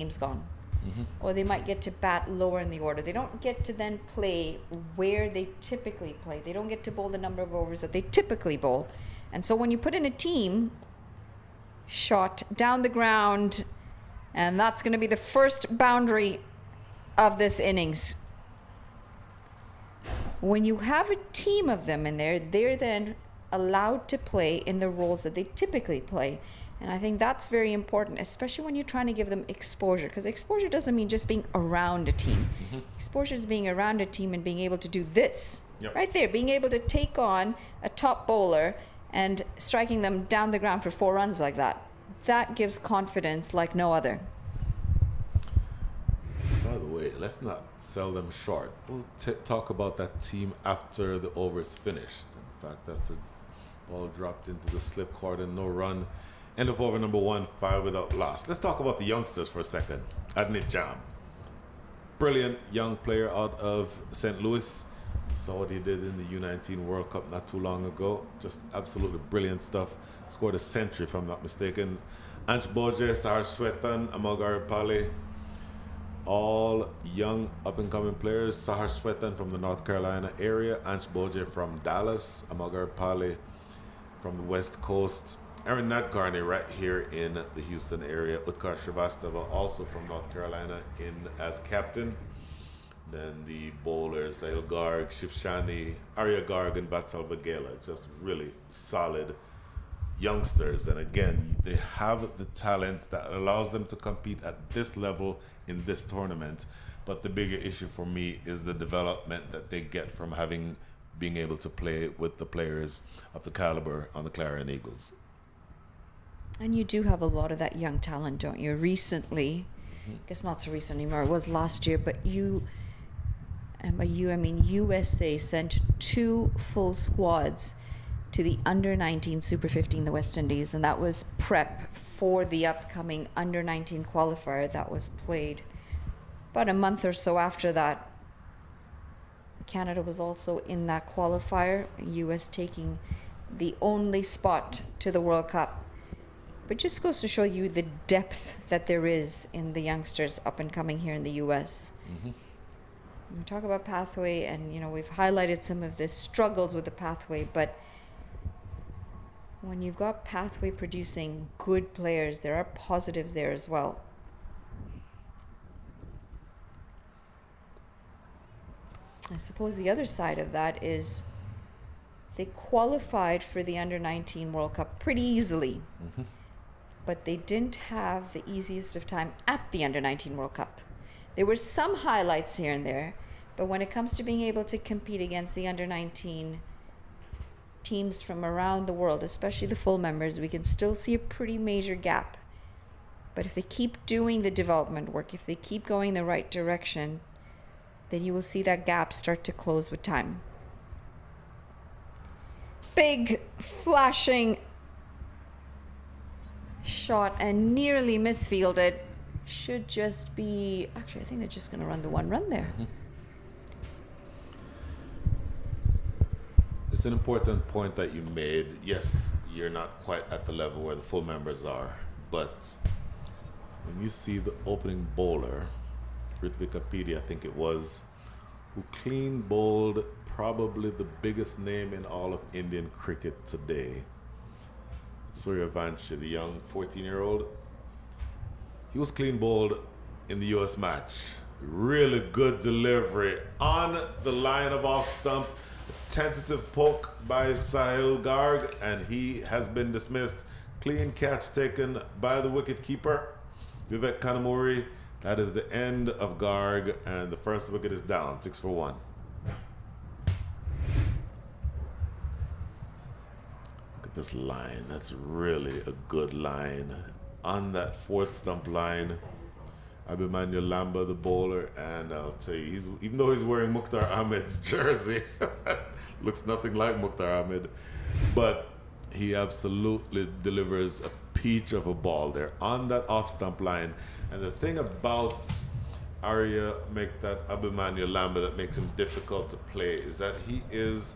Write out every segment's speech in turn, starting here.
game's gone. Or they might get to bat lower in the order. They don't get to then play where they typically play. They don't get to bowl the number of overs that they typically bowl. And so when you put in a team shot down the ground, and that's going to be the first boundary of this innings. When you have a team of them in there, they're then allowed to play in the roles that they typically play. And I think that's very important, especially when you're trying to give them exposure, because exposure doesn't mean just being around a team. Exposure is being around a team and being able to do this right there, being able to take on a top bowler and striking them down the ground for 4 runs like that. That gives confidence like no other. By the way, let's not sell them short. We'll talk about that team after the over is finished. In fact, that's a ball dropped into the slip cord and no run. End of over number 1, 5 without loss. Let's talk about the youngsters for a second. Adnit Jam. Brilliant young player out of St. Louis. Saw what he did in the U19 World Cup not too long ago. Just absolutely brilliant stuff. Scored a century, if I'm not mistaken. Ansh Boje, Sahar Shwetan, Amagar Pale. All young up-and-coming players. Sahar Shwetan from the North Carolina area. Ansh Boje from Dallas. Amagar Pale from the West Coast. Aaron Nadkarni right here in the Houston area. Utkar Shrivastava also from North Carolina in as captain. Then the bowlers, Sahil Garg, Shivshani, Arya Garg, and Vatsal Vagela. Just really solid youngsters. And again, they have the talent that allows them to compete at this level in this tournament. But the bigger issue for me is the development that they get from being able to play with the players of the caliber on the Clarion Eagles. And you do have a lot of that young talent, don't you? Recently, I guess not so recent anymore, it was last year, but you, and by you I mean USA, sent 2 full squads to the under-19 Super 15 in the West Indies, and that was prep for the upcoming under-19 qualifier that was played about a month or so after that. Canada was also in that qualifier, US taking the only spot to the World Cup. But just goes to show you the depth that there is in the youngsters up and coming here in the US. We talk about pathway, and we've highlighted some of the struggles with the pathway, but when you've got pathway producing good players, there are positives there as well. I suppose the other side of that is they qualified for the under-19 World Cup pretty easily. But they didn't have the easiest of time at the under-19 World Cup. There were some highlights here and there, but when it comes to being able to compete against the under-19 teams from around the world, especially the full members, we can still see a pretty major gap. But if they keep doing the development work, if they keep going the right direction, then you will see that gap start to close with time. Big, flashing shot and nearly misfielded. Should just be, actually I think they're just going to run the 1 run there. It's an important point that you made. Yes, you're not quite at the level where the full members are, but when you see the opening bowler, Ritwikapedia I think it was, who clean bowled probably the biggest name in all of Indian cricket today, Suryavanshi, the young 14-year-old. He was clean bowled in the US match. Really good delivery on the line of off stump. A tentative poke by Sahil Garg, and he has been dismissed. Clean catch taken by the wicket keeper, Vivek Kanamuri. That is the end of Garg, and the first wicket is down, 6 for 1. This line, that's really a good line. On that 4th stump line, Abhimanyu Lamba, the bowler, and I'll tell you, even though he's wearing Mukhtar Ahmed's jersey, looks nothing like Mukhtar Ahmed, but he absolutely delivers a peach of a ball there on that off stump line. And the thing about Arya Abhimanyu Lamba that makes him difficult to play is that he is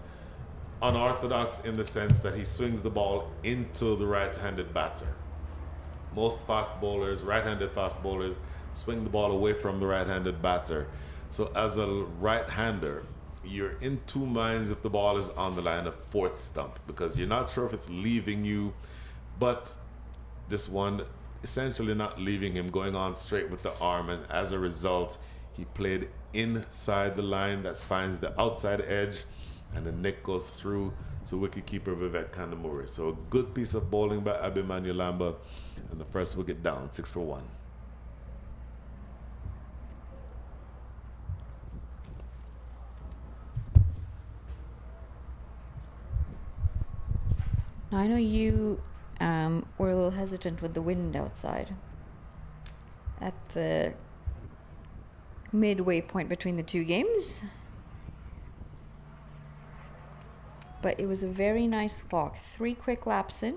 unorthodox in the sense that he swings the ball into the right-handed batter. Most fast bowlers, right-handed fast bowlers, swing the ball away from the right-handed batter. So as a right-hander, you're in two minds if the ball is on the line of fourth stump, because you're not sure if it's leaving you, but this one essentially not leaving him, going on straight with the arm, and as a result, he played inside the line that finds the outside edge, and the nick goes through to wicketkeeper Vivek Kandamuri. So a good piece of bowling by Abhimanyu Lamba, and the first wicket down, 6 for 1. Now, I know you were a little hesitant with the wind outside at the midway point between the two games. But it was a very nice walk. 3 quick laps in.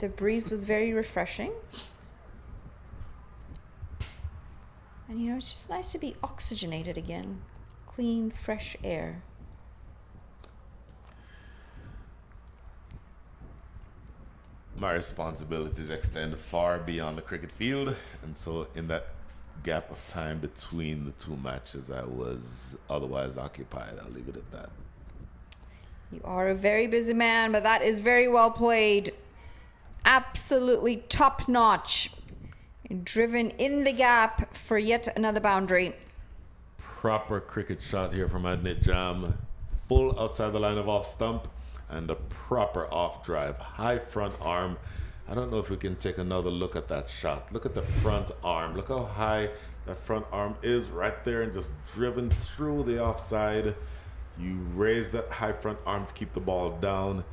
The breeze was very refreshing. And you know, it's just nice to be oxygenated again. Clean, fresh air. My responsibilities extend far beyond the cricket field, and so in that gap of time between the two matches, I was otherwise occupied. I'll leave it at that. You are a very busy man, but that is very well played. Absolutely top notch. Driven in the gap for yet another boundary. Proper cricket shot here from Adnit Jam. Full outside the line of off stump, and a proper off drive. High front arm. I don't know if we can take another look at that shot. Look at the front arm. Look how high that front arm is right there, and just driven through the offside. You raise that high front arm to keep the ball down.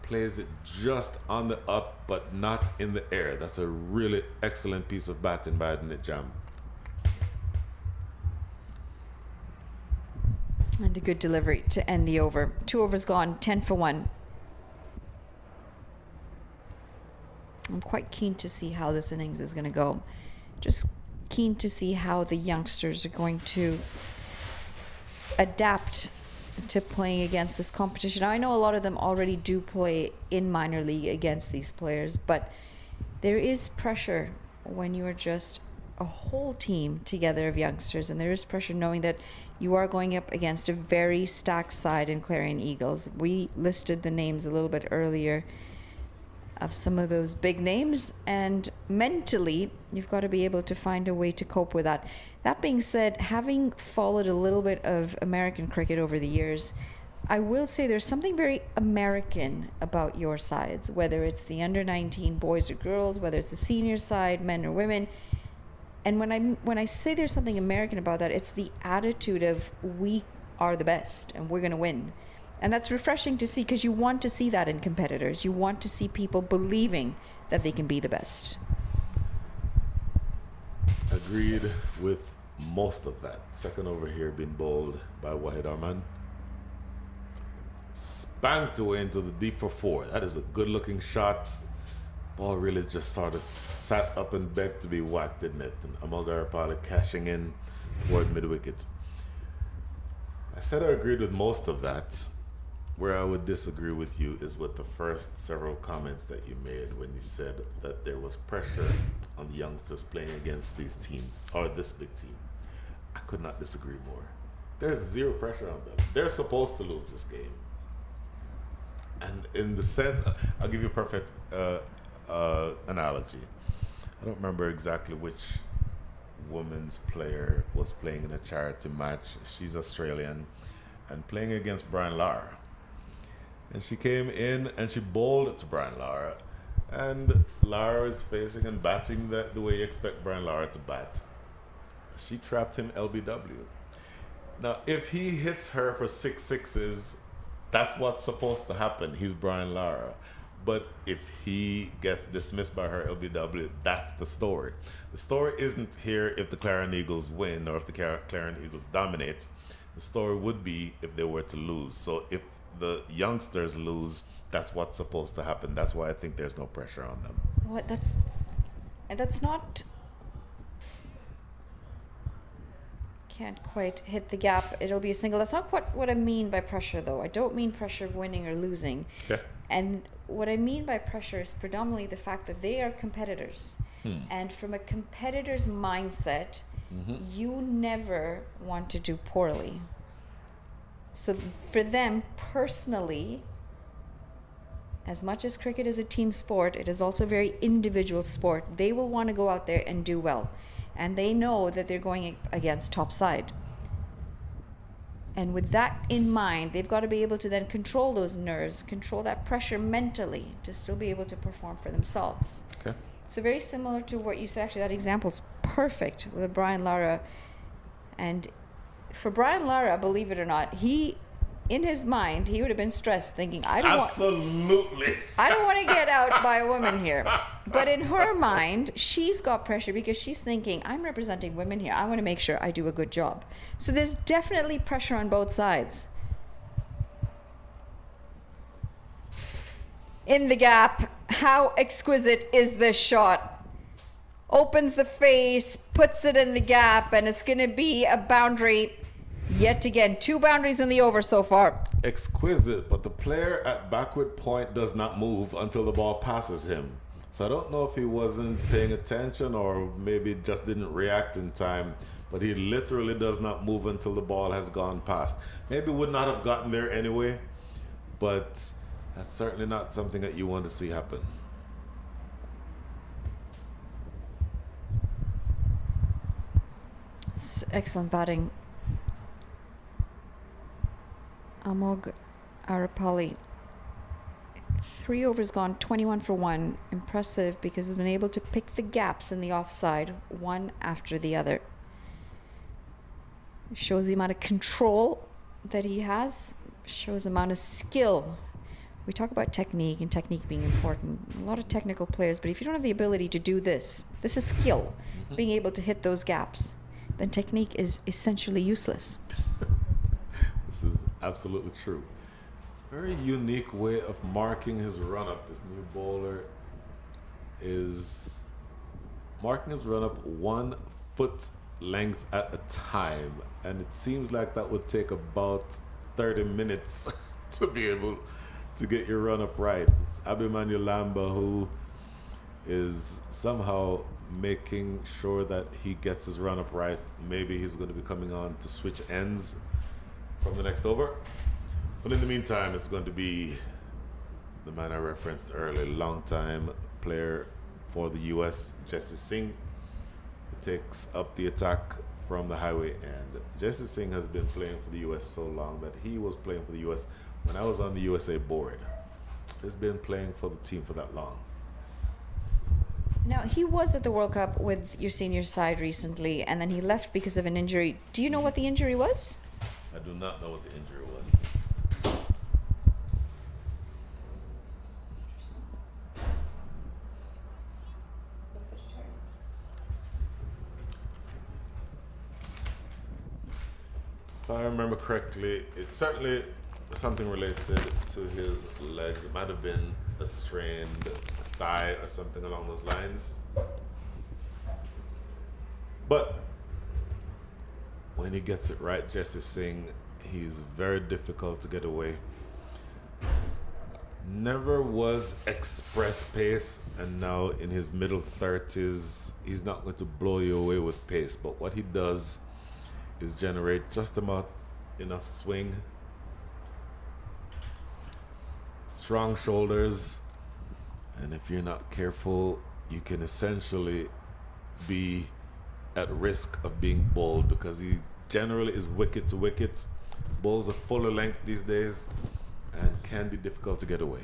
Plays it just on the up, but not in the air. That's a really excellent piece of batting by Adnit Jam. And a good delivery to end the over. 2 overs gone, 10 for 1. I'm quite keen to see how this innings is going to go. Just keen to see how the youngsters are going to adapt to playing against this competition. Now, I know a lot of them already do play in minor league against these players, but there is pressure when you are just a whole team together of youngsters, and there is pressure knowing that you are going up against a very stacked side in Clarion Eagles. We listed the names a little bit earlier of some of those big names, and mentally you've got to be able to find a way to cope with that. That being said, having followed a little bit of American cricket over the years, I will say there's something very American about your sides, whether it's the under 19 boys or girls, whether it's the senior side, men or women. And when I say there's something American about that, it's the attitude of we are the best and we're going to win. And that's refreshing to see, because you want to see that in competitors. You want to see people believing that they can be the best. Agreed with most of that. Second over here being bowled by Wahid Arman. Spanked away into the deep for 4. That is a good looking shot. Ball really just sort of sat up and begged to be whacked, didn't it? And Amogar Rapala cashing in toward mid-wicket. I said I agreed with most of that. Where I would disagree with you is with the first several comments that you made when you said that there was pressure on the youngsters playing against these teams, or this big team. I could not disagree more. There's zero pressure on them. They're supposed to lose this game. And in the sense, I'll give you a perfect analogy. I don't remember exactly which women's player was playing in a charity match. She's Australian and playing against Brian Lara. And she came in and she bowled to Brian Lara. And Lara is facing and batting the way you expect Brian Lara to bat. She trapped him LBW. Now, if he hits her for 6 sixes, that's what's supposed to happen. He's Brian Lara. But if he gets dismissed by her LBW, that's the story. The story isn't here if the Clarion Eagles win or if the Clarion Eagles dominate. The story would be if they were to lose. So if the youngsters lose, that's what's supposed to happen. That's why I think there's no pressure on them. What? That's not... Can't quite hit the gap. It'll be a single. That's not quite what I mean by pressure, though. I don't mean pressure of winning or losing. Okay. And what I mean by pressure is predominantly the fact that they are competitors. And from a competitor's mindset, you never want to do poorly. So for them personally, as much as cricket is a team sport, it is also a very individual sport. They will want to go out there and do well. And they know that they're going against top side. And with that in mind, they've got to be able to then control those nerves, control that pressure mentally to still be able to perform for themselves. Okay. So very similar to what you said. Actually, that example is perfect with Brian Lara. And for Brian Lara, believe it or not, in his mind, he would have been stressed thinking, I don't want to get out by a woman here. But in her mind, she's got pressure because she's thinking, I'm representing women here. I want to make sure I do a good job. So there's definitely pressure on both sides. In the gap, how exquisite is this shot? Opens the face, puts it in the gap, and it's going to be a boundary. Yet again, 2 boundaries in the over so far. Exquisite, but the player at backward point does not move until the ball passes him. So I don't know if he wasn't paying attention or maybe just didn't react in time, but he literally does not move until the ball has gone past. Maybe would not have gotten there anyway, but that's certainly not something that you want to see happen. Excellent batting. Amog Arapali. 3 overs gone, 21 for 1. Impressive because he's been able to pick the gaps in the offside one after the other. Shows the amount of control that he has. Shows the amount of skill. We talk about technique and technique being important. A lot of technical players, but if you don't have the ability to do this is skill. Being able to hit those gaps, then technique is essentially useless. This is absolutely true. It's a very unique way of marking his run-up. This new bowler is marking his run-up 1 foot length at a time. And it seems like that would take about 30 minutes to be able to get your run-up right. It's Abimanyu Lamba who is somehow making sure that he gets his run-up right. Maybe he's going to be coming on to switch ends from the next over. But in the meantime, it's going to be the man I referenced earlier, long-time player for the U.S., Jesse Singh, who takes up the attack from the highway end. Jesse Singh has been playing for the U.S. so long that he was playing for the U.S. when I was on the USA board. He's been playing for the team for that long. Now, he was at the World Cup with your senior side recently, and then he left because of an injury. Do you know what the injury was? I do not know what the injury was. If I remember correctly, it's certainly something related to his legs. It might have been a strained thigh or something along those lines. But when he gets it right, Jesse Singh, he's very difficult to get away. Never was express pace, and now in his middle 30s, he's not going to blow you away with pace, but what he does is generate just about enough swing, strong shoulders, and if you're not careful, you can essentially be at risk of being bowled because he generally is wicket to wicket, bowls a fuller length these days, and can be difficult to get away.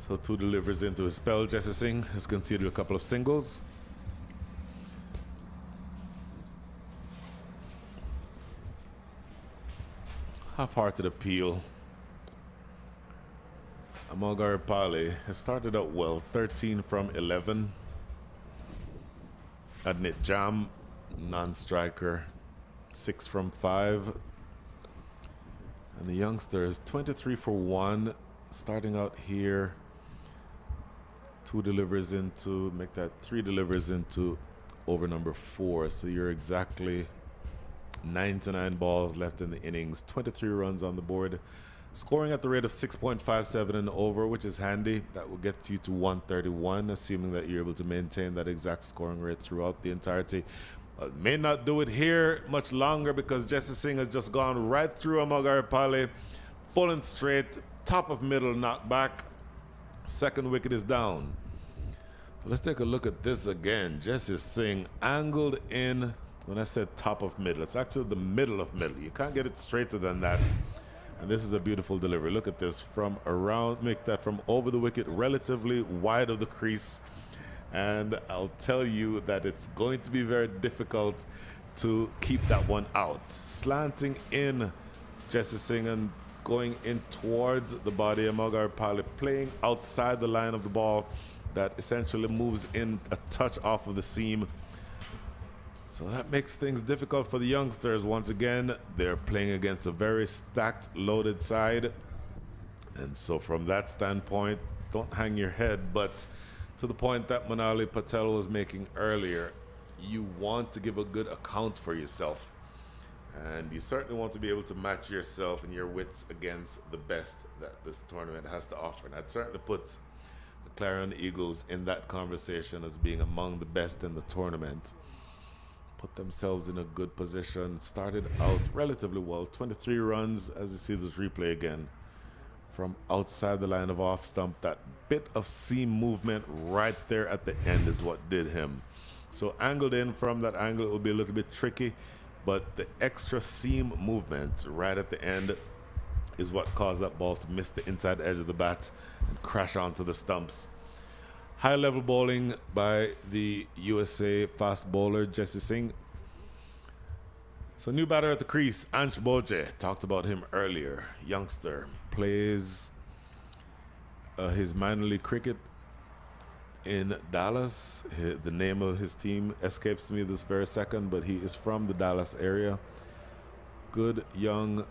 So 2 delivers into his spell. Jesse Singh has conceded a couple of singles. Half-hearted appeal. Amogar Pali has started out well, 13 from 11. Adnit Jam, non-striker, 6 from 5. And the youngsters, 23 for 1, starting out here. 2 deliveries into, make that 3 deliveries into over number 4. So you're exactly 99 balls left in the innings, 23 runs on the board, scoring at the rate of 6.57 and over, which is handy. That will get you to 131, assuming that you're able to maintain that exact scoring rate throughout the entirety. May not do it here much longer because Jesse Singh has just gone right through Amogar Pali, full and straight, top of middle, knockback. Second wicket is down. So let's take a look at this again. Jesse Singh angled in. When I said top of middle, it's actually the middle of middle. You can't get it straighter than that. And this is a beautiful delivery. Look at this from around, make that from over the wicket, relatively wide of the crease. And I'll tell you that it's going to be very difficult to keep that one out. Slanting in, Jesse Singh, and going in towards the body of Amogar Pali, playing outside the line of the ball that essentially moves in a touch off of the seam. So that makes things difficult for the youngsters. Once again, they're playing against a very stacked, loaded side. And so from that standpoint, don't hang your head, but to the point that Manali Patel was making earlier, you want to give a good account for yourself. And you certainly want to be able to match yourself and your wits against the best that this tournament has to offer. And I'd certainly put the Clarion Eagles in that conversation as being among the best in the tournament. Put themselves in a good position, started out relatively well, 23 runs, as you see this replay again. From outside the line of off stump, that bit of seam movement right there at the end is what did him. So angled in from that angle, it will be a little bit tricky, but the extra seam movement right at the end is what caused that ball to miss the inside edge of the bat and crash onto the stumps. High level bowling by the USA fast bowler Jesse Singh. So new batter at the crease, Ansh Boje, talked about him earlier. Youngster, plays his minor league cricket in Dallas. The name of his team escapes me this very second, but he is from the Dallas area. Good young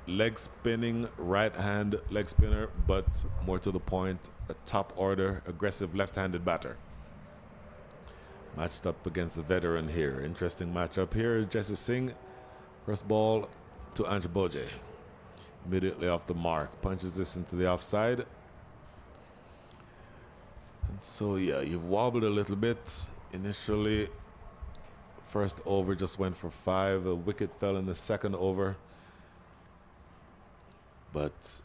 leg spinning right hand leg spinner, but more to the point, a top order aggressive left-handed batter. Matched up against the veteran here. Interesting matchup here. Jesse Singh, first ball to Ansh Boje. Immediately off the mark, punches this into the offside. And so yeah, you've wobbled a little bit. Initially, first over just went for 5. A wicket fell in the second over. But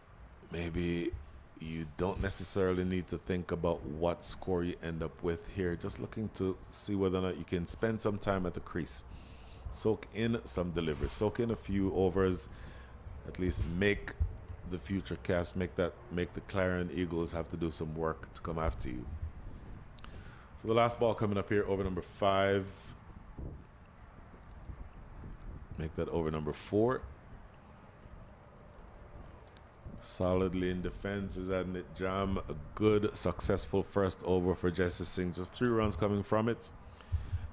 maybe you don't necessarily need to think about what score you end up with here. Just looking to see whether or not you can spend some time at the crease. Soak in some delivery. Soak in a few overs. At least make the future Cavs, make the Clarion Eagles have to do some work to come after you. So the last ball coming up here, over number 5. Make that over number 4. Solidly in defense is Adnit Jam. A good, successful first over for Jesse Singh. Just 3 runs coming from it.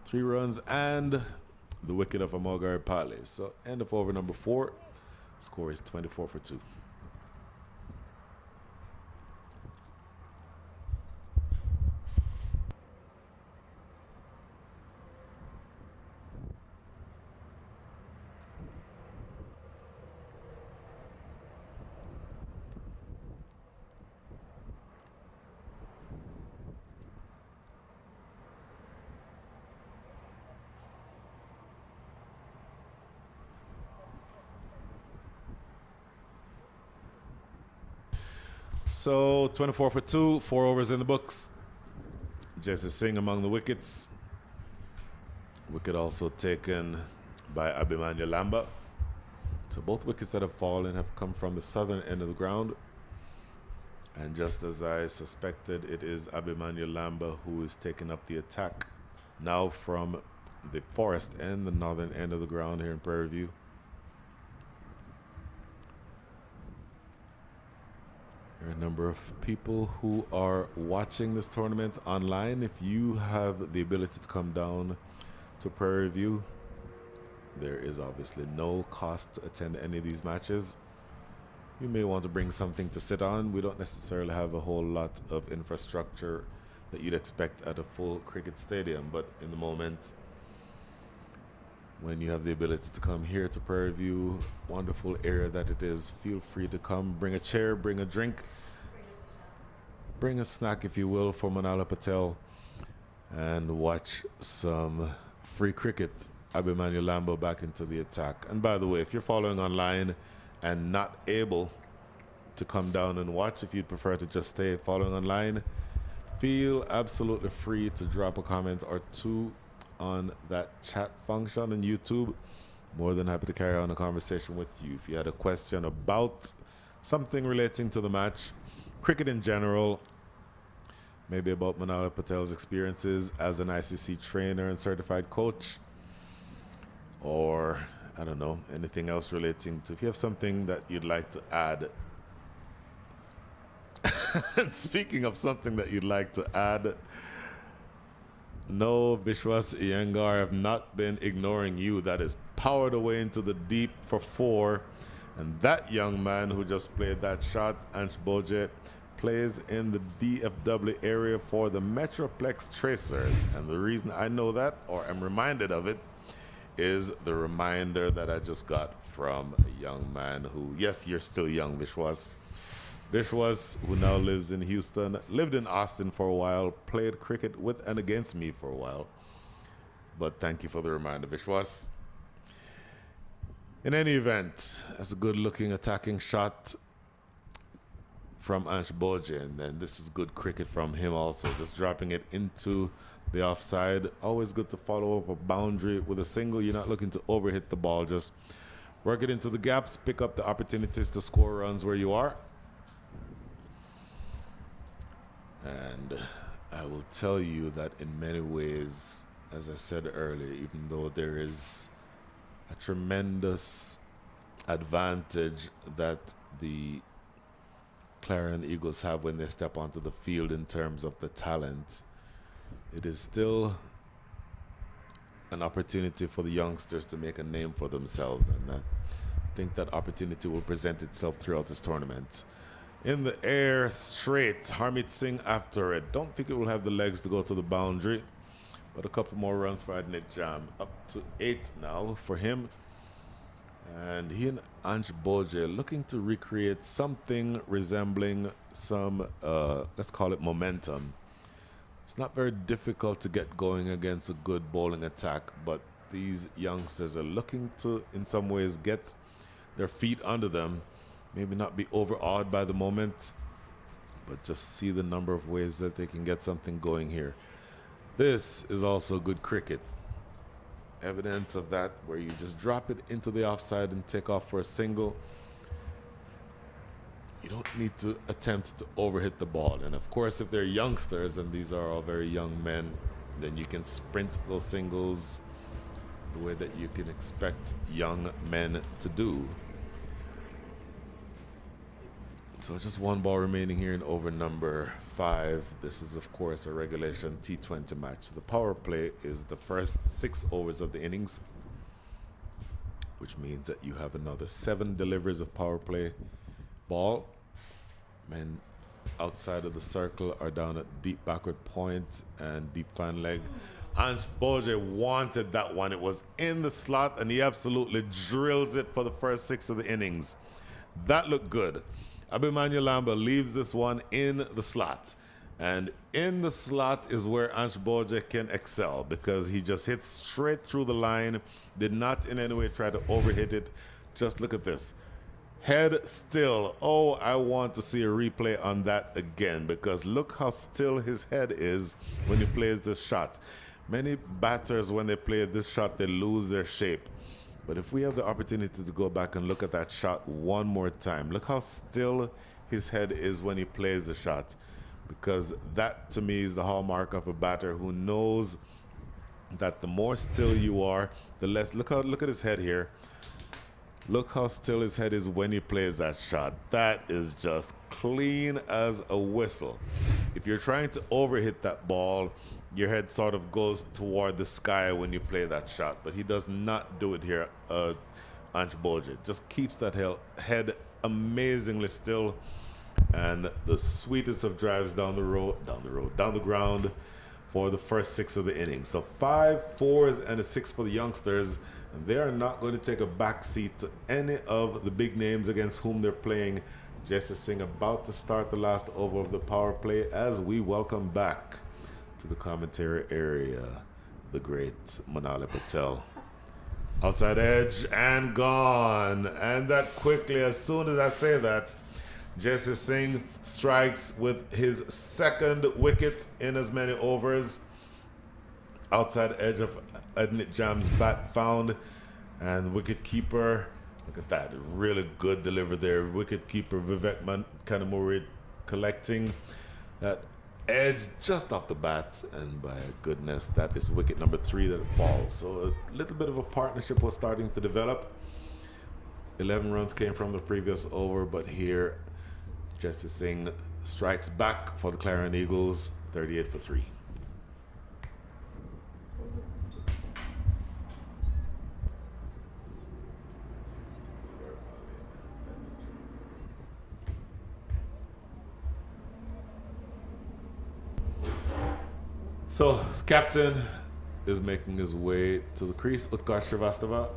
3 runs and the wicket of Amogar Pali. So end of over number 4. Score is 24 for 2. So 24 for 2, 4 overs in the books. Jesse Singh among the wickets. Wicket also taken by Abhimanyu Lamba. So both wickets that have fallen have come from the southern end of the ground. And just as I suspected, it is Abhimanyu Lamba who is taking up the attack now from the forest end, the northern end of the ground here in Prairie View. There are a number of people who are watching this tournament online. If you have the ability to come down to Prairie View, there is obviously no cost to attend any of these matches. You may want to bring something to sit on. We don't necessarily have a whole lot of infrastructure that you'd expect at a full cricket stadium, but in the moment, when you have the ability to come here to Prairie View, wonderful area that it is, feel free to come. Bring a chair, bring a drink, bring a snack, if you will, for Manala Patel, and watch some free cricket. Abhimanyu Lambo back into the attack. And by the way, if you're following online and not able to come down and watch, if you'd prefer to just stay following online, feel absolutely free to drop a comment or two on that chat function on YouTube. More than happy to carry on a conversation with you. If you had a question about something relating to the match, cricket in general, maybe about Manala Patel's experiences as an ICC trainer and certified coach, or I don't know, anything else relating to, if you have something that you'd like to add. Speaking of something that you'd like to add, no, Vishwas Iyengar, have not been ignoring you. That is powered away into the deep for 4. And that young man who just played that shot, Ansh Boje, plays in the DFW area for the Metroplex Tracers. And the reason I know that, or am reminded of it, is the reminder that I just got from a young man who, yes, you're still young, Vishwas. Vishwas, who now lives in Houston, lived in Austin for a while, played cricket with and against me for a while. But thank you for the reminder, Vishwas. In any event, that's a good-looking attacking shot from Ansh Boje, and then this is good cricket from him also, just dropping it into the offside. Always good to follow up a boundary with a single. You're not looking to overhit the ball, just work it into the gaps, pick up the opportunities to score runs where you are. And I will tell you that in many ways, as I said earlier, even though there is a tremendous advantage that the Clarion Eagles have when they step onto the field in terms of the talent, it is still an opportunity for the youngsters to make a name for themselves. And I think that opportunity will present itself throughout this tournament. In the air, straight, Harmeet Singh after it. Don't think it will have the legs to go to the boundary, but a couple more runs for Adnit Jam. Up to 8 now for him. And he and Ansh Boje looking to recreate something resembling some, let's call it momentum. It's not very difficult to get going against a good bowling attack, but these youngsters are looking to, in some ways, get their feet under them. Maybe not be overawed by the moment, but just see the number of ways that they can get something going here. This is also good cricket. Evidence of that, where you just drop it into the offside and take off for a single. You don't need to attempt to overhit the ball. And of course, if they're youngsters, and these are all very young men, then you can sprint those singles the way that you can expect young men to do. So just one ball remaining here in over number 5. This is, of course, a regulation T20 match. The power play is the first 6 overs of the innings, which means that you have another 7 deliveries of power play ball. Men outside of the circle are down at deep backward point and deep fine leg. Ansh Boje wanted that one. It was in the slot, and he absolutely drills it for the first 6 of the innings. That looked good. Abhimanyu Lamba leaves this one in the slot. And in the slot is where Ansh Boje can excel, because he just hits straight through the line, did not in any way try to overhit it. Just look at this. Head still. Oh, I want to see a replay on that again, because look how still his head is when he plays this shot. Many batters, when they play this shot, they lose their shape. But if we have the opportunity to go back and look at that shot one more time, look how still his head is when he plays the shot. Because that, to me, is the hallmark of a batter who knows that the more still you are, the less. Look at his head here. Look how still his head is when he plays that shot. That is just clean as a whistle. If you're trying to overhit that ball, your head sort of goes toward the sky when you play that shot. But he does not do it here, Ange Boje. Just keeps that head amazingly still. And the sweetest of drives down the ground for the first 6 of the inning. So 5 4s and a 6 for the youngsters. And they are not going to take a back seat to any of the big names against whom they're playing. Jesse Singh about to start the last over of the power play as we welcome back to the commentary area the great Manali Patel. Outside edge and gone. And that quickly, as soon as I say that, Jesse Singh strikes with his second wicket in as many overs. Outside edge of Adnit Jam's bat found. And wicket keeper, look at that, really good delivery there. Wicket keeper Vivek Kanamuri collecting that edge just off the bat. And by goodness, that is wicket number 3 that falls. So a little bit of a partnership was starting to develop. 11 runs came from the previous over, but here Jesse Singh strikes back for the Clarion Eagles, 38 for 3. So, captain is making his way to the crease. Utkarsh Srivastava,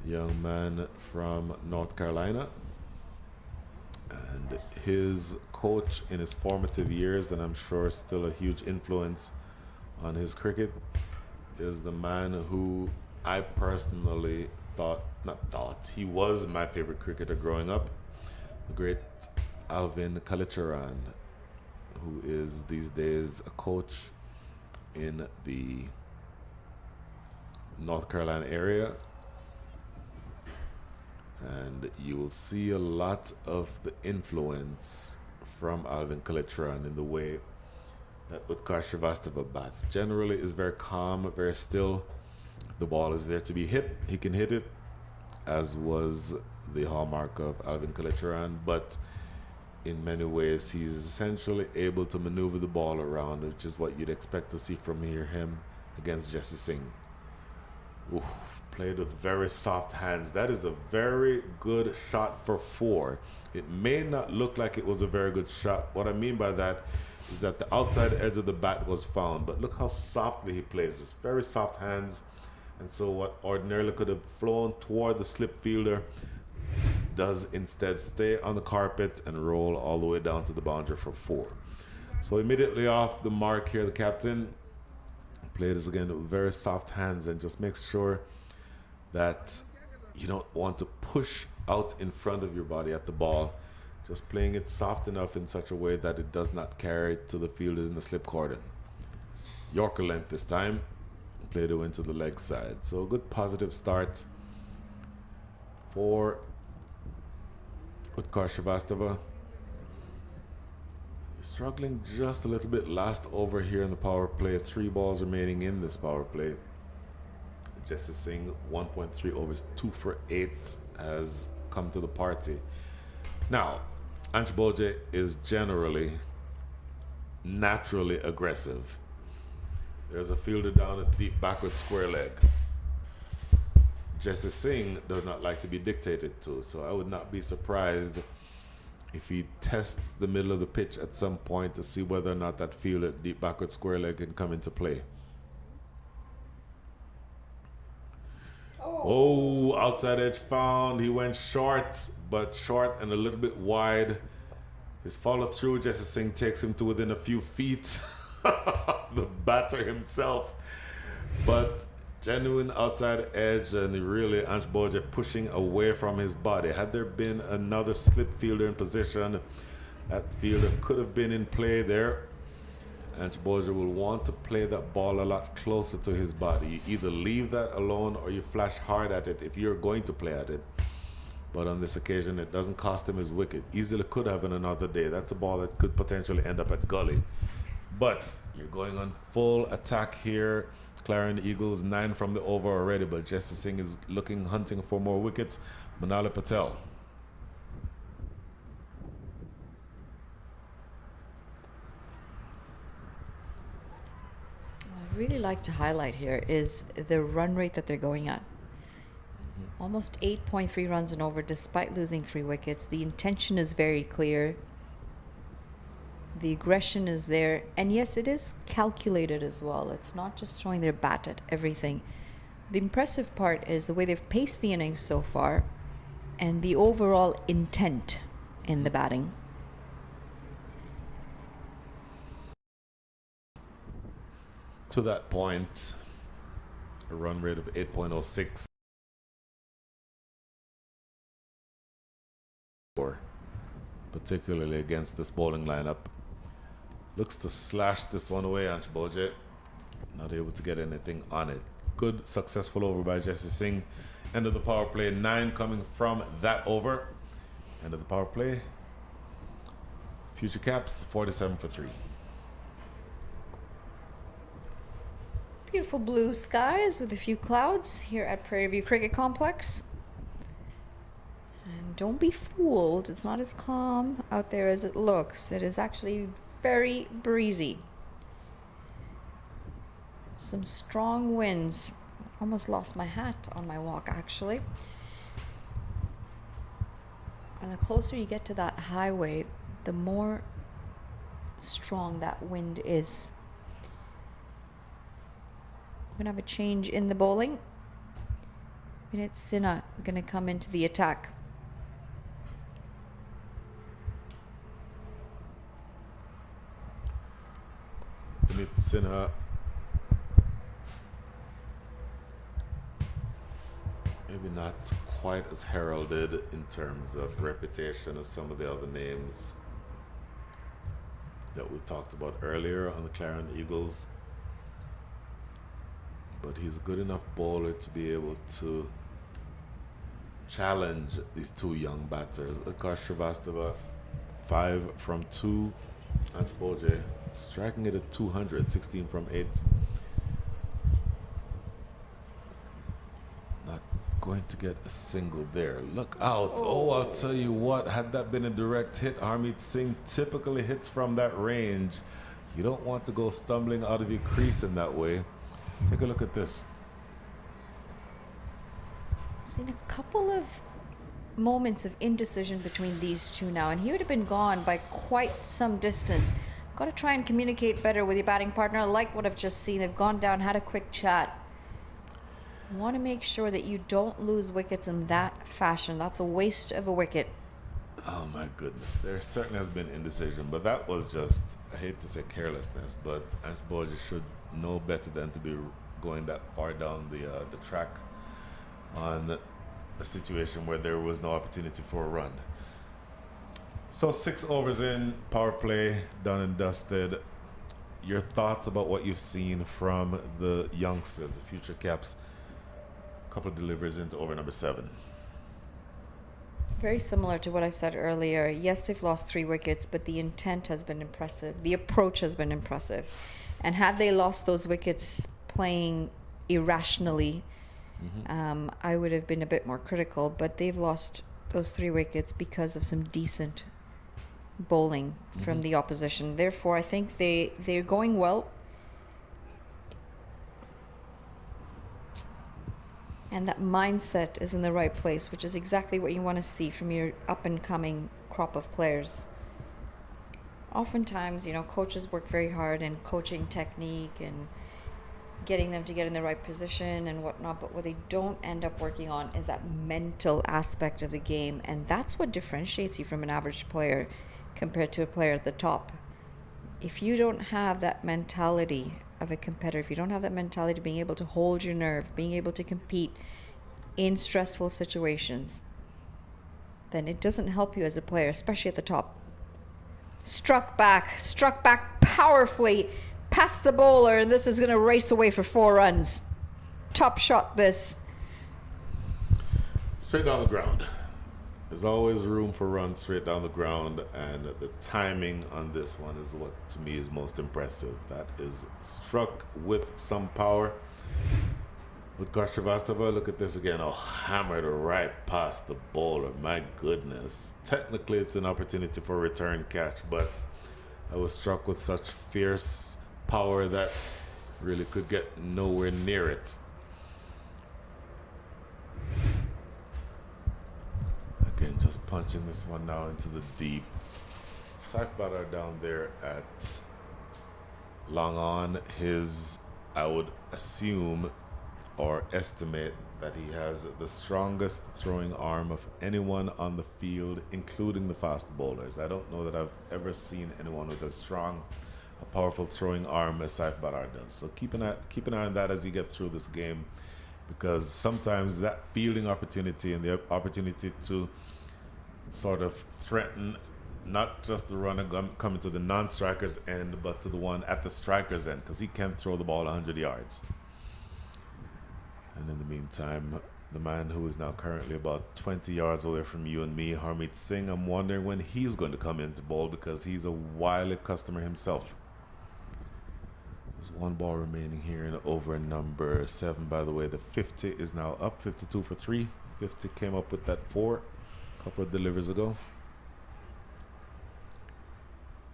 young man from North Carolina. And his coach in his formative years, and I'm sure still a huge influence on his cricket, is the man who I personally he was my favorite cricketer growing up, the great Alvin Kalicharan, who is these days a coach in the North Carolina area. And you will see a lot of the influence from Alvin Kalicharan in the way that Utkarsh Srivastava bats. Generally is very calm, very still. The ball is there to be hit. He can hit it, as was the hallmark of Alvin Kalicharan, but in many ways he's essentially able to maneuver the ball around, which is what you'd expect to see from him against Jesse Singh. Oof. Played with very soft hands. That is a very good shot for 4. It may not look like it was a very good shot. What I mean by that is that the outside edge of the bat was found, but look how softly he plays this. Very soft hands. And so what ordinarily could have flown toward the slip fielder does instead stay on the carpet and roll all the way down to the boundary for 4. So immediately off the mark here, the captain played this again with very soft hands and just makes sure that you don't want to push out in front of your body at the ball. Just playing it soft enough in such a way that it does not carry to the fielders in the slip cordon. Yorker length this time. Played it into the leg side. So a good positive start for Utkarsh Srivastava. Struggling just a little bit last over here in the power play. 3 balls remaining in this power play. Jesse Singh, 1.3 overs, 2 for 8, has come to the party. Now, Ange Boje is naturally aggressive. There's a fielder down at deep backward square leg. Jesse Singh does not like to be dictated to, so I would not be surprised if he tests the middle of the pitch at some point to see whether or not that fielder at deep backward square leg can come into play. Oh, outside edge found. He went short, but short and a little bit wide. His follow through, Jesse Singh takes him to within a few feet of the batter himself. But genuine outside edge, and really Ange Boje pushing away from his body. Had there been another slip fielder in position, that fielder could have been in play there. Ange Boje will want to play that ball a lot closer to his body. You either leave that alone or you flash hard at it if you're going to play at it. But on this occasion, it doesn't cost him his wicket. Easily could have in another day. That's a ball that could potentially end up at gully. But you're going on full attack here. Clarion Eagles 9 from the over already, but Jesse Singh is hunting for more wickets. Manali Patel. really like to highlight here is the run rate that they're going at. Almost 8.3 runs and over despite losing 3 wickets. The intention is very clear. The aggression is there. And yes, it is calculated as well. It's not just throwing their bat at everything. The impressive part is the way they've paced the innings so far and the overall intent in the batting. To that point, a run rate of 8.06. Particularly against this bowling lineup. Looks to slash this one away, Ansh Boje. Not able to get anything on it. Good, successful over by Jesse Singh. End of the power play. 9 coming from that over. End of the power play. Future Caps, 47 for 3. Beautiful blue skies with a few clouds here at Prairie View Cricket Complex. And don't be fooled, it's not as calm out there as it looks. It is actually very breezy. Some strong winds. Almost lost my hat on my walk, actually. And the closer you get to that highway, the more strong that wind is. We're gonna have a change in the bowling. Vinit Sinha gonna come into the attack. Vinit Sinha. Maybe not quite as heralded in terms of reputation as some of the other names that we talked about earlier on the Clarion Eagles. But he's a good enough bowler to be able to challenge these 2 young batters. Akash Srivastava, 5 from 2. Ansh Boje striking it at 200, 16 from 8. Not going to get a single there. Look out. Oh, I'll tell you what, had that been a direct hit, Harmeet Singh typically hits from that range. You don't want to go stumbling out of your crease in that way. Take a look at this. Seen a couple of moments of indecision between these two now, and he would have been gone by quite some distance. Got to try and communicate better with your batting partner. I like what I've just seen. They've gone down, had a quick chat. You want to make sure that you don't lose wickets in that fashion. That's a waste of a wicket. Oh my goodness, there certainly has been indecision, but that was just, I hate to say carelessness, but Ansh Boje should know better than to be going that far down the track on a situation where there was no opportunity for a run. So 6 overs in, power play done and dusted. Your thoughts about what you've seen from the youngsters, the future Caps? A couple of deliveries into over number 7. Very similar to what I said earlier. Yes, they've lost 3 wickets, but the intent has been impressive. The approach has been impressive. And had they lost those wickets playing irrationally, I would have been a bit more critical. But they've lost those 3 wickets because of some decent bowling from the opposition. Therefore, I think they're going well. And that mindset is in the right place, which is exactly what you want to see from your up-and-coming crop of players. Oftentimes, coaches work very hard in coaching technique and getting them to get in the right position and whatnot, but what they don't end up working on is that mental aspect of the game, and that's what differentiates you from an average player compared to a player at the top. If you don't have that mentality of a competitor, if you don't have that mentality of being able to hold your nerve, being able to compete in stressful situations, then it doesn't help you as a player, especially at the top. Struck back powerfully past the bowler, and this is going to race away for 4 runs. Top shot this. Straight down the ground. There's always room for runs straight down the ground, and the timing on this one is what to me is most impressive. That is struck with some power. With Srivastava, look at this again. Oh, hammered right past the bowler. My goodness. Technically, it's an opportunity for a return catch, but I was struck with such fierce power that really could get nowhere near it. Again, just punching this one now into the deep. Saif Badar down there at long on. I would assume or estimate that he has the strongest throwing arm of anyone on the field, including the fast bowlers. I don't know that I've ever seen anyone with a powerful throwing arm as Saif Badar does. So keep an eye on that as you get through this game, because sometimes that fielding opportunity and the opportunity to sort of threaten not just the runner coming to the non-striker's end, but to the one at the striker's end, because he can throw the ball 100 yards. And in the meantime, the man who is now currently about 20 yards away from you and me, Harmeet Singh, I'm wondering when he's going to come into bowl, because he's a wily customer himself. There's one ball remaining here in over number 7. By the way, the 50 is now up, 52 for 3. 50 came up with that 4 a couple of deliveries ago.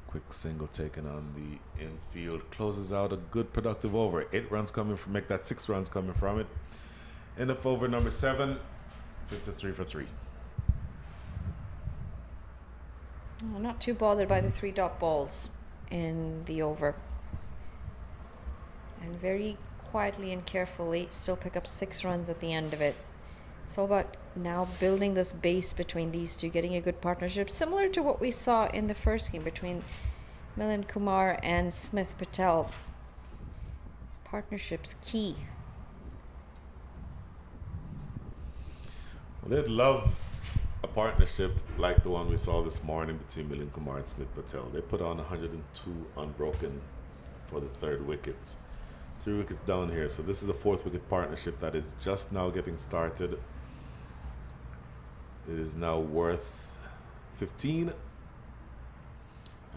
Quick single taken on the infield, closes out a good productive over. 8 runs coming from, make that 6 runs coming from it. End up over number 7, 53 for 3. I'm not too bothered by the 3 dot balls in the over. And very quietly and carefully still pick up 6 runs at the end of it. It's all about now building this base between these two, getting a good partnership, similar to what we saw in the first game between Milind Kumar and Smith Patel. Partnership's key. Well, they'd love a partnership like the one we saw this morning between Milind Kumar and Smith Patel. They put on 102 unbroken for the 3rd wicket. 3 wickets down here. So this is a 4th wicket partnership that is just now getting started. It is now worth 15.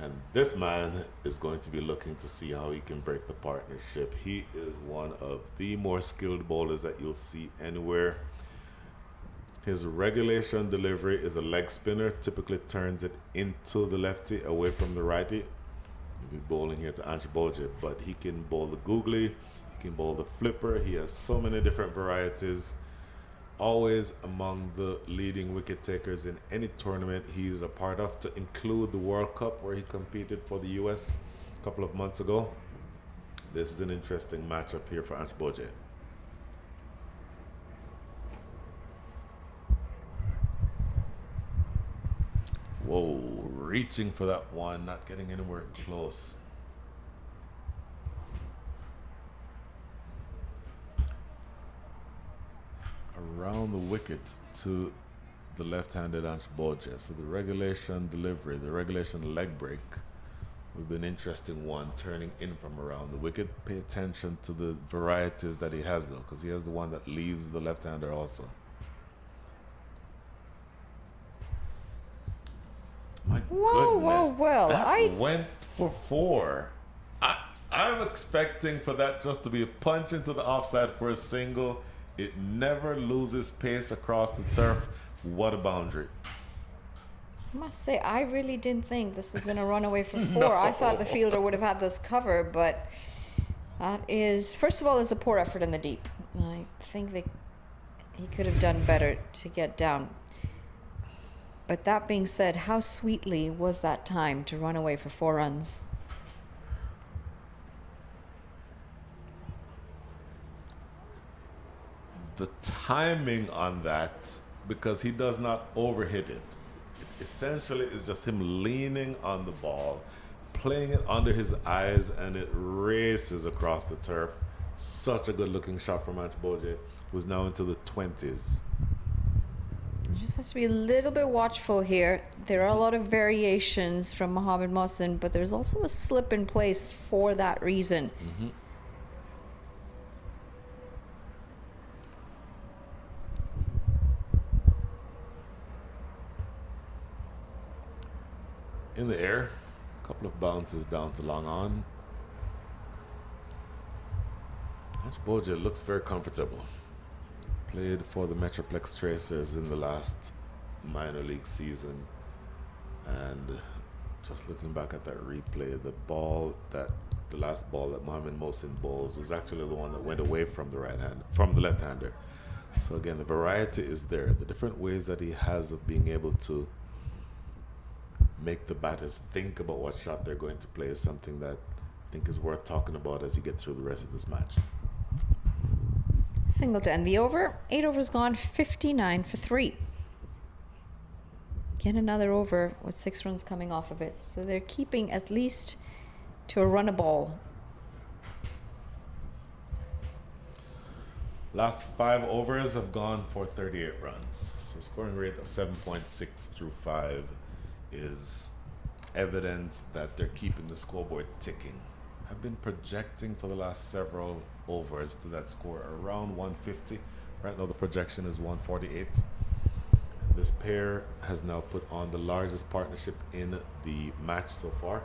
And this man is going to be looking to see how he can break the partnership. He is one of the more skilled bowlers that you'll see anywhere. His regulation delivery is a leg spinner, typically turns it into the lefty away from the righty. He'll be bowling here to Ansh Boje, but he can bowl the googly, he can bowl the flipper. He has so many different varieties. Always among the leading wicket takers in any tournament he's a part of, to include the World Cup where he competed for the US a couple of months ago. This is an interesting matchup here for Ansh Boje. Whoa, reaching for that one, not getting anywhere close. Around the wicket to the left-handed Ansh Boje. So the regulation delivery, the regulation leg break would be an interesting one, turning in from around the wicket. Pay attention to the varieties that he has though, because he has the one that leaves the left-hander also. My goodness, well, that went for 4. I'm expecting for that just to be a punch into the offside for a single. It never loses pace across the turf. What a boundary. I must say, I really didn't think this was going to run away for 4. I thought the fielder would have had this cover, but that is, first of all, it's a poor effort in the deep. I think he could have done better to get down. But that being said, how sweetly was that time to run away for 4 runs? The timing on that, because he does not overhit it. It essentially is just him leaning on the ball, playing it under his eyes, and it races across the turf. Such a good looking shot from Ansh Boje, who's now into the 20s. You just has to be a little bit watchful here. There are a lot of variations from Mohammad Mohsin, but there's also a slip in place for that reason. Mm-hmm. In the air, a couple of bounces down to long on. Ansh Boje looks very comfortable. Played for the Metroplex Tracers in the last minor league season, and just looking back at that replay, the ball that the last ball that Mohamed Mohsin bowls was actually the one that went away from the left-hander. So again, the variety is there. The different ways that he has of being able to make the batters think about what shot they're going to play is something that I think is worth talking about as you get through the rest of this match. Single to end the over. 8 overs gone, 59 for 3. Again, another over with 6 runs coming off of it. So they're keeping at least to a run a ball. Last 5 overs have gone for 38 runs. So scoring rate of 7.6 through 5 is evidence that they're keeping the scoreboard ticking. I've been projecting for the last several overs to that score around 150. Right now the projection is 148. This pair has now put on the largest partnership in the match so far.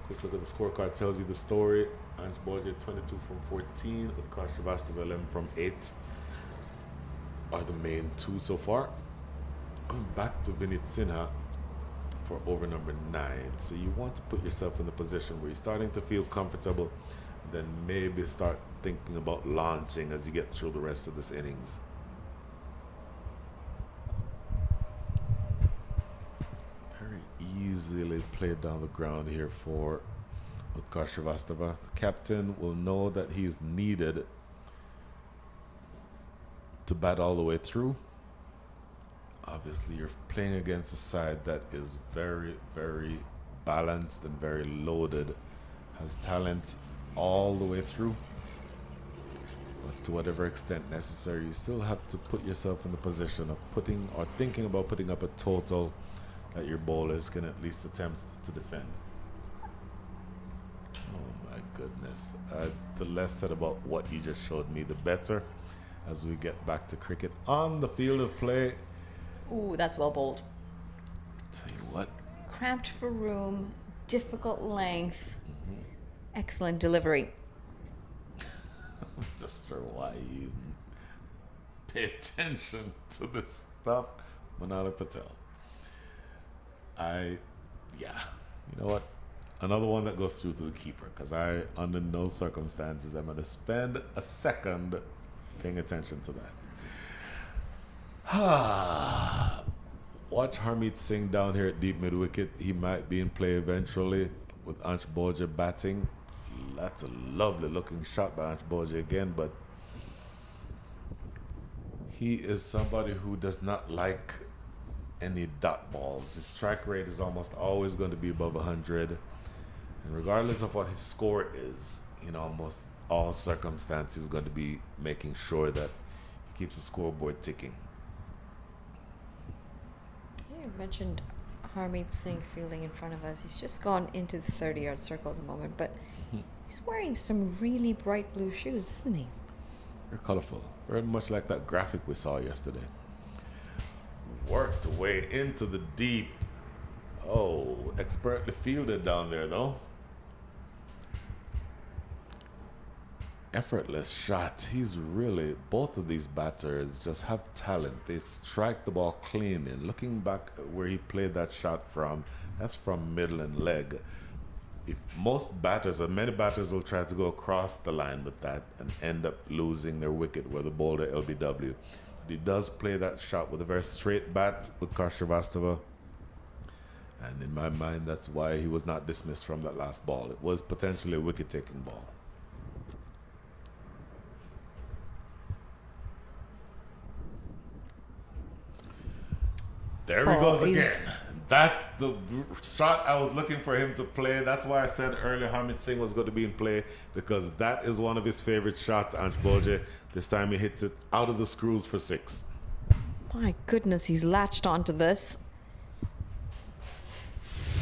Quick look at the scorecard tells you the story. Ange Boje 22 from 14 with Kar Srivastava 11 from 8 are the main 2 so far. Going back to Vinit Sinha for over number 9. So you want to put yourself in the position where you're starting to feel comfortable, then maybe start thinking about launching as you get through the rest of this innings. Easily played down the ground here for Utkarsh Srivastava. The captain will know that he is needed to bat all the way through. Obviously, you're playing against a side that is very, very balanced and very loaded, has talent all the way through. But to whatever extent necessary, you still have to put yourself in the position of putting or thinking about putting up a total that your bowlers can at least attempt to defend. Oh my goodness. The less said about what you just showed me, the better as we get back to cricket on the field of play. Ooh, that's well bowled. Tell you what. Cramped for room, difficult length, excellent delivery. Just for why you pay attention to this stuff, Manala Patel. You know what? Another one that goes through to the keeper, because I, under no circumstances, I'm going to spend a second paying attention to that. Watch Harmeet Singh down here at deep mid wicket. He might be in play eventually with Ansh Boje batting. That's a lovely looking shot by Ansh Boje again, but he is somebody who does not like any dot balls. His strike rate is almost always going to be above 100, and regardless of what his score is, in almost all circumstances, he's going to be making sure that he keeps the scoreboard ticking. You mentioned Harmeet Singh fielding in front of us. He's just gone into the 30-yard circle at the moment, but he's wearing some really bright blue shoes, isn't he? They're colorful, very much like that graphic we saw yesterday. Worked way into the deep. Oh, expertly fielded down there though. Effortless shot. He's really, both of these batters just have talent. They strike the ball clean, and looking back at where he played that shot from, that's from middle and leg. If most batters, or many batters, will try to go across the line with that and end up losing their wicket where the bowler LBW. He does play that shot with a very straight bat with Kar Srivastava. And in my mind, that's why he was not dismissed from that last ball. It was potentially a wicket-taking ball. There he goes again. That's the shot I was looking for him to play. That's why I said earlier Harmeet Singh was going to be in play, because that is one of his favorite shots, Ansh Boje. This time he hits it out of the screws for 6. My goodness, he's latched onto this.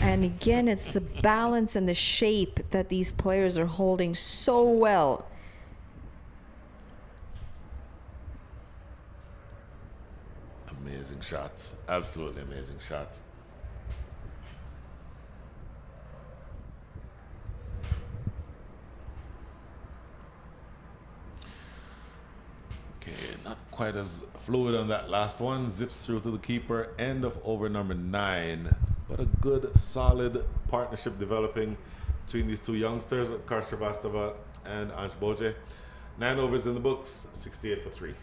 And again, it's the balance and the shape that these players are holding so well. Amazing shot. Absolutely amazing shot. Okay, not quite as fluid on that last one. Zips through to the keeper. End of over number 9. But a good, solid partnership developing between these two youngsters, Karsh Shrivastava and Ansh Boje. 9 overs in the books, 68 for 3.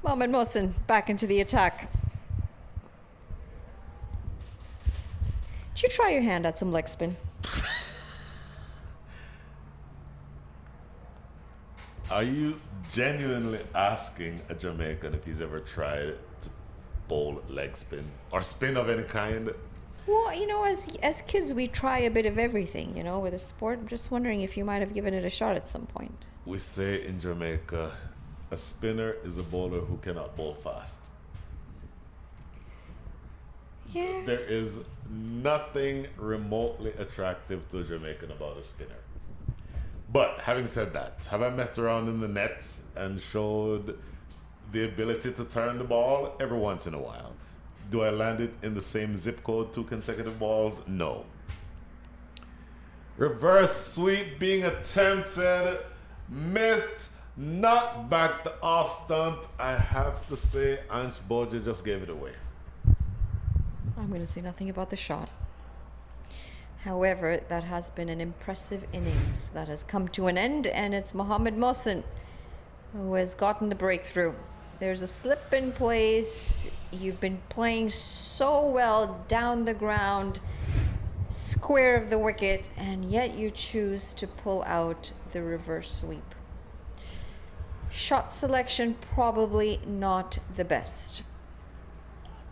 Mohamed Mohsen back into the attack. Did you try your hand at some leg spin? Are you genuinely asking a Jamaican if he's ever tried to bowl leg spin or spin of any kind? Well, you know, as kids, we try a bit of everything, you know, with a sport. I'm just wondering if you might have given it a shot at some point. We say in Jamaica, a spinner is a bowler who cannot bowl fast. Yeah. There is nothing remotely attractive to a Jamaican about a spinner. But having said that, have I messed around in the nets and showed the ability to turn the ball? Every once in a while. Do I land it in the same zip code 2 consecutive balls? No. Reverse sweep being attempted, missed, knocked back the off stump. I have to say Ansh Boje just gave it away. I'm going to say nothing about the shot. However, that has been an impressive innings that has come to an end, and it's Mohamed Mohsen who has gotten the breakthrough. There's a slip in place. You've been playing so well down the ground, square of the wicket, and yet you choose to pull out the reverse sweep. Shot selection probably not the best.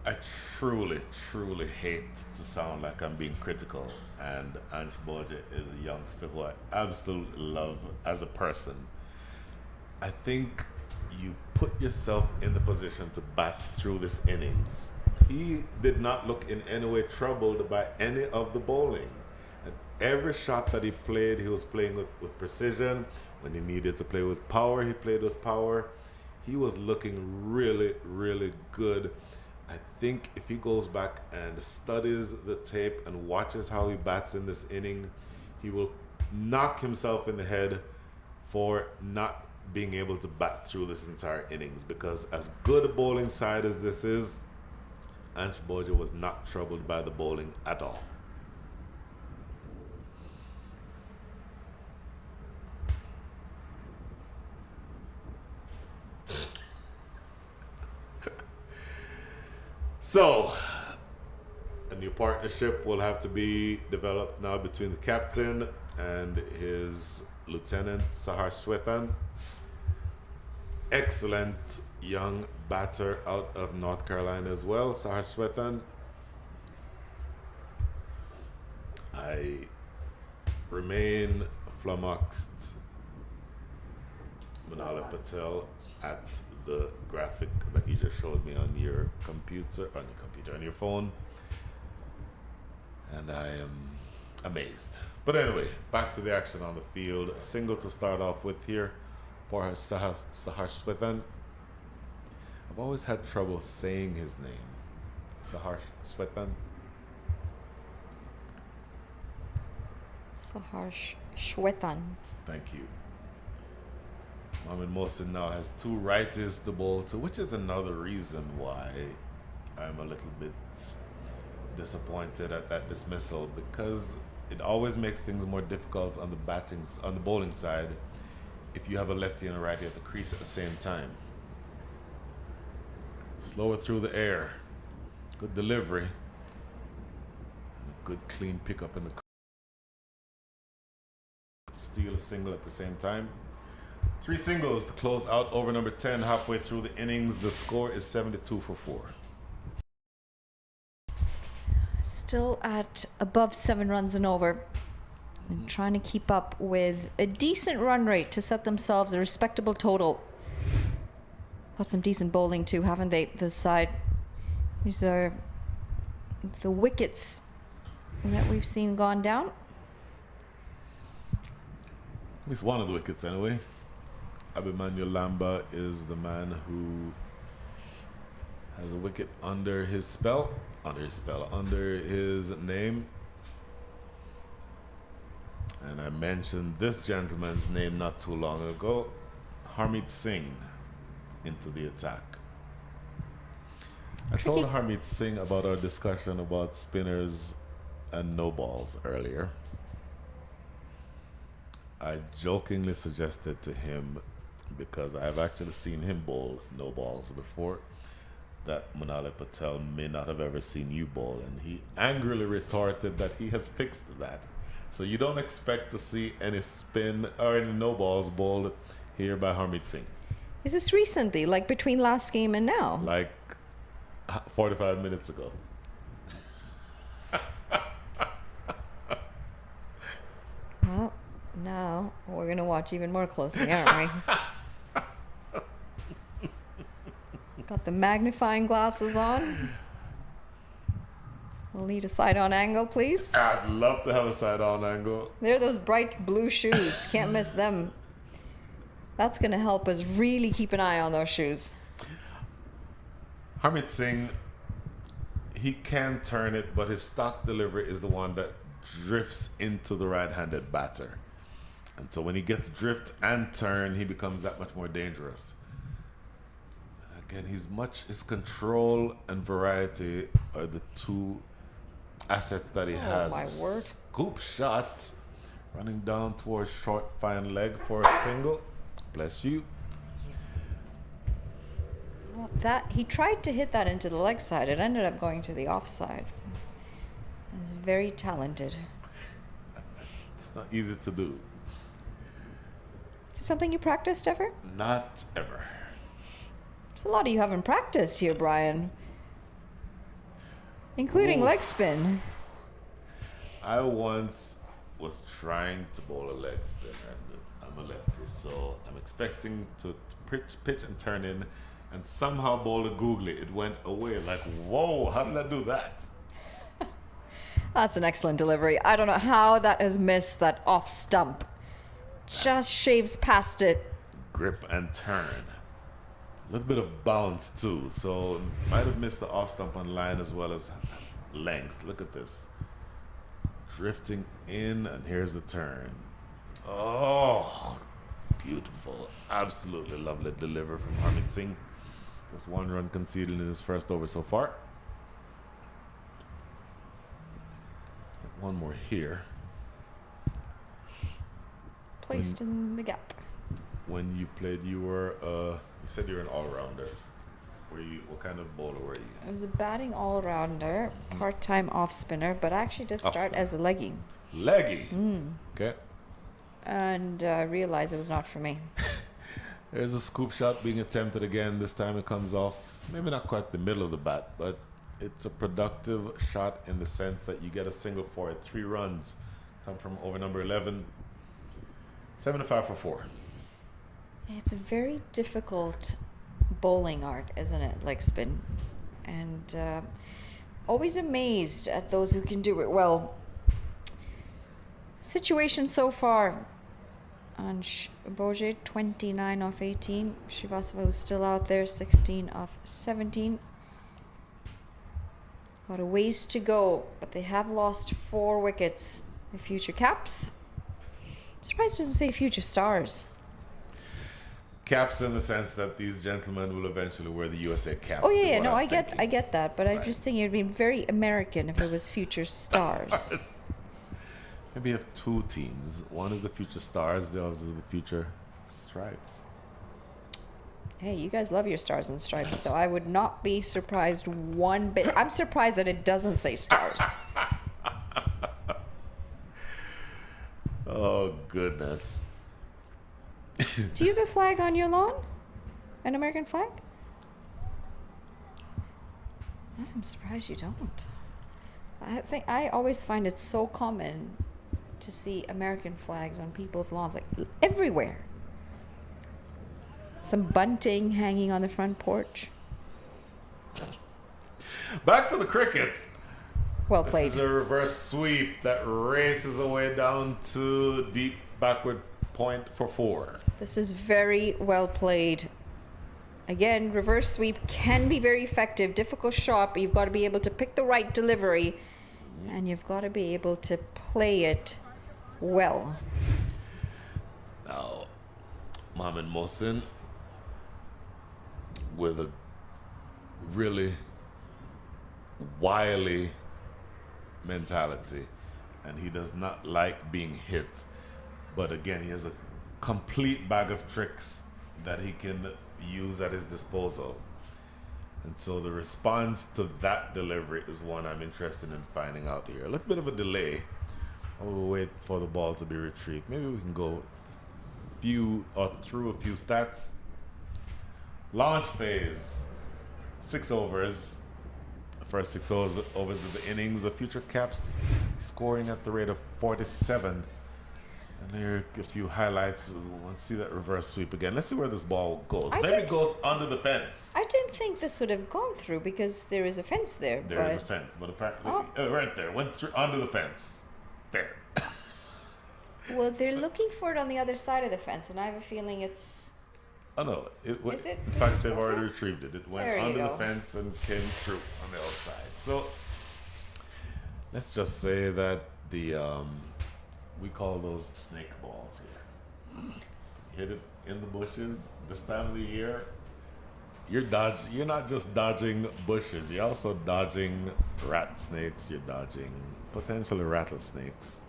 I truly, truly hate to sound like I'm being critical, and Ansh Boje is a youngster who I absolutely love as a person. I think you put yourself in the position to bat through this innings. He did not look in any way troubled by any of the bowling. And every shot that he played, he was playing with precision. When he needed to play with power, he played with power. He was looking really, really good. I think if he goes back and studies the tape and watches how he bats in this inning, he will knock himself in the head for not being able to bat through this entire innings, because as good a bowling side as this is, Ansh Boje was not troubled by the bowling at all. So, a new partnership will have to be developed now between the captain and his lieutenant, Sahar Shwetan. Excellent young batter out of North Carolina as well, Sahar Shwetan. I remain flummoxed, Manala Patel, at the graphic that you just showed me on your computer, on your phone, and I am amazed. But anyway, back to the action on the field. A single to start off with here for Sahar Shwetan. I've always had trouble saying his name. Sahar Shwetan. Sahar Shwetan. Thank you. Mohamed Mohsen now has 2 righties to bowl to, which is another reason why I'm a little bit disappointed at that dismissal, because it always makes things more difficult on the bowling side if you have a lefty and a righty at the crease at the same time. Slower through the air, good delivery, and a good clean pickup in the steal a single at the same time. 3 singles to close out over number 10 halfway through the innings. The score is 72 for 4. Still at above 7 runs and over. And trying to keep up with a decent run rate to set themselves a respectable total. Got some decent bowling too, haven't they, this side? These are the wickets that we've seen gone down. At least one of the wickets, anyway. Abimanuel Lamba is the man who has a wicket under his name. And I mentioned this gentleman's name not too long ago, Harmeet Singh, into the attack. I told Harmeet Singh about our discussion about spinners and no balls earlier. I jokingly suggested to him, because I have actually seen him bowl no balls before, that Munali Patel may not have ever seen you bowl, and he angrily retorted that he has fixed that. So you don't expect to see any spin or any no balls bowled here by Harmeet Singh. Is this recently, like between last game and now? Like 45 minutes ago. Well, now we're going to watch even more closely, aren't we? Got the magnifying glasses on. We'll need a side-on angle, please. I'd love to have a side-on angle. They're those bright blue shoes. Can't miss them. That's going to help us really keep an eye on those shoes. Harmeet Singh, he can turn it, but his stock delivery is the one that drifts into the right-handed batter. And so when he gets drift and turn, he becomes that much more dangerous. Again, his control and variety are the two assets that he has. My word. Scoop shot, running down towards short fine leg for a single. Bless you. Well, he tried to hit that into the leg side. It ended up going to the offside. He's very talented. It's not easy to do. Is it something you practiced ever? Not ever. There's a lot of you haven't practiced here, Brian. Including leg spin. I once was trying to bowl a leg spin, and I'm a lefty, so I'm expecting to pitch and turn in, and somehow bowl a googly. It went away. Like, whoa, how did I do that? That's an excellent delivery. I don't know how that has missed that off stump. Just shaves past it. Grip and turn. A little bit of bounce too, so might have missed the off stump on line as well as length. Look at this. Drifting in, and here's the turn. Oh, beautiful. Absolutely lovely delivery from Harmeet Singh. Just one run conceded in his first over so far. One more here. Placed in the gap. When you played, you said you were an all-rounder. What kind of bowler were you? I was a batting all-rounder, part-time off-spinner, but I actually did start as a leggy. Leggy? Okay. And realized it was not for me. There's a scoop shot being attempted again. This time it comes off, maybe not quite the middle of the bat, but it's a productive shot in the sense that you get a single for it. 3 runs come from over number 11. 7-5 for 4. It's a very difficult bowling art, isn't it? Leg spin. And always amazed at those who can do it well. Situation so far on Boje, 29 off 18. Srivastava was still out there, 16 off 17. Got a ways to go, but they have lost 4 wickets. The future caps. I'm surprised it doesn't say future stars. Caps in the sense that these gentlemen will eventually wear the USA cap. Oh yeah, no, I get that, but right. I just think it'd be very American if it was future stars. Maybe you have 2 teams. One is the future stars, the other is the future stripes. Hey, you guys love your stars and stripes, so I would not be surprised one bit. I'm surprised that it doesn't say stars. Oh, goodness. Do you have a flag on your lawn? An American flag? I'm surprised you don't. I always find it so common to see American flags on people's lawns, like everywhere. Some bunting hanging on the front porch. Back to the cricket. Well This played. is a reverse sweep that races away down to deep backward point for 4. This is very well played. Again, reverse sweep can be very effective. Difficult shot, but you've got to be able to pick the right delivery. And you've got to be able to play it well. Now, Mohamed Mohsin with a really wily mentality, and he does not like being hit. But again, he has a complete bag of tricks that he can use at his disposal. And so the response to that delivery is one I'm interested in finding out here. A little bit of a delay. We'll wait for the ball to be retrieved. Maybe we can go through a few stats. Launch phase, 6 overs. The first 6 overs of the innings. The future caps scoring at the rate of 47. And there are a few highlights. Let's see that reverse sweep again. Let's see where this ball goes. Maybe it goes under the fence. I didn't think this would have gone through because there is a fence there. There is a fence, but apparently, right there, went through under the fence. There. Well, they're looking for it on the other side of the fence, and I have a feeling it's... Oh no, Is it? In fact, they've already retrieved it. It went There you under the go. fence and came through on the outside. So let's just say that the we call those snake balls here. Hit it in the bushes this time of the year. You're not just dodging bushes. You're also dodging rat snakes. You're dodging potentially rattlesnakes.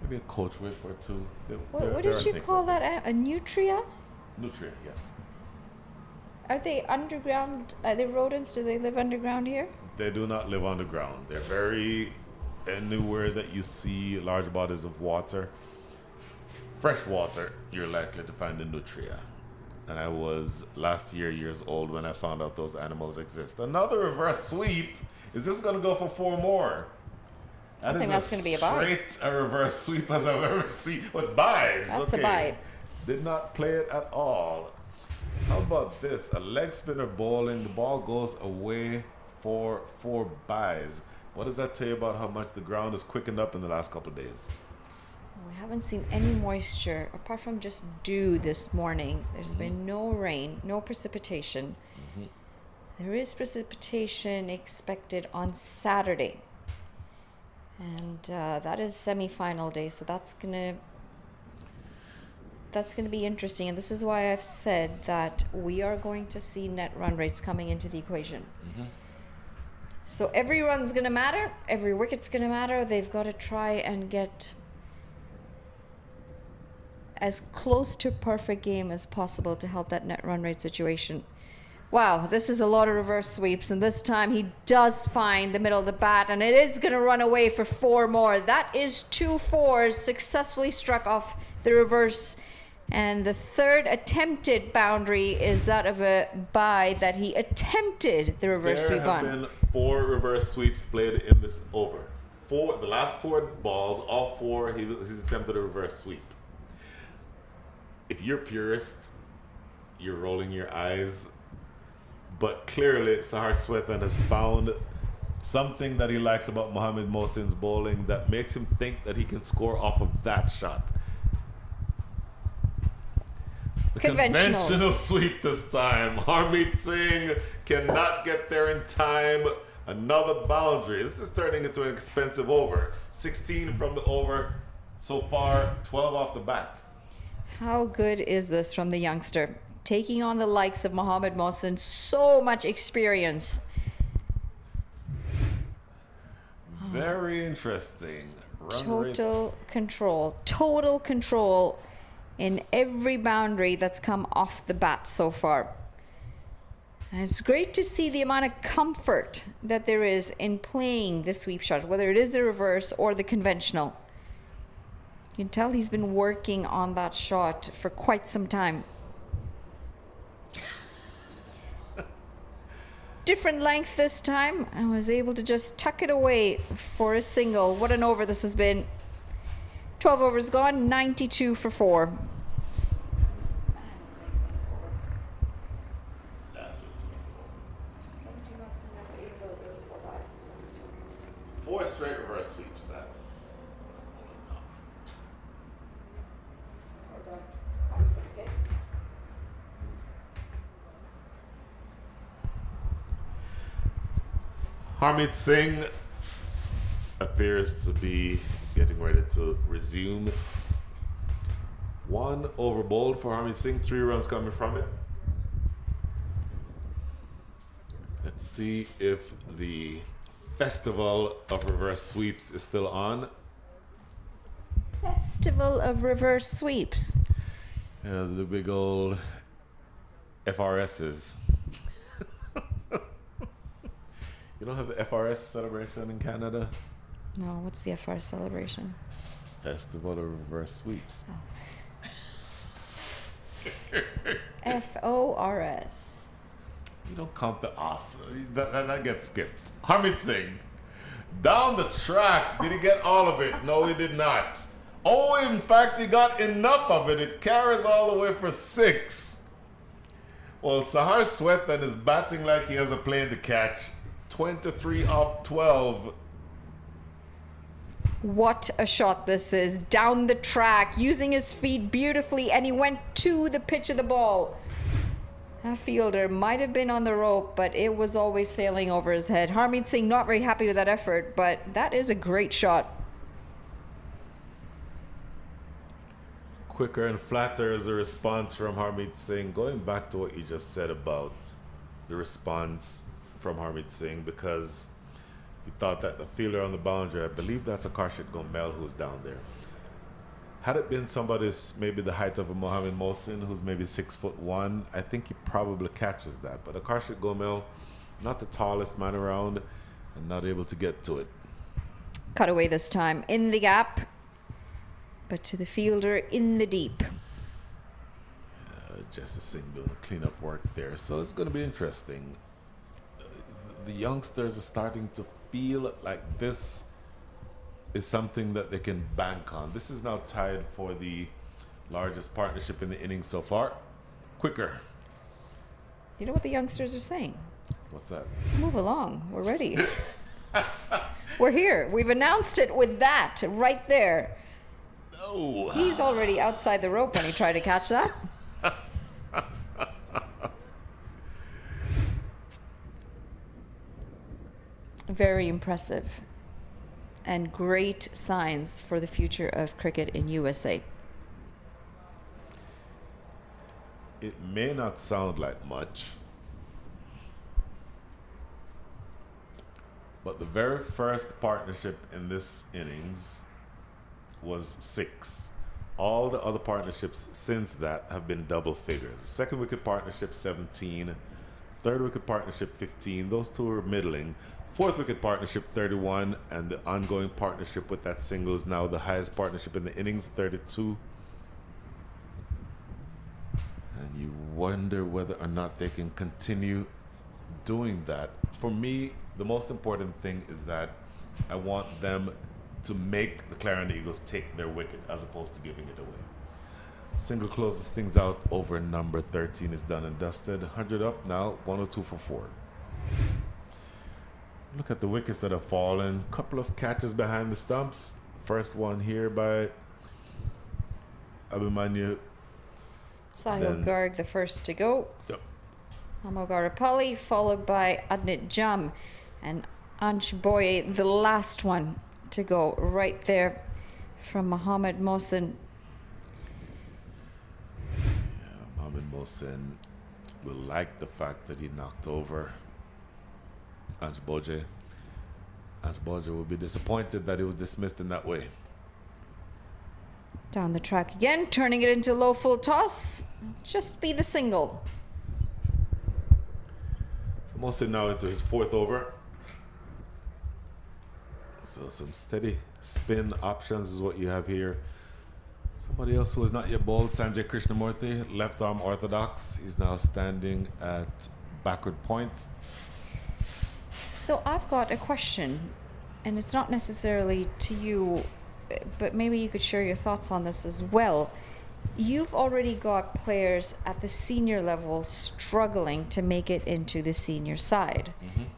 Maybe a coach whip or two. What did you call that? A nutria? Nutria, yes. Are they underground? Are they rodents? Do they live underground here? They do not live underground. They're very anywhere that you see large bodies of water, fresh water, you're likely to find a nutria. And I was last years old when I found out those animals exist. Another reverse sweep. Is this going to go for 4 more? I think that's going to be a bye. Straight a reverse sweep as I've ever seen. With buys. That's a bye. Did not play it at all. How about this? A leg spinner bowling. The ball goes away for 4 buys. What does that tell you about how much the ground has quickened up in the last couple of days? We haven't seen any moisture apart from just dew this morning. There's been no rain, no precipitation. There is precipitation expected on Saturday. And that is semi-final day, so that's gonna be interesting. And this is why I've said that we are going to see net run rates coming into the equation. So every run's gonna matter, every wicket's gonna matter. They've got to try and get as close to a perfect game as possible to help that net run rate situation. Wow, this is a lot of reverse sweeps, and this time he does find the middle of the bat, and it is going to run away for 4 more. That is 2 4s successfully struck off the reverse, and the third attempted boundary is that of a bye that he attempted the reverse sweep on. There have been 4 reverse sweeps played in this over. The last 4 balls, all 4, he's attempted a reverse sweep. If you're purist, you're rolling your eyes. But clearly, Sahar Swetan has found something that he likes about Mohamed Mohsin's bowling that makes him think that he can score off of that shot. The conventional sweep this time. Harmeet Singh cannot get there in time. Another boundary. This is turning into an expensive over. 16 from the over so far, 12 off the bat. How good is this from the youngster? Taking on the likes of Mohamed Mohsin, so much experience. Very interesting. Total control in every boundary that's come off the bat so far. And it's great to see the amount of comfort that there is in playing the sweep shot, whether it is the reverse or the conventional. You can tell he's been working on that shot for quite some time. Different length this time. I was able to just tuck it away for a single. What an over this has been. 12 overs gone, 92 for 4. 4 straight reverse sweeps. That's Harmeet Singh appears to be getting ready to resume. 1 over bowled for Harmeet Singh, 3 runs coming from it. Let's see if the festival of reverse sweeps is still on. Festival of reverse sweeps. Yeah, the big old FRSs. You don't have the FRS celebration in Canada? No, what's the FR celebration? Festival of reverse sweeps. FORS. You don't count the off. That gets skipped. Harmeet Singh, down the track. Did he get all of it? No, he did not. Oh, in fact, he got enough of it. It carries all the way for 6. Well, Sahar swept and is batting like he has a plane to catch. 23 off 12. What a shot this is. Down the track, using his feet beautifully, and he went to the pitch of the ball. That fielder might have been on the rope, but it was always sailing over his head. Harmeet Singh not very happy with that effort, but that is a great shot. Quicker and flatter is a response from Harmeet Singh. Going back to what you just said about the response from Harmeet Singh, because he thought that the fielder on the boundary, I believe that's a Karshit Gomel who's down there. Had it been somebody maybe the height of a Mohammed Mohsin, who's maybe 6'1", I think he probably catches that. But a Karshit Gomel, not the tallest man around, and not able to get to it. Cut away this time in the gap, but to the fielder in the deep. Jesse Singh doing the cleanup work there, so it's going to be interesting. The youngsters are starting to feel like this is something that they can bank on. This is now tied for the largest partnership in the innings so far. Quicker. You know what the youngsters are saying? What's that? Move along. We're ready. We're here. We've announced it with that right there. No. He's already outside the rope when he tried to catch that. Very impressive. And great signs for the future of cricket in USA. It may not sound like much, but the very first partnership in this innings was 6. All the other partnerships since that have been double figures. Second wicket partnership 17, third wicket partnership 15. Those two are middling. Fourth wicket partnership 31, and the ongoing partnership with that single is now the highest partnership in the innings, 32. And you wonder whether or not they can continue doing that. For me, the most important thing is that I want them to make the Clarion Eagles take their wicket as opposed to giving it away. Single closes things out over number 13 is done and dusted. 100 up now, 102 for 4. Look at the wickets that have fallen. Couple of catches behind the stumps. First one here by Abhimanyu. Sahil Garg, the first to go. Yep. Amogarapalli, followed by Adnit Jam. And Ansh Boye, the last one to go right there from Mohammed Mohsin. Yeah, Mohammed Mohsin will like the fact that he knocked over Ansh Boje. Ansh Boje will be disappointed that he was dismissed in that way. Down the track again, turning it into low full toss. Just be the single. Mohsin now into his 4th over. So some steady spin options is what you have here. Somebody else who is not yet bowled, Sanjay Krishnamurthy, left arm orthodox. He's now standing at backward point. So I've got a question, and it's not necessarily to you, but maybe you could share your thoughts on this as well. You've already got players at the senior level struggling to make it into the senior side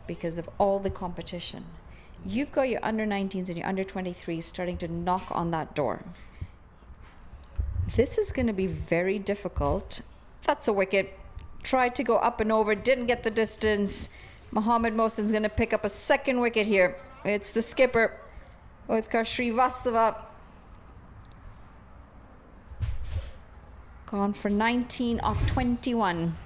because of all the competition. you've got your under 19s and your under 23s starting to knock on that door. This is going to be very difficult. That's a wicket. Tried to go up and over, didn't get the distance. Mohammed Mohsin's going to pick up a second wicket here. It's the skipper, Utkarsh Srivastava. Gone for 19 off 21.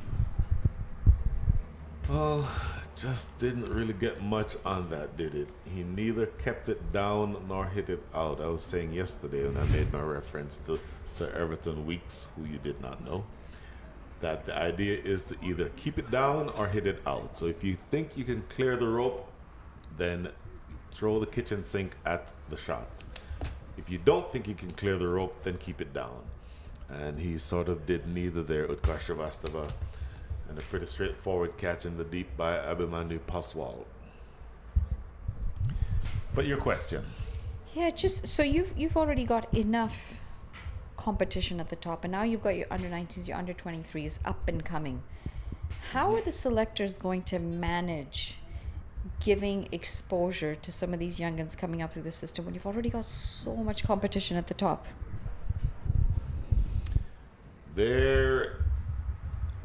Well, just didn't really get much on that, did it? He neither kept it down nor hit it out. I was saying yesterday when I made my reference to Sir Everton Weeks, who you did not know, that the idea is to either keep it down or hit it out. So if you think you can clear the rope, then throw the kitchen sink at the shot. If you don't think you can clear the rope, then keep it down. And he sort of did neither there, Utkarsh Srivastava. And a pretty straightforward catch in the deep by Abhimanyu Paswal. But your question? Yeah, just so you've already got enough competition at the top, and now you've got your under 19s, your under 23s up and coming. How are the selectors going to manage giving exposure to some of these youngins coming up through the system when you've already got so much competition at the top? There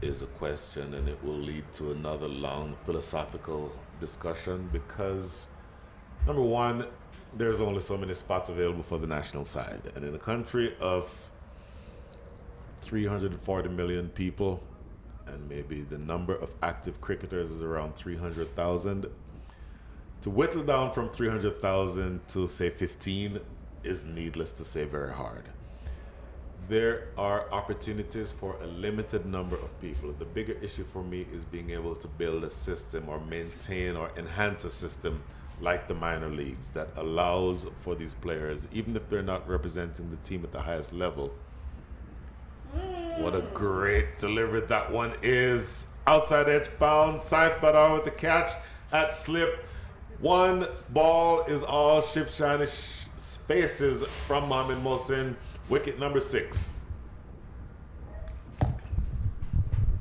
is a question, and it will lead to another long philosophical discussion, because number one, there's only so many spots available for the national side, and in a country of 340 million people, and maybe the number of active cricketers is around 300,000, to whittle down from 300,000 to say 15 is, needless to say, very hard. There are opportunities for a limited number of people. The bigger issue for me is being able to build a system or maintain or enhance a system like the minor leagues that allows for these players, even if they're not representing the team at the highest level. What a great delivery that one is. Outside edge found. Saif Badar with the catch at slip. One ball is all Shiv Shani faces from Mohammed Mohsin. Wicket number 6.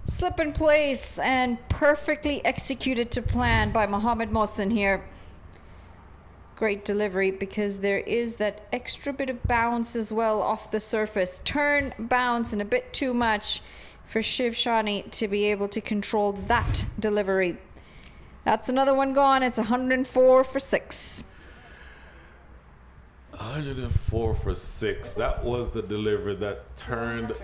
Slip in place and perfectly executed to plan by Mohammed Mohsin here. Great delivery, because there is that extra bit of bounce as well off the surface. Turn, bounce, and a bit too much for Shiv Shani to be able to control that delivery. That's another one gone. It's 104 for 6. 104 for 6. That was the delivery that turned.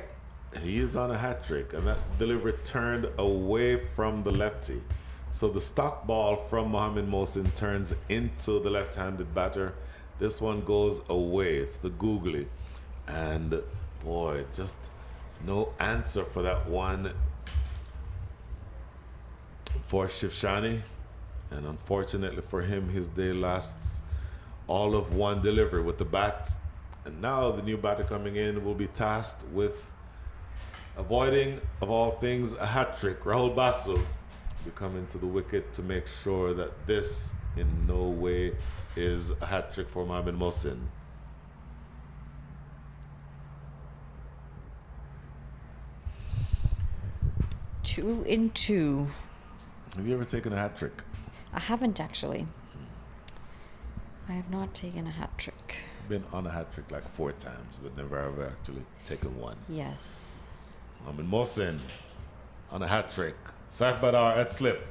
He is on a hat trick, and that delivery turned away from the lefty. So the stock ball from Mohammed Mohsin turns into the left-handed batter. This one goes away. It's the googly. And boy, just no answer for that one for Shiv Shani. And unfortunately for him, his day lasts all of one delivery with the bat. And now the new batter coming in will be tasked with avoiding, of all things, a hat trick. Rahul Basu be coming to the wicket to make sure that this in no way is a hat trick for Mohammed Mohsin. Two in two. Have you ever taken a hat trick? I haven't actually. I have not taken a hat trick. Been on a hat trick like 4 times, but never ever actually taken one. Yes. Mohammed Mohsin on a hat trick. Saif Badar at slip.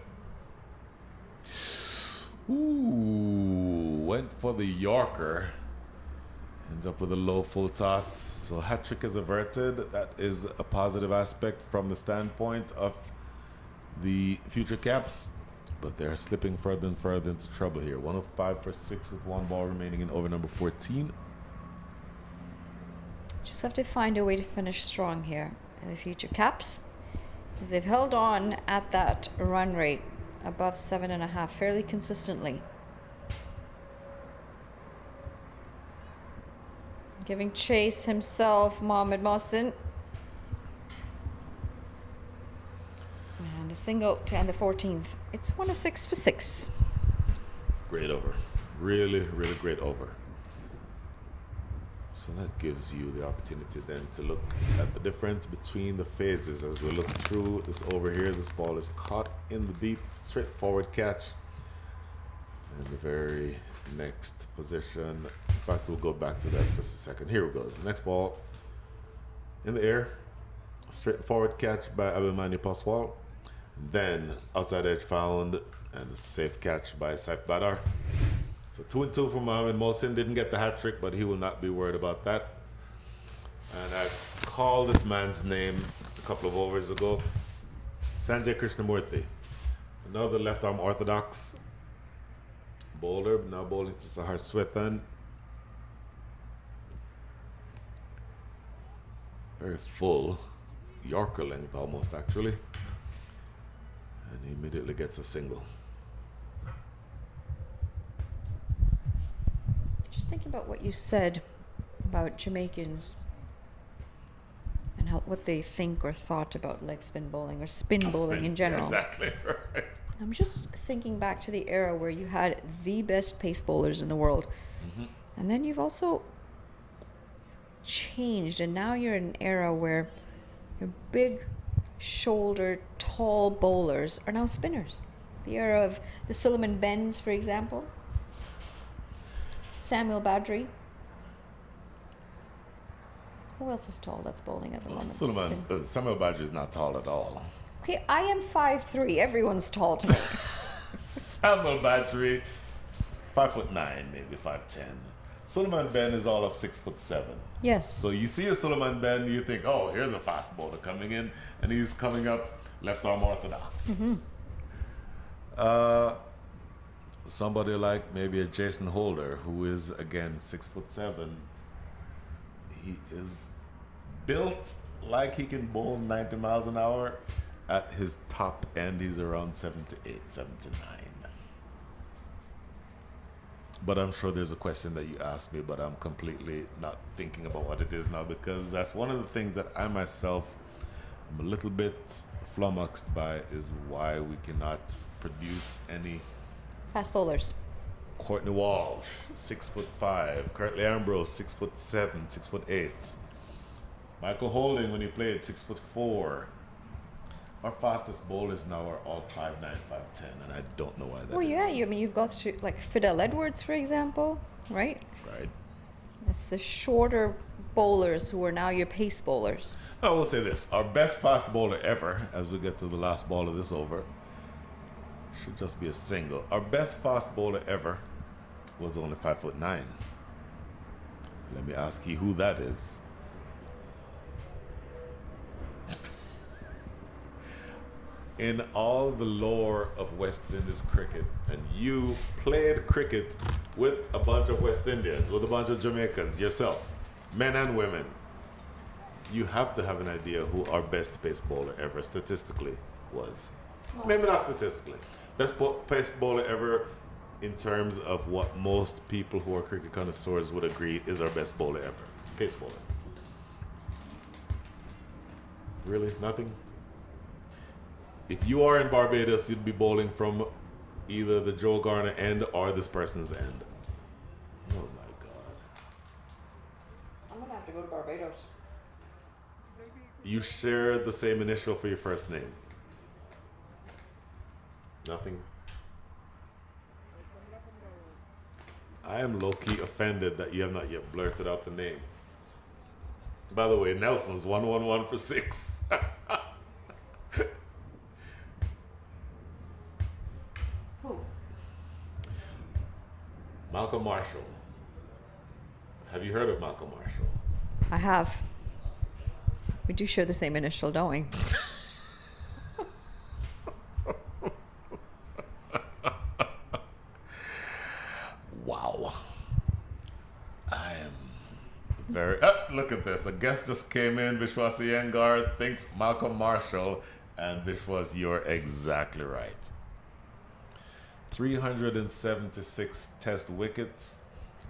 Ooh, went for the Yorker. Ends up with a low full toss. So hat trick is averted. That is a positive aspect from the standpoint of the future caps. But they're slipping further and further into trouble here. 105 for 6 with 1 ball remaining in over number 14. Just have to find a way to finish strong here in the future caps, because they've held on at that run rate above 7.5 fairly consistently. Giving chase himself, Mohammed Mohsin. And a single to end the 14th. It's 106 for 6. Great over. Really, really great over. So that gives you the opportunity then to look at the difference between the phases as we look through this over here. This ball is caught in the deep, straightforward catch. And the very next position, in fact, we'll go back to that in just a second. Here we go. The next ball in the air, straightforward catch by Abimani Paswal. Then outside edge found and a safe catch by Saif Badar. So 2-2 for Mohamed Mohsin. Didn't get the hat trick, but he will not be worried about that. And I called this man's name a couple of overs ago. Sanjay Krishnamurthy, another left arm orthodox bowler, now bowling to Sahar Swethan. Very full, Yorker length almost actually. And he immediately gets a single. Just thinking about what you said about Jamaicans and what they think or thought about leg spin bowling or spin bowling in general. Yeah, exactly, right. I'm just thinking back to the era where you had the best pace bowlers in the world. Mm-hmm. And then you've also changed, and now you're in an era where your big shoulder, tall bowlers are now spinners. The era of the Suleiman Benz, for example. Samuel Badri. Who else is tall that's bowling at the moment? Samuel Badri is not tall at all. Okay, I am 5'3". Everyone's tall to me. Samuel Badri, 5'9", maybe 5'10". Suleiman Ben is all of 6'7". Yes. So you see a Suleiman Ben, you think, oh, here's a fast bowler coming in, and he's coming up left arm orthodox. Mm-hmm. Somebody like maybe a Jason Holder, who is again 6'7". He is built like he can bowl 90 miles an hour. At his top end, he's around 7 to 8, 7 to 9. But I'm sure there's a question that you asked me, but I'm completely not thinking about what it is now, because that's one of the things that I myself am a little bit flummoxed by, is why we cannot produce any fast bowlers. Courtney Walsh, 6'5". Curtly Ambrose, 6'7", 6'8". Michael Holding, when he played, 6'4". Our fastest bowlers now are all 5'9", 5'10", and I don't know why that is. Well, yeah, you've got like Fidel Edwards, for example, right? Right. It's the shorter bowlers who are now your pace bowlers. I will say this: our best fast bowler ever, as we get to the last ball of this over, should just be a single. Our best fast bowler ever was only 5'9". Let me ask you who that is. In all the lore of West Indies cricket, and you played cricket with a bunch of West Indians, with a bunch of Jamaicans yourself, men and women, you have to have an idea who our best pace bowler ever statistically was. Maybe not statistically. Best pace bowler ever in terms of what most people who are cricket connoisseurs would agree is our best bowler ever. Pace bowler. Really? Nothing? If you are in Barbados, you'd be bowling from either the Joe Garner end or this person's end. Oh my God. I'm going to have to go to Barbados. You share the same initial for your first name. Nothing? I am low-key offended that you have not yet blurted out the name. By the way, Nelson's 111 for 6. Who? Malcolm Marshall. Have you heard of Malcolm Marshall? I have. We do share the same initial, don't we? Wow. I am very... look at this. A guest just came in. Vishwas Iyengar thinks Malcolm Marshall. And Vishwas, you're exactly right. 376 test wickets.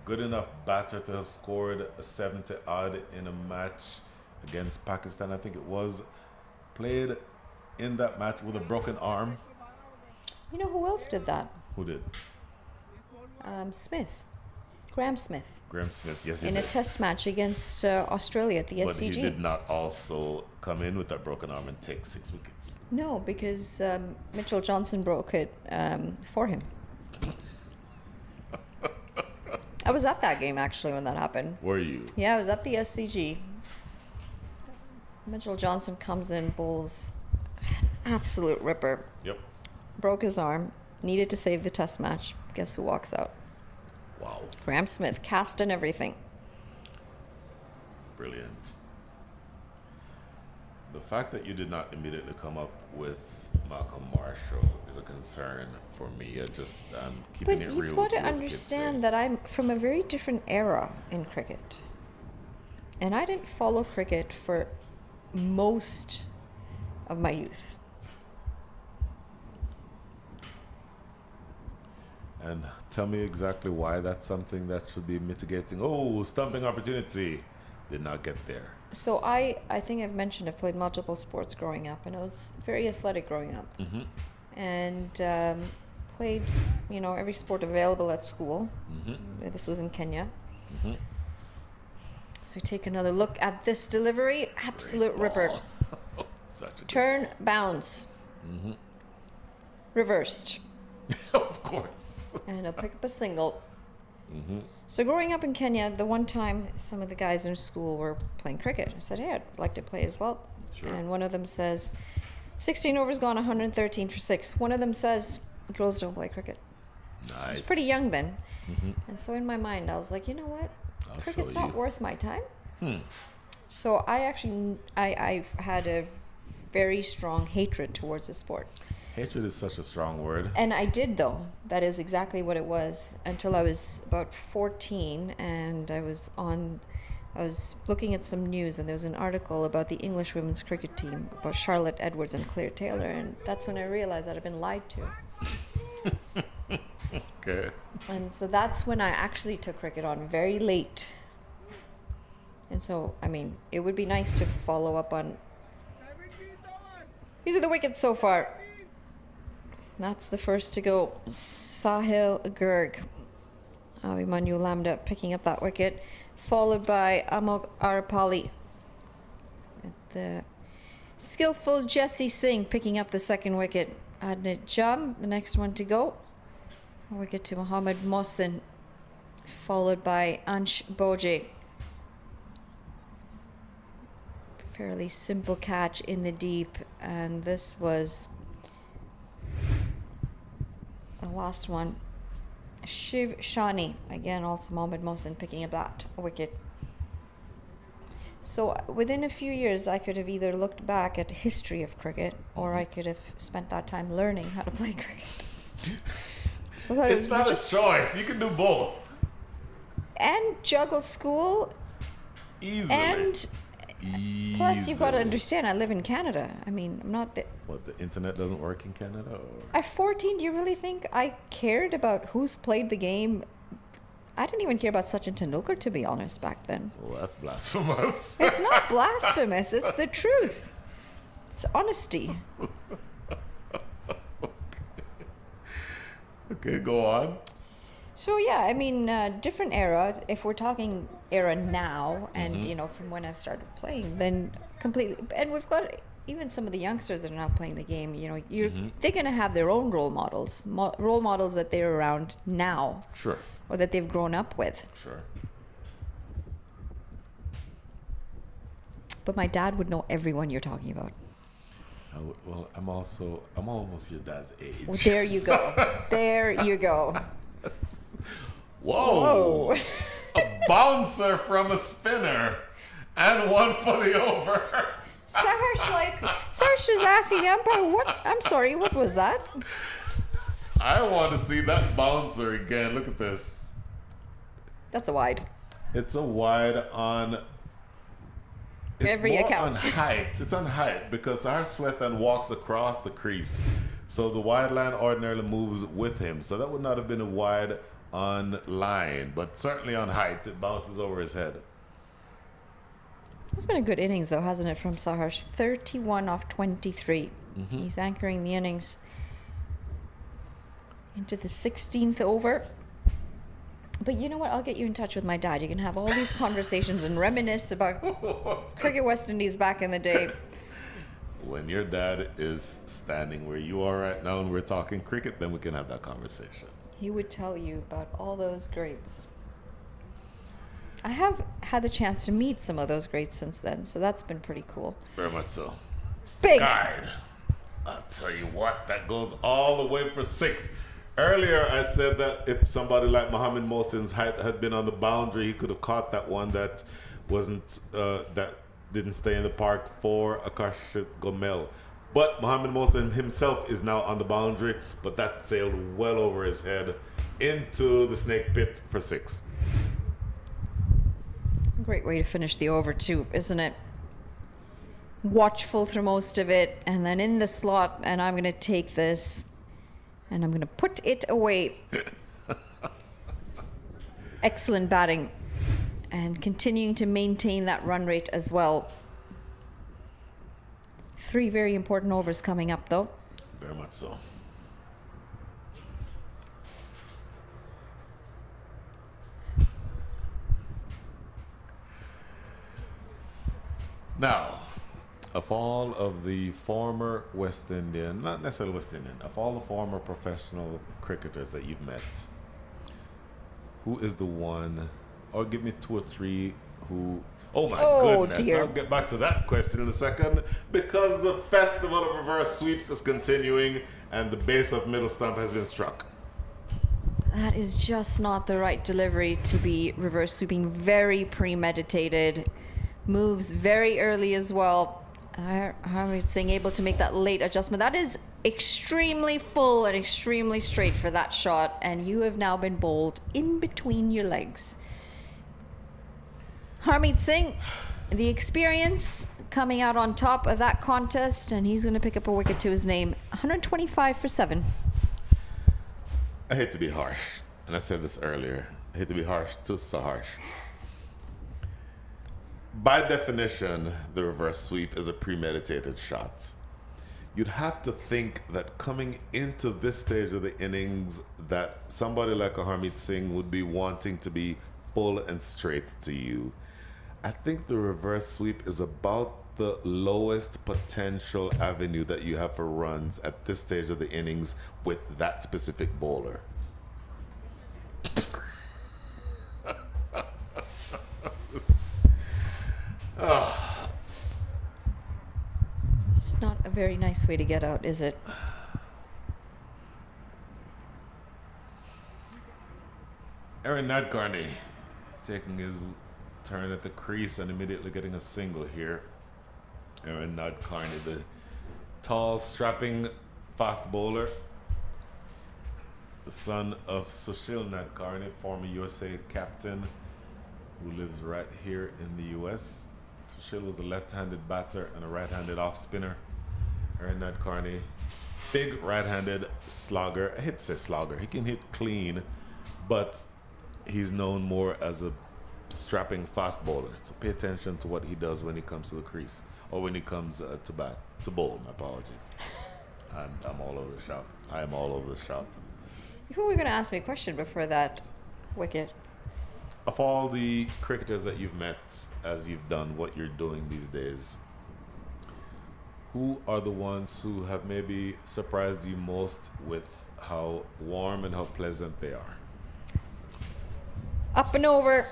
Good enough batter to have scored a 70 odd in a match against Pakistan, I think it was. Played in that match with a broken arm. You know who else did that? Who did? Smith. Graham Smith. Graham Smith, yes, he in did. A test match against Australia at the SCG. But he did not also come in with that broken arm and take 6 wickets. No, because Mitchell Johnson broke it for him. I was at that game actually when that happened. Were you? Yeah, I was at the SCG. Mitchell Johnson comes in, bowls absolute ripper. Yep. Broke his arm, needed to save the test match. Guess who walks out? Wow. Graham Smith, cast and everything. Brilliant. The fact that you did not immediately come up with Malcolm Marshall is a concern for me. I'm keeping But it real. you've got with to you, as kids understand say. that I'm from a very different era in cricket. And I didn't follow cricket for most of my youth. And tell me exactly why that's something that should be mitigating. Oh, stumping opportunity. Did not get there. So I think I've mentioned I've played multiple sports growing up, and I was very athletic growing up. Mm-hmm. And played, every sport available at school. Mm-hmm. This was in Kenya. Mm-hmm. So we take another look at this delivery. Absolute ripper. Such a good Turn, bounce. Mm-hmm. Reversed. Of course. And I'll pick up a single. Mm-hmm. So growing up in Kenya, the one time some of the guys in school were playing cricket, I said, hey, I'd like to play as well. Sure. And one of them says, 16 overs gone, 113 for 6. One of them says, girls don't play cricket. Nice. So I was pretty young then. Mm-hmm. And so in my mind, I was like, you know what? I'll Cricket's show not you. worth my time. Hmm. So I've had a very strong hatred towards the sport. Hatred is such a strong word. And I did, though. That is exactly what it was until I was about 14, and I was looking at some news, and there was an article about the English women's cricket team, about Charlotte Edwards and Claire Taylor, and that's when I realized that I'd been lied to. Okay. And so that's when I actually took cricket on very late. And so, it would be nice to follow up on... These are the wickets so far. That's the first to go. Sahil Girg. Emmanuel Lambda picking up that wicket. Followed by Amog Arapali. The skillful Jesse Singh picking up the second wicket. Adnit Jam, the next one to go. A wicket to Mohammed Mohsin. Followed by Ansh Boje. Fairly simple catch in the deep. And this was... the last one, Shiv Shani, again also Mohammed Mohsin picking up that wicket. So within a few years I could have either looked back at history of cricket or I could have spent that time learning how to play cricket. So that It's not a choice. You can do both. And juggle school. Easily. And plus you've got to Easily. understand, I live in Canada. I'm not... What, the internet doesn't work in Canada? Or? At 14, do you really think I cared about who's played the game? I didn't even care about Sachin Tendulkar, to be honest, back then. Well, that's blasphemous. It's not blasphemous. It's the truth. It's honesty. Okay, go on. So, yeah, different era. If we're talking era now and, from when I've started playing, then completely. And we've got even some of the youngsters that are now playing the game, they're going to have their own role models, role models that they're around now. Sure. Or that they've grown up with. Sure. But my dad would know everyone you're talking about. Well, I'm almost your dad's age. Well, there you go. There you go. Whoa! A bouncer from a spinner and one for the over. Sarge was asking the umpire, what was that? I want to see that bouncer again. Look at this. That's a wide. It's a wide on... It's Every more account. on height. It's on height because Harshwethan walks across the crease. So the wide line ordinarily moves with him. So that would not have been a wide on line, but certainly on height. It bounces over his head. It's been a good innings, though, hasn't it, from Saharsh? 31 off 23. Mm-hmm. He's anchoring the innings into the 16th over. But you know what? I'll get you in touch with my dad. You can have all these conversations and reminisce about Cricket West Indies back in the day. When your dad is standing where you are right now and we're talking cricket, then we can have that conversation. He would tell you about all those greats. I have had the chance to meet some of those greats since then, so that's been pretty cool. Very much so. Big. Skied. I'll tell you what, that goes all the way for 6. Earlier, I said that if somebody like Mohamed Mohsin's height had been on the boundary, he could have caught that one that wasn't, that didn't stay in the park for Akashit Gomel. But Mohamed Mohsin himself is now on the boundary, but that sailed well over his head into the snake pit for 6. Great way to finish the over too, isn't it? Watchful through most of it, and then in the slot, and I'm going to take this and I'm going to put it away. Excellent batting, and continuing to maintain that run rate as well. 3 very important overs coming up though. Very much so. Now, of all of the former West Indian, not necessarily West Indian, of all the former professional cricketers that you've met, who is the one, or give me 2 or 3 who, oh my goodness, dear. I'll get back to that question in a second, because the festival of reverse sweeps is continuing and the base of middle stump has been struck. That is just not the right delivery to be reverse sweeping. Very premeditated. Moves very early as well. Harmeet Singh able to make that late adjustment. That is extremely full and extremely straight for that shot, and you have now been bowled in between your legs. Harmeet Singh, the experience coming out on top of that contest, and he's going to pick up a wicket to his name. 125 for 7. I hate to be harsh, and I said this earlier. I hate to be harsh, too so harsh. By definition, the reverse sweep is a premeditated shot. You'd have to think that coming into this stage of the innings, that somebody like a Harmeet Singh would be wanting to be full and straight to you. I think the reverse sweep is about the lowest potential avenue that you have for runs at this stage of the innings with that specific bowler. It's not a very nice way to get out, is it? Aaron Nadkarni taking his turn at the crease and immediately getting a single here. Aaron Nadkarni, the tall, strapping fast bowler, the son of Sushil Nadkarni, former USA captain, who lives right here in the US. Sushil was the left-handed batter and a right-handed off-spinner. Aaron Nadkarni, big right-handed slogger. I hate to say slogger. He can hit clean, but he's known more as a strapping fast bowler. So pay attention to what he does when he comes to the crease, or when he comes to bowl. My apologies. I'm all over the shop. I am all over the shop. You were going to ask me a question before that wicket. Of all the cricketers that you've met as you've done what you're doing these days, who are the ones who have maybe surprised you most with how warm and how pleasant they are? Up and over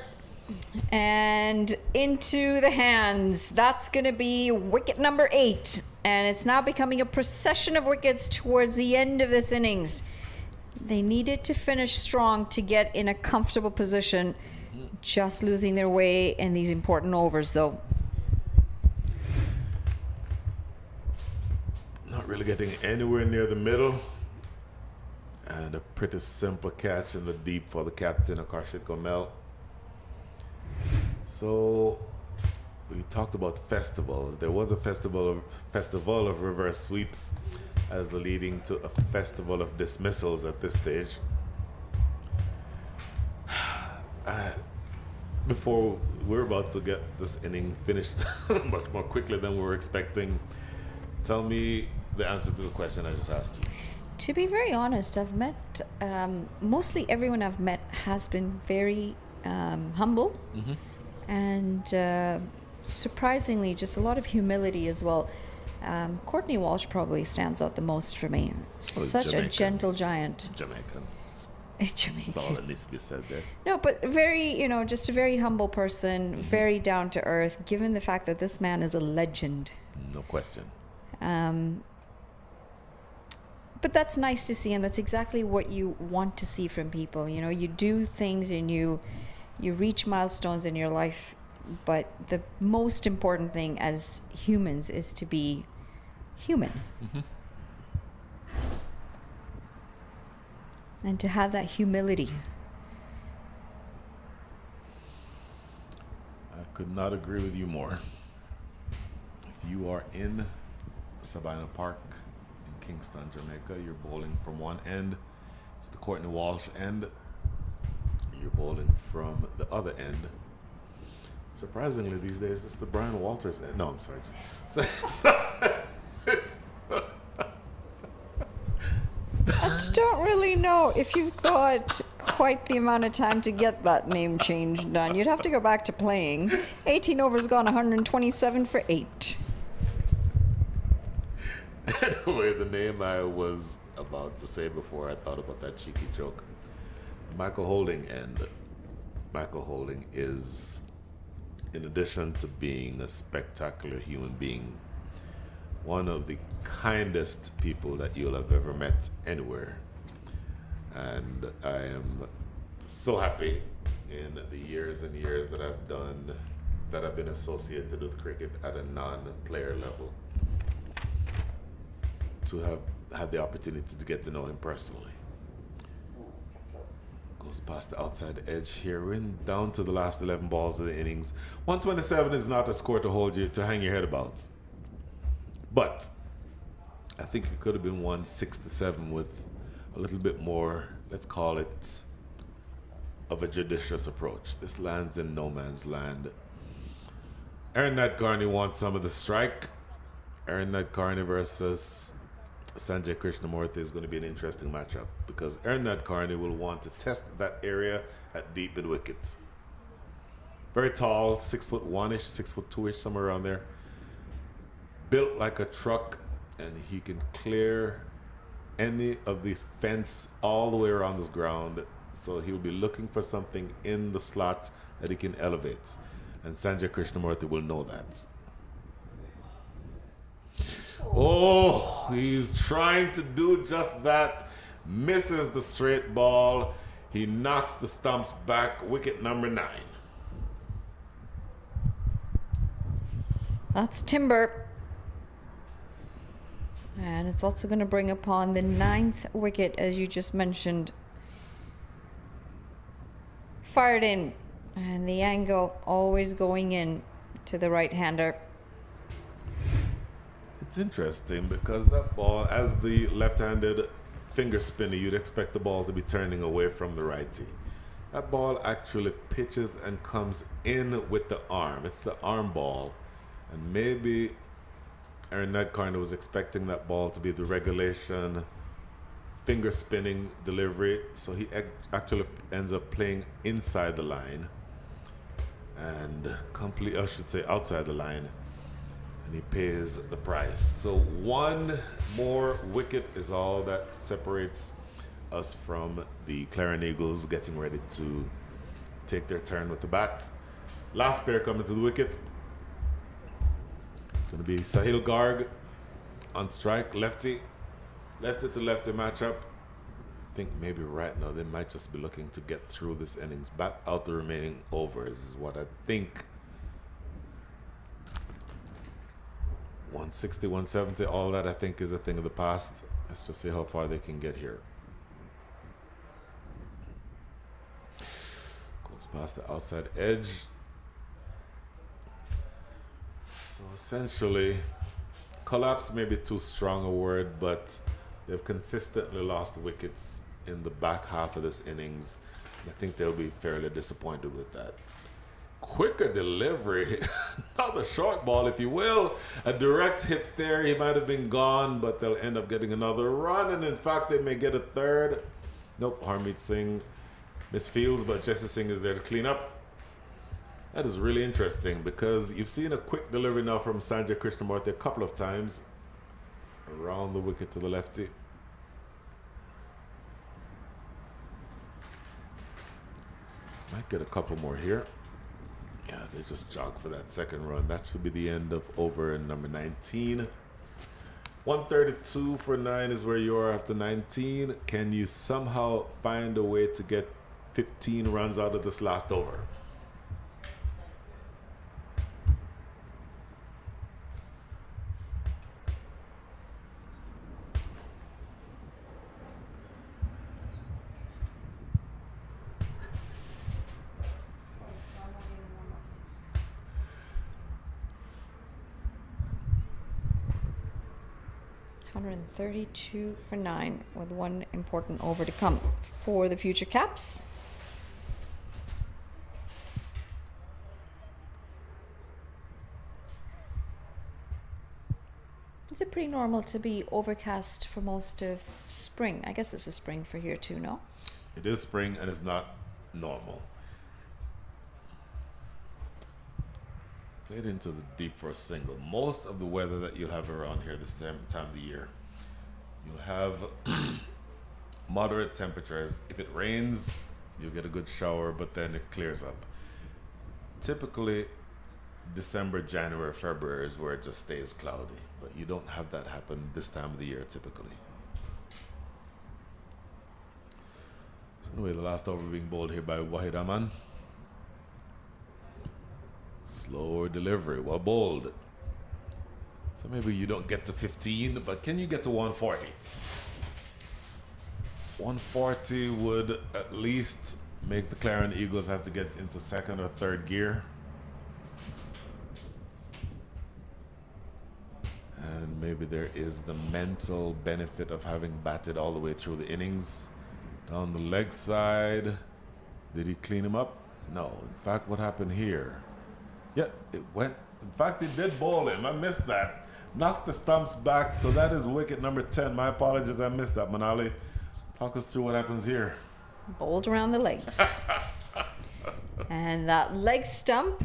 and into the hands. That's going to be wicket number 8. And it's now becoming a procession of wickets towards the end of this innings. They needed to finish strong to get in a comfortable position. Just losing their way in these important overs, though. Not really getting anywhere near the middle. And a pretty simple catch in the deep for the captain, Akashit Gomel. So we talked about festivals. There was a festival of reverse sweeps as leading to a festival of dismissals at this stage. Before we're about to get this inning finished much more quickly than we were expecting, tell me the answer to the question I just asked you. To be very honest, I've met, mostly everyone I've met has been very humble, and surprisingly, just a lot of humility as well. Courtney Walsh probably stands out the most for me. Such Jamaican. a gentle giant. Jamaican. That's all that needs to be said there. No, but very, you know, just a very humble person, very down to earth, given the fact that this man is a legend. No question. But that's nice to see, and that's exactly what you want to see from people. You know, you do things and you reach milestones in your life, but the most important thing as humans is to be human. And to have that humility. I could not agree with you more. If you are in Sabina Park in Kingston, Jamaica, you're bowling from one end. It's the Courtney Walsh end. You're bowling from the other end. Surprisingly, these days, it's the Brian Walters end. No, I'm sorry. I don't really know if you've got quite the amount of time to get that name change done. You'd have to go back to playing. 18 overs gone, 127 for 8. Anyway, the name I was about to say before I thought about that cheeky joke. Michael Holding end. Michael Holding is, in addition to being a spectacular human being, one of the kindest people that you'll have ever met anywhere. And I am so happy in the years and years that I've done, that I've been associated with cricket at a non-player level, to have had the opportunity to get to know him personally. Goes past the outside edge here. We're down to the last 11 balls of the innings. 127 is not a score to hold you, to hang your head about. But I think it could have been 167 with a little bit more, let's call it, of a judicious approach. This lands in no man's land. Aaron Nadkarni wants some of the strike. Aaron Nadkarni versus Sanjay Krishnamurthy is going to be an interesting matchup, because Aaron Nadkarni will want to test that area at deep mid wickets. Very tall, 6'1"-ish, 6'2"-ish, somewhere around there. Built like a truck, and he can clear any of the fence all the way around this ground. So he'll be looking for something in the slot that he can elevate. And Sanjay Krishnamurthy will know that. Oh, he's trying to do just that. Misses the straight ball. He knocks the stumps back. Wicket number 9. That's timber. And it's also going to bring upon the 9th wicket, as you just mentioned. Fired in. And the angle always going in to the right-hander. It's interesting because that ball, as the left-handed finger spinner, you'd expect the ball to be turning away from the righty. That ball actually pitches and comes in with the arm. It's the arm ball. And maybe Aaron Nadkarni was expecting that ball to be the regulation finger spinning delivery, so he actually ends up playing inside the line and outside the line, and he pays the price. So one more wicket is all that separates us from the Clarion Eagles getting ready to take their turn with the bat. Last pair coming to the wicket. It's going to be Sahil Garg on strike, lefty. Lefty to lefty matchup. I think maybe right now they might just be looking to get through this innings. Bat out the remaining overs is what I think. 160, 170, all that I think is a thing of the past. Let's just see how far they can get here. Goes past the outside edge. So essentially, collapse may be too strong a word, but they've consistently lost wickets in the back half of this innings. I think they'll be fairly disappointed with that. Quicker delivery, another short ball, if you will. A direct hit there, he might have been gone, but they'll end up getting another run, and in fact, they may get a third. Nope, Harmeet Singh misfields, but Jesse Singh is there to clean up. That is really interesting because you've seen a quick delivery now from Sanjay Krishnamurthy a couple of times. Around the wicket to the lefty. Might get a couple more here. Yeah, they just jog for that second run. That should be the end of over number 19. 132 for 9 is where you are after 19. Can you somehow find a way to get 15 runs out of this last over? $132 for 9 with one important over to come for the future caps. Is it pretty normal to be overcast for most of spring? I guess it's a spring for here too, no? It is spring and it's not normal. Played into the deep for a single. Most of the weather that you'll have around here this time of the year, you'll have moderate temperatures. If it rains, you'll get a good shower, but then it clears up. Typically, December, January, February is where it just stays cloudy, but you don't have that happen this time of the year typically. So anyway, the last over being bowled here by Wahid Aman. Slower delivery, well bowled. So maybe you don't get to 15, but can you get to 140? 140 would at least make the Clarion Eagles have to get into second or third gear. And maybe there is the mental benefit of having batted all the way through the innings. Down the leg side, did he clean him up? No. In fact, what happened here? Yeah, it went. In fact, he did bowl him. I missed that. Knocked the stumps back, so that is wicket number 10. My apologies, I missed that. Manali, talk us through what happens here. Bowled around the legs. And that leg stump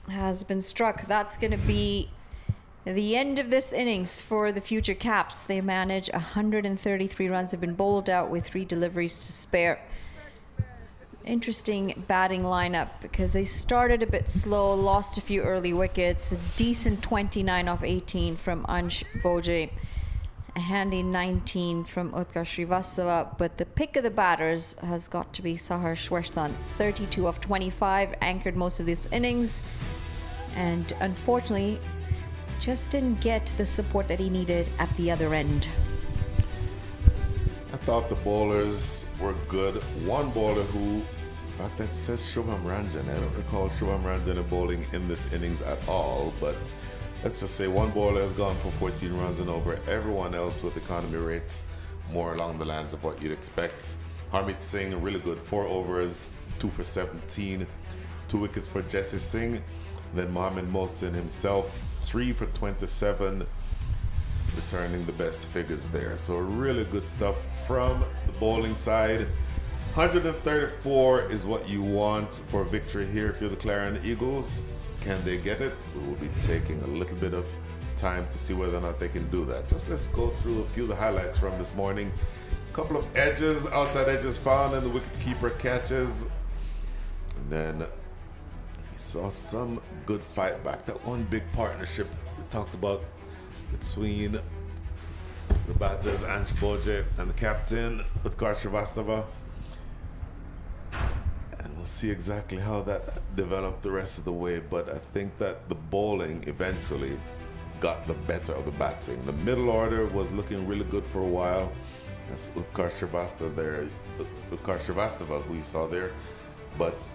has been struck. That's going to be the end of this innings for the future caps. They manage 133 runs, have been bowled out with 3 deliveries to spare. Interesting batting lineup because they started a bit slow, lost a few early wickets, a decent 29 off 18 from Ansh Boje, a handy 19 from Utkarsh Srivastava, but the pick of the batters has got to be Sahar Shweshtan, 32 off 25, anchored most of this innings, and unfortunately just didn't get the support that he needed at the other end. I thought the bowlers were good. One bowler who, in fact, that says Shubham Ranjan. I don't recall Shubham Ranjan bowling in this innings at all, but let's just say one bowler has gone for 14 runs and over. Everyone else with economy rates more along the lines of what you'd expect. Harmeet Singh, really good, 4 overs, 2 for 17, 2 wickets for Jesse Singh. And then Mohammad Mohsin himself, 3 for 27, returning the best figures there. So really good stuff from the bowling side. 134 is what you want for a victory here if you're the Clarion Eagles. Can they get it? We will be taking a little bit of time to see whether or not they can do that. Just let's go through a few of the highlights from this morning. A couple of edges, outside edges found, and the wicketkeeper catches. And then we saw some good fight back. That one big partnership we talked about between the batters Ansh Boje and the captain Utkarsh Srivastava, and we'll see exactly how that developed the rest of the way. But I think that the bowling eventually got the better of the batting. The middle order was looking really good for a while. That's Utkarsh Srivastava who you saw there, but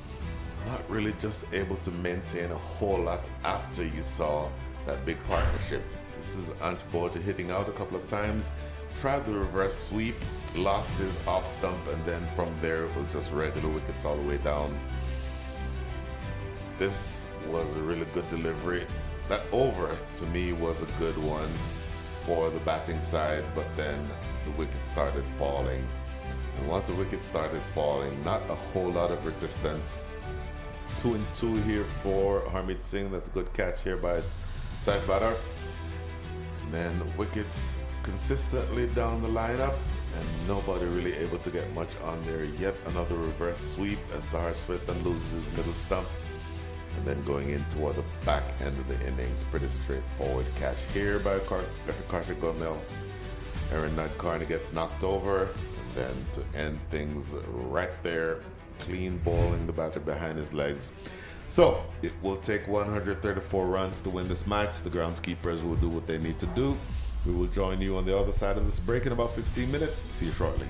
not really just able to maintain a whole lot after you saw that big partnership. This is Ansh Boje hitting out a couple of times, tried the reverse sweep, lost his off stump, and then from there it was just regular wickets all the way down. This was a really good delivery. That over, to me, was a good one for the batting side, but then the wicket started falling. And once the wicket started falling, not a whole lot of resistance. 2 and 2 here for Harmeet Singh. That's a good catch here by Saif Badar. And then wickets consistently down the lineup, and nobody really able to get much on there. Yet another reverse sweep, and Sahar Smith loses his middle stump. And then going in toward the back end of the innings, pretty straightforward catch here by Karshik Gomel. Aaron Nadkarni gets knocked over, and then to end things right there, clean bowling the batter behind his legs. So it will take 134 runs to win this match. The groundskeepers will do what they need to do. We will join you on the other side of this break in about 15 minutes. See you shortly.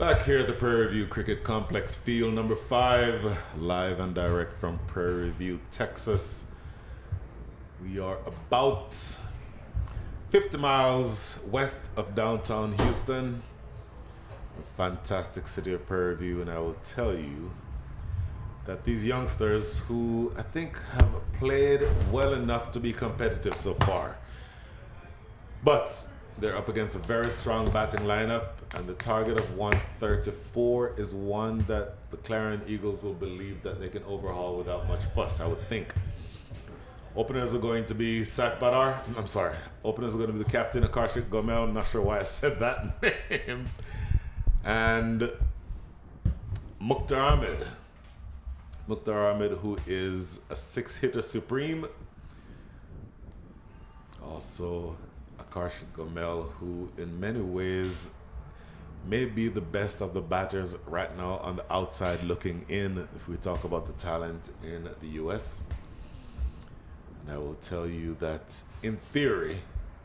Back here at the Prairie View Cricket Complex, field number 5, live and direct from Prairie View, Texas. We are about 50 miles west of downtown Houston, a fantastic city of Prairie View, and I will tell you that these youngsters, who I think have played well enough to be competitive so far, but they're up against a very strong batting lineup, and the target of 134 is one that the Clarion Eagles will believe that they can overhaul without much fuss, I would think. Openers are going to be Saif Badar. I'm sorry. Openers are going to be the captain, Akarshik Gomel. I'm not sure why I said that name. And Mukhtar Ahmed. Mukhtar Ahmed, who is a 6-hitter supreme. Also, Akarshik Gomel, who in many ways may be the best of the batters right now on the outside looking in, if we talk about the talent in the US. And I will tell you that in theory,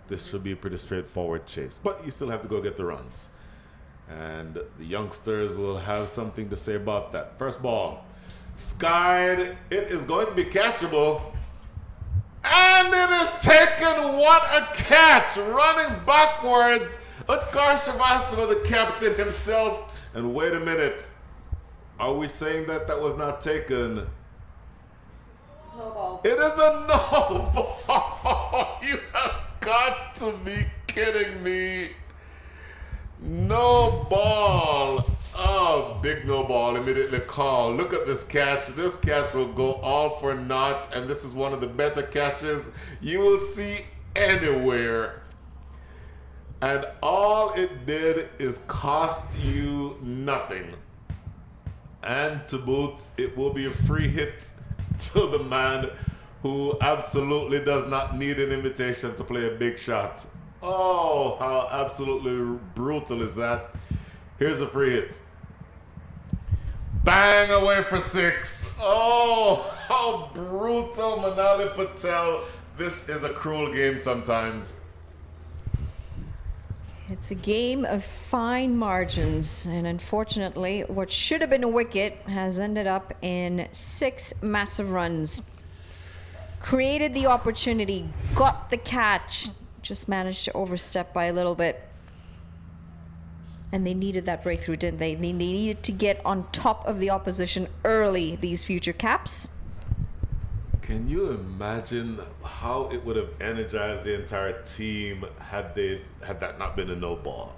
this should be a pretty straightforward chase, but you still have to go get the runs. And the youngsters will have something to say about that. First ball, skied, it is going to be catchable. And it is taken. What a catch! Running backwards, Utkar Shrivastava, the captain himself. And wait a minute, are we saying that that was not taken? No ball. It is a no ball. You have got to be kidding me. No ball. Oh, big no ball, immediately called. Look at this catch. This catch will go all for naught, and this is one of the better catches you will see anywhere. And all it did is cost you nothing. And to boot, it will be a free hit to the man who absolutely does not need an invitation to play a big shot. Oh, how absolutely brutal is that? Here's a free hit. Bang, away for 6. Oh, how brutal, Manali Patel. This is a cruel game sometimes. It's a game of fine margins, and unfortunately, what should have been a wicket has ended up in 6 massive runs. Created the opportunity, got the catch, just managed to overstep by a little bit. And they needed that breakthrough, didn't they? They needed to get on top of the opposition early, these future caps. Can you imagine how it would have energized the entire team had that not been a no ball?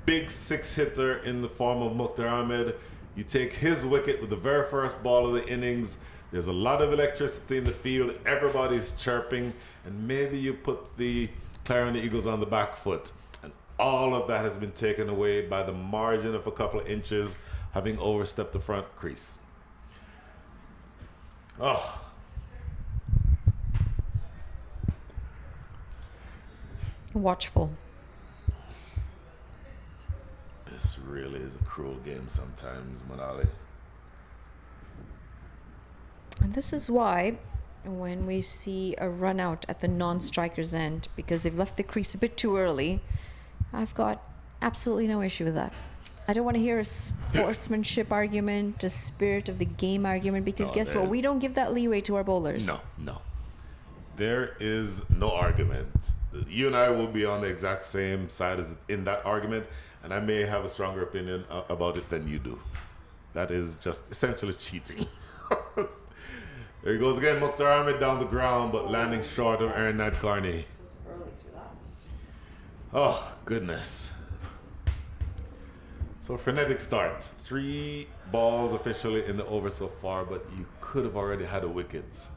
Big 6-hitter in the form of Mukhtar Ahmed. You take his wicket with the very first ball of the innings. There's a lot of electricity in the field. Everybody's chirping. And maybe you put the Clarion Eagles on the back foot. And all of that has been taken away by the margin of a couple of inches, having overstepped the front crease. Oh. Watchful. This really is a cruel game sometimes, Manali. And this is why when we see a run out at the non-striker's end, because they've left the crease a bit too early, I've got absolutely no issue with that. I don't want to hear a sportsmanship argument, a spirit of the game argument, because guess what? We don't give that leeway to our bowlers. No. There is no argument. You and I will be on the exact same side as in that argument, and I may have a stronger opinion about it than you do. That is just essentially cheating. There he goes again, Mukhtar Ahmed down the ground, but landing short of Aaron Nadkarni. Oh, goodness. So frenetic start. 3 balls officially in the over so far, but you could have already had a wicket.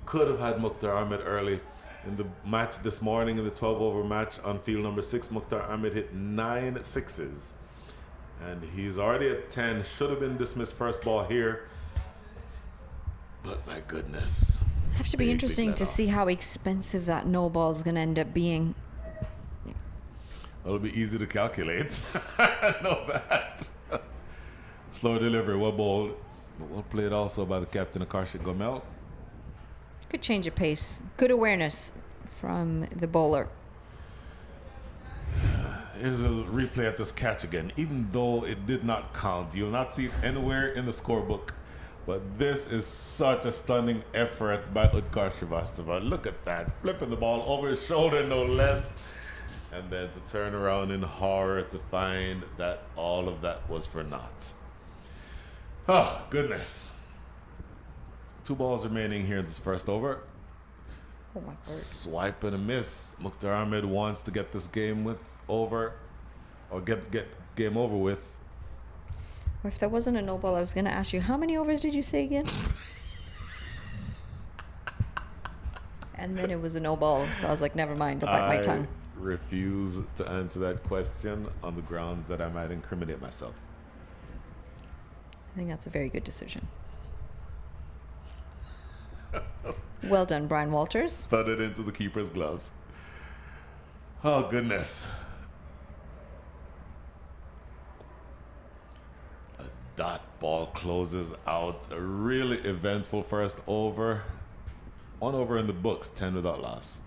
Could have had Mukhtar Ahmed early. In the match this morning, in the 12-over match on field number 6, Mukhtar Ahmed hit 9 6s. And he's already at 10. Should have been dismissed first ball here. But my goodness. It's have to be interesting to see how expensive that no ball is going to end up being. It'll be easy to calculate. I know that. Slow delivery, well bowled. Well played also by the captain, Akarshik Gomel. Good change of pace. Good awareness from the bowler. Here's a replay at this catch again. Even though it did not count, you'll not see it anywhere in the scorebook. But this is such a stunning effort by Utkar Shrivastava. Look at that, flipping the ball over his shoulder, no less. And then to turn around in horror to find that all of that was for naught. Oh, goodness. 2 balls remaining here in this first over. Oh my word. Swipe and a miss. Mukhtar Ahmed wants to get this game over, or get game over with. Well, if that wasn't a no ball, I was going to ask you, how many overs did you say again? And then it was a no ball, so I was like, never mind, I'll bite my tongue. I refuse to answer that question on the grounds that I might incriminate myself. I think that's a very good decision. Well done, Brian Walters. Put it into the keeper's gloves. Oh, goodness. A dot ball closes out a really eventful first over. 1 over in the books, 10 without loss.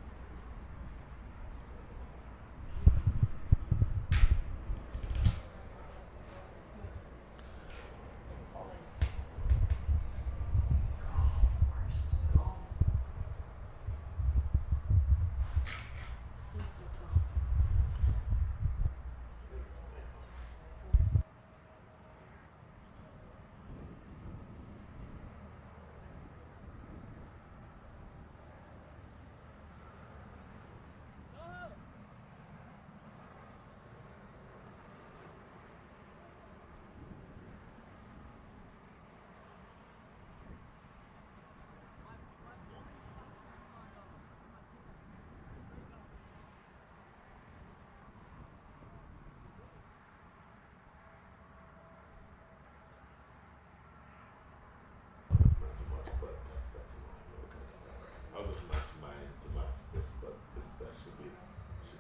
I'll just match mine to match this, but that should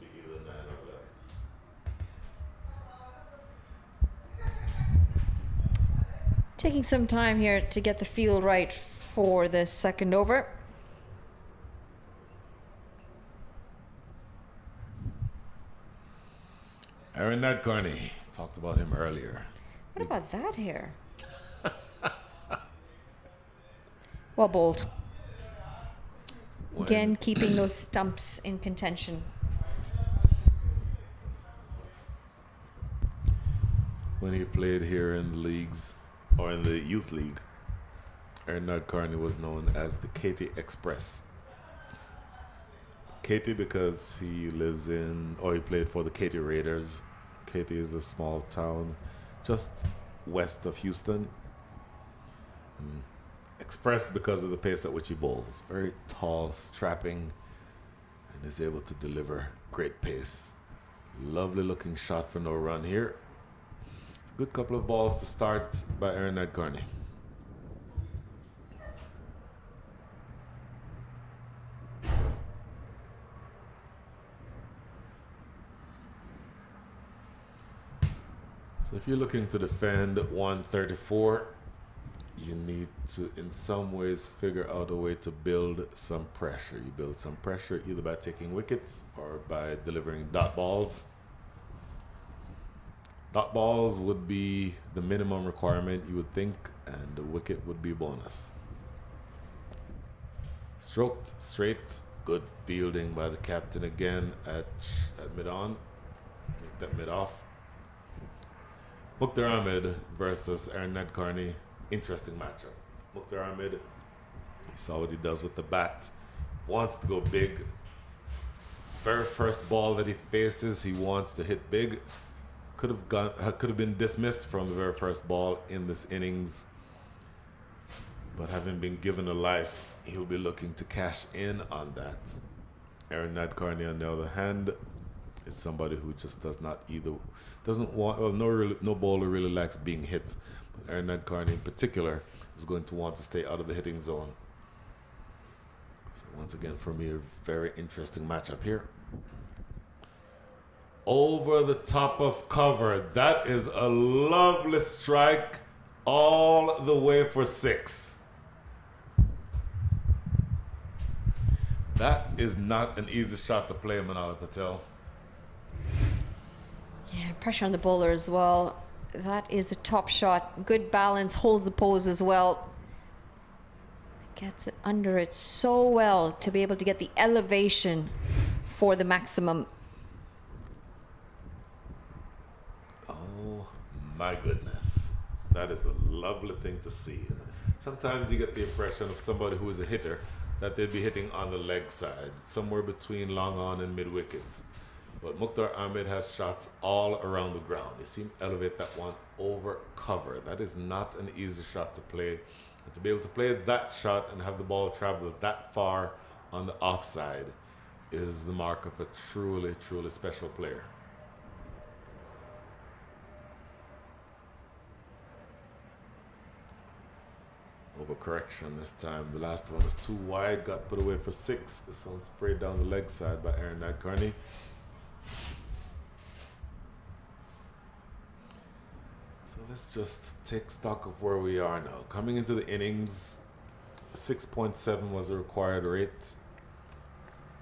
be either 9 or 11. Taking some time here to get the field right for the second over. Aaron Nadkarni, talked about him earlier. What about that hair? Well bowled. Again, keeping those stumps in contention. When he played here in the leagues, or in the youth league, Aaron Nadkarni was known as the Katy Express. Katy because he lives in, or he played for the Katy Raiders. Katy is a small town just west of Houston. Express because of the pace at which he bowls. Very tall, strapping, and is able to deliver great pace. Lovely looking shot for no run here. Good couple of balls to start by Aaron Nadkarni. So if you're looking to defend 134, you need to, in some ways, figure out a way to build some pressure. You build some pressure either by taking wickets or by delivering dot balls. Dot balls would be the minimum requirement, you would think, and the wicket would be a bonus. Stroked straight, good fielding by the captain again at mid-on. Make that mid-off. Mukhtar Ahmed versus Aaron Nadkarni. Interesting matchup. Mukhtar Ahmed, you saw what he does with the bat. Wants to go big. Very first ball that he faces, he wants to hit big. Could have been dismissed from the very first ball in this innings. But having been given a life, he'll be looking to cash in on that. Aaron Nadkarni, on the other hand, is somebody who just no bowler really likes being hit. But Aaron Nadkarni in particular is going to want to stay out of the hitting zone. So once again, for me, a very interesting matchup here. Over the top of cover. That is a lovely strike all the way for 6. That is not an easy shot to play, Manala Patel. pressure on the bowler as well. That is a top shot. Good balance, holds the pose as well. Gets it under it so well to be able to get the elevation for the maximum. Oh my goodness. That is a lovely thing to see. Sometimes you get the impression of somebody who is a hitter that they'd be hitting on the leg side, somewhere between long on and mid wickets. But Mukhtar Ahmed has shots all around the ground. You see him elevate that one over cover. That is not an easy shot to play. And to be able to play that shot and have the ball travel that far on the offside is the mark of a truly, truly special player. Overcorrection this time. The last one was too wide, got put away for 6. This one sprayed down the leg side by Aaron Nadkarni. So let's just take stock of where we are now. Coming into the innings, 6.7 was the required rate.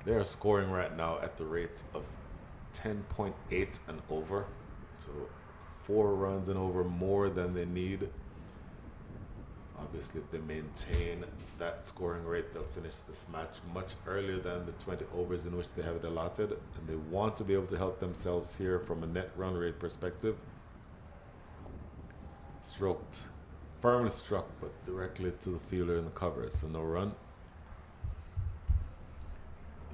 They are scoring right now at the rate of 10.8 and over. So 4 runs and over more than they need. Obviously, if they maintain that scoring rate, they'll finish this match much earlier than the 20 overs in which they have it allotted. And they want to be able to help themselves here from a net run rate perspective. Stroked, firmly struck, but directly to the fielder in the cover, so no run.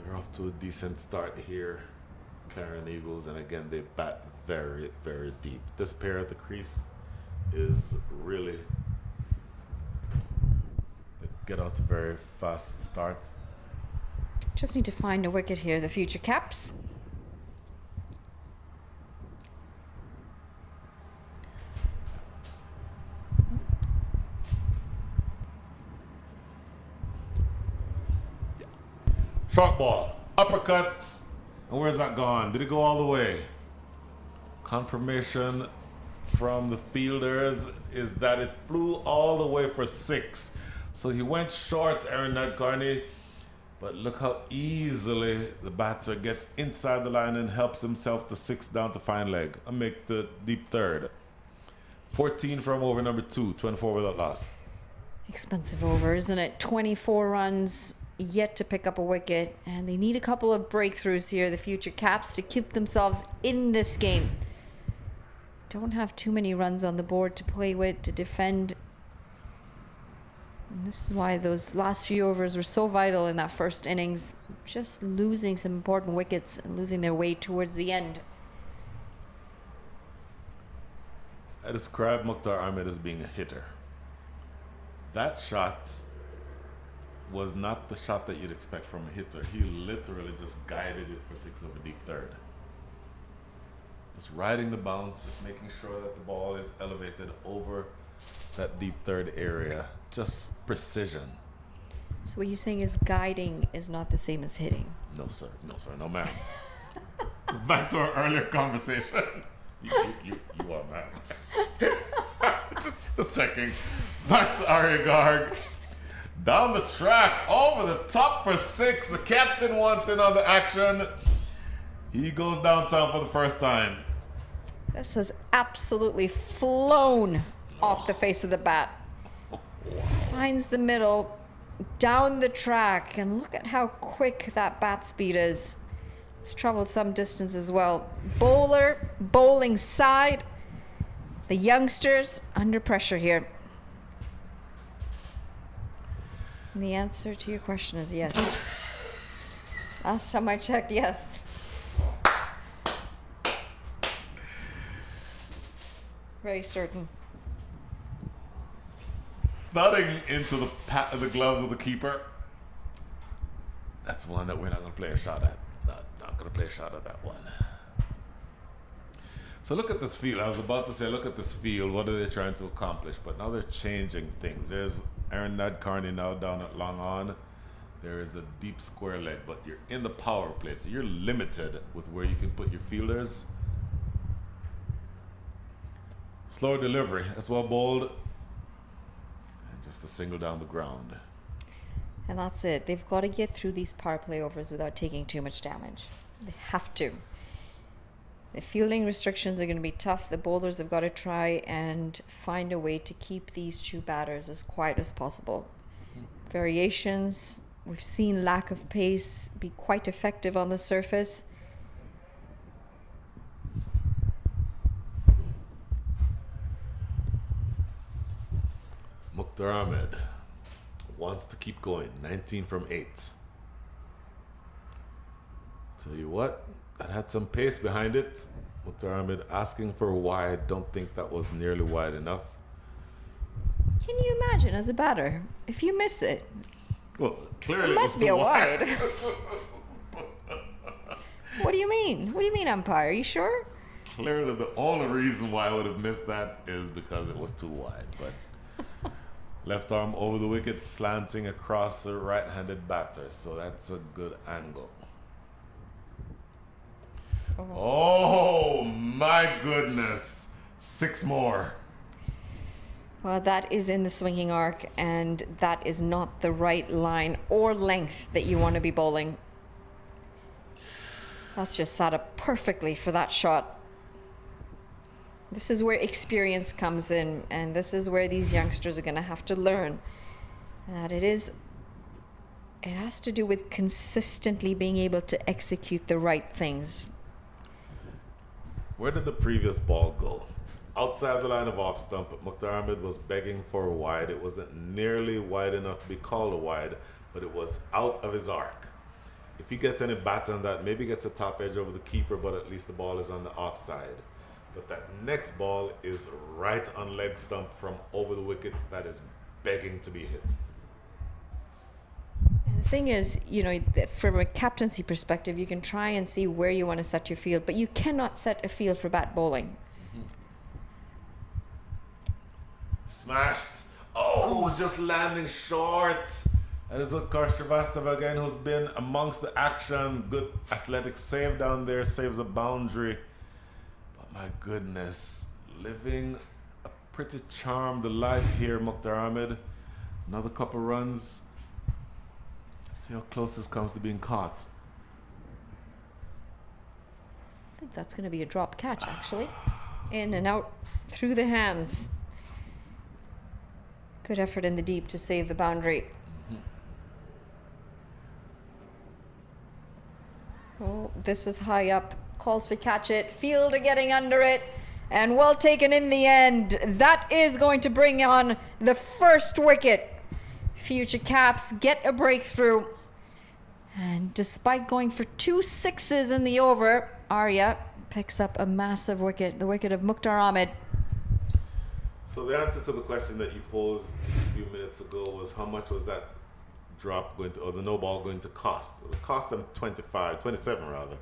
They're off to a decent start here, Clarion Eagles, and again, they bat very, very deep. This pair at the crease is really... get out to very fast starts. Just need to find a wicket here, the future caps. Short ball, uppercut, and where's that gone? Did it go all the way? Confirmation from the fielders is that it flew all the way for 6. So he went short, Aaron Nadkarni, but look how easily the batter gets inside the line and helps himself to 6 down to fine leg and make the deep third. 14 from over number 2, 24 without loss. Expensive over, isn't it? 24 runs, yet to pick up a wicket, and they need a couple of breakthroughs here, the future caps, to keep themselves in this game. Don't have too many runs on the board to play with, to defend. And this is why those last few overs were so vital in that first innings, just losing some important wickets and losing their way towards the end. I describe Mukhtar Ahmed as being a hitter. That shot was not the shot that you'd expect from a hitter. He literally just guided it for 6 over deep third. Just riding the bounce, just making sure that the ball is elevated over that deep third area. Just precision. So what you're saying is guiding is not the same as hitting? No, sir. No, sir. No, ma'am. Back to our earlier conversation. You are, ma'am. just checking. Back to Arya Garg. Down the track, over the top for 6. The captain wants in on the action. He goes downtown for the first time. This has absolutely flown off the face of the bat. Finds the middle, down the track, and look at how quick that bat speed is. It's traveled some distance as well. Bowler, bowling side. The youngsters under pressure here. And the answer to your question is yes. Last time I checked, yes. Very certain. Thudding into the pat of the gloves of the keeper. That's one that we're not going to play a shot at. Not going to play a shot at that one. So look at this field. I was about to say, look at this field. What are they trying to accomplish? But now they're changing things. There's Aaron Nadkarni now down at long on. There is a deep square leg, but you're in the power play, so you're limited with where you can put your fielders. Slower delivery. That's well bowled. And just a single down the ground. And that's it. They've got to get through these power play overs without taking too much damage. They have to. The fielding restrictions are going to be tough. The bowlers have got to try and find a way to keep these two batters as quiet as possible. Variations, we've seen lack of pace be quite effective on the surface. Mukhtar Ahmed wants to keep going. 19 from 8. Tell you what, that had some pace behind it. Mukhtar Ahmed asking for a wide. Don't think that was nearly wide enough. Can you imagine as a batter, if you miss it? Well, clearly it must be a wide. What do you mean? What do you mean, umpire? Are you sure? Clearly the only reason why I would have missed that is because it was too wide. But left arm over the wicket, slanting across the right-handed batter. So that's a good angle. Oh my goodness. 6 more. Well, that is in the swinging arc, and that is not the right line or length that you want to be bowling. That's just set up perfectly for that shot. This is where experience comes in, and this is where these youngsters are going to have to learn that it has to do with consistently being able to execute the right things. Where did the previous ball go? Outside the line of off stump, Mukhtar Ahmed was begging for a wide. It wasn't nearly wide enough to be called a wide, but it was out of his arc. If he gets any bat on that, maybe gets a top edge over the keeper, but at least the ball is on the offside. But that next ball is right on leg stump from over the wicket. That is begging to be hit. And the thing is, you know, from a captaincy perspective, you can try and see where you want to set your field, but you cannot set a field for bat bowling. Smashed. Oh, just landing short. That is Utkarsh Srivastava again, who's been amongst the action. Good athletic save down there, saves a boundary. But my goodness, living a pretty charmed life here, Mukhtar Ahmed. Another couple runs. See how close this comes to being caught. I think that's going to be a drop catch, actually. In and out through the hands. Good effort in the deep to save the boundary. Oh, this is high up. Calls for catch it. Fielder getting under it. And well taken in the end. That is going to bring on the first wicket. Future Caps get a breakthrough. And despite going for 2 sixes in the over, Arya picks up a massive wicket. The wicket of Mukhtar Ahmed. So the answer to the question that you posed a few minutes ago was how much was that drop going to, or the no ball going to cost? It would cost them 27 rather.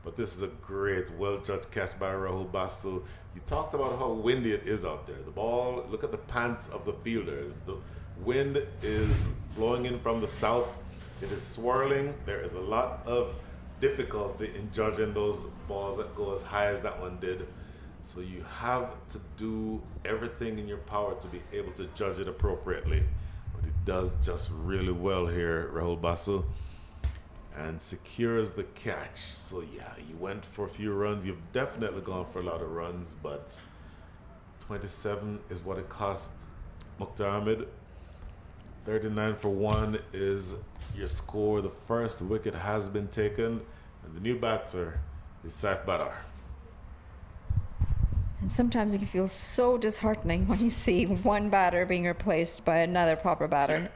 But this is a great, well-judged catch by Rahul Basu. You talked about how windy it is out there. The ball, look at the pants of the fielders. The wind is blowing in from the south. It is swirling. There is a lot of difficulty in judging those balls that go as high as that one did. So you have to do everything in your power to be able to judge it appropriately. But it does just really well here, Rahul Basu, and secures the catch. So yeah, you went for a few runs. You've definitely gone for a lot of runs, but 27 is what it cost Mukhtar Ahmed. 39 for 1 is your score. The first wicket has been taken, and the new batter is Saif Badar. And sometimes it can feel so disheartening when you see one batter being replaced by another proper batter.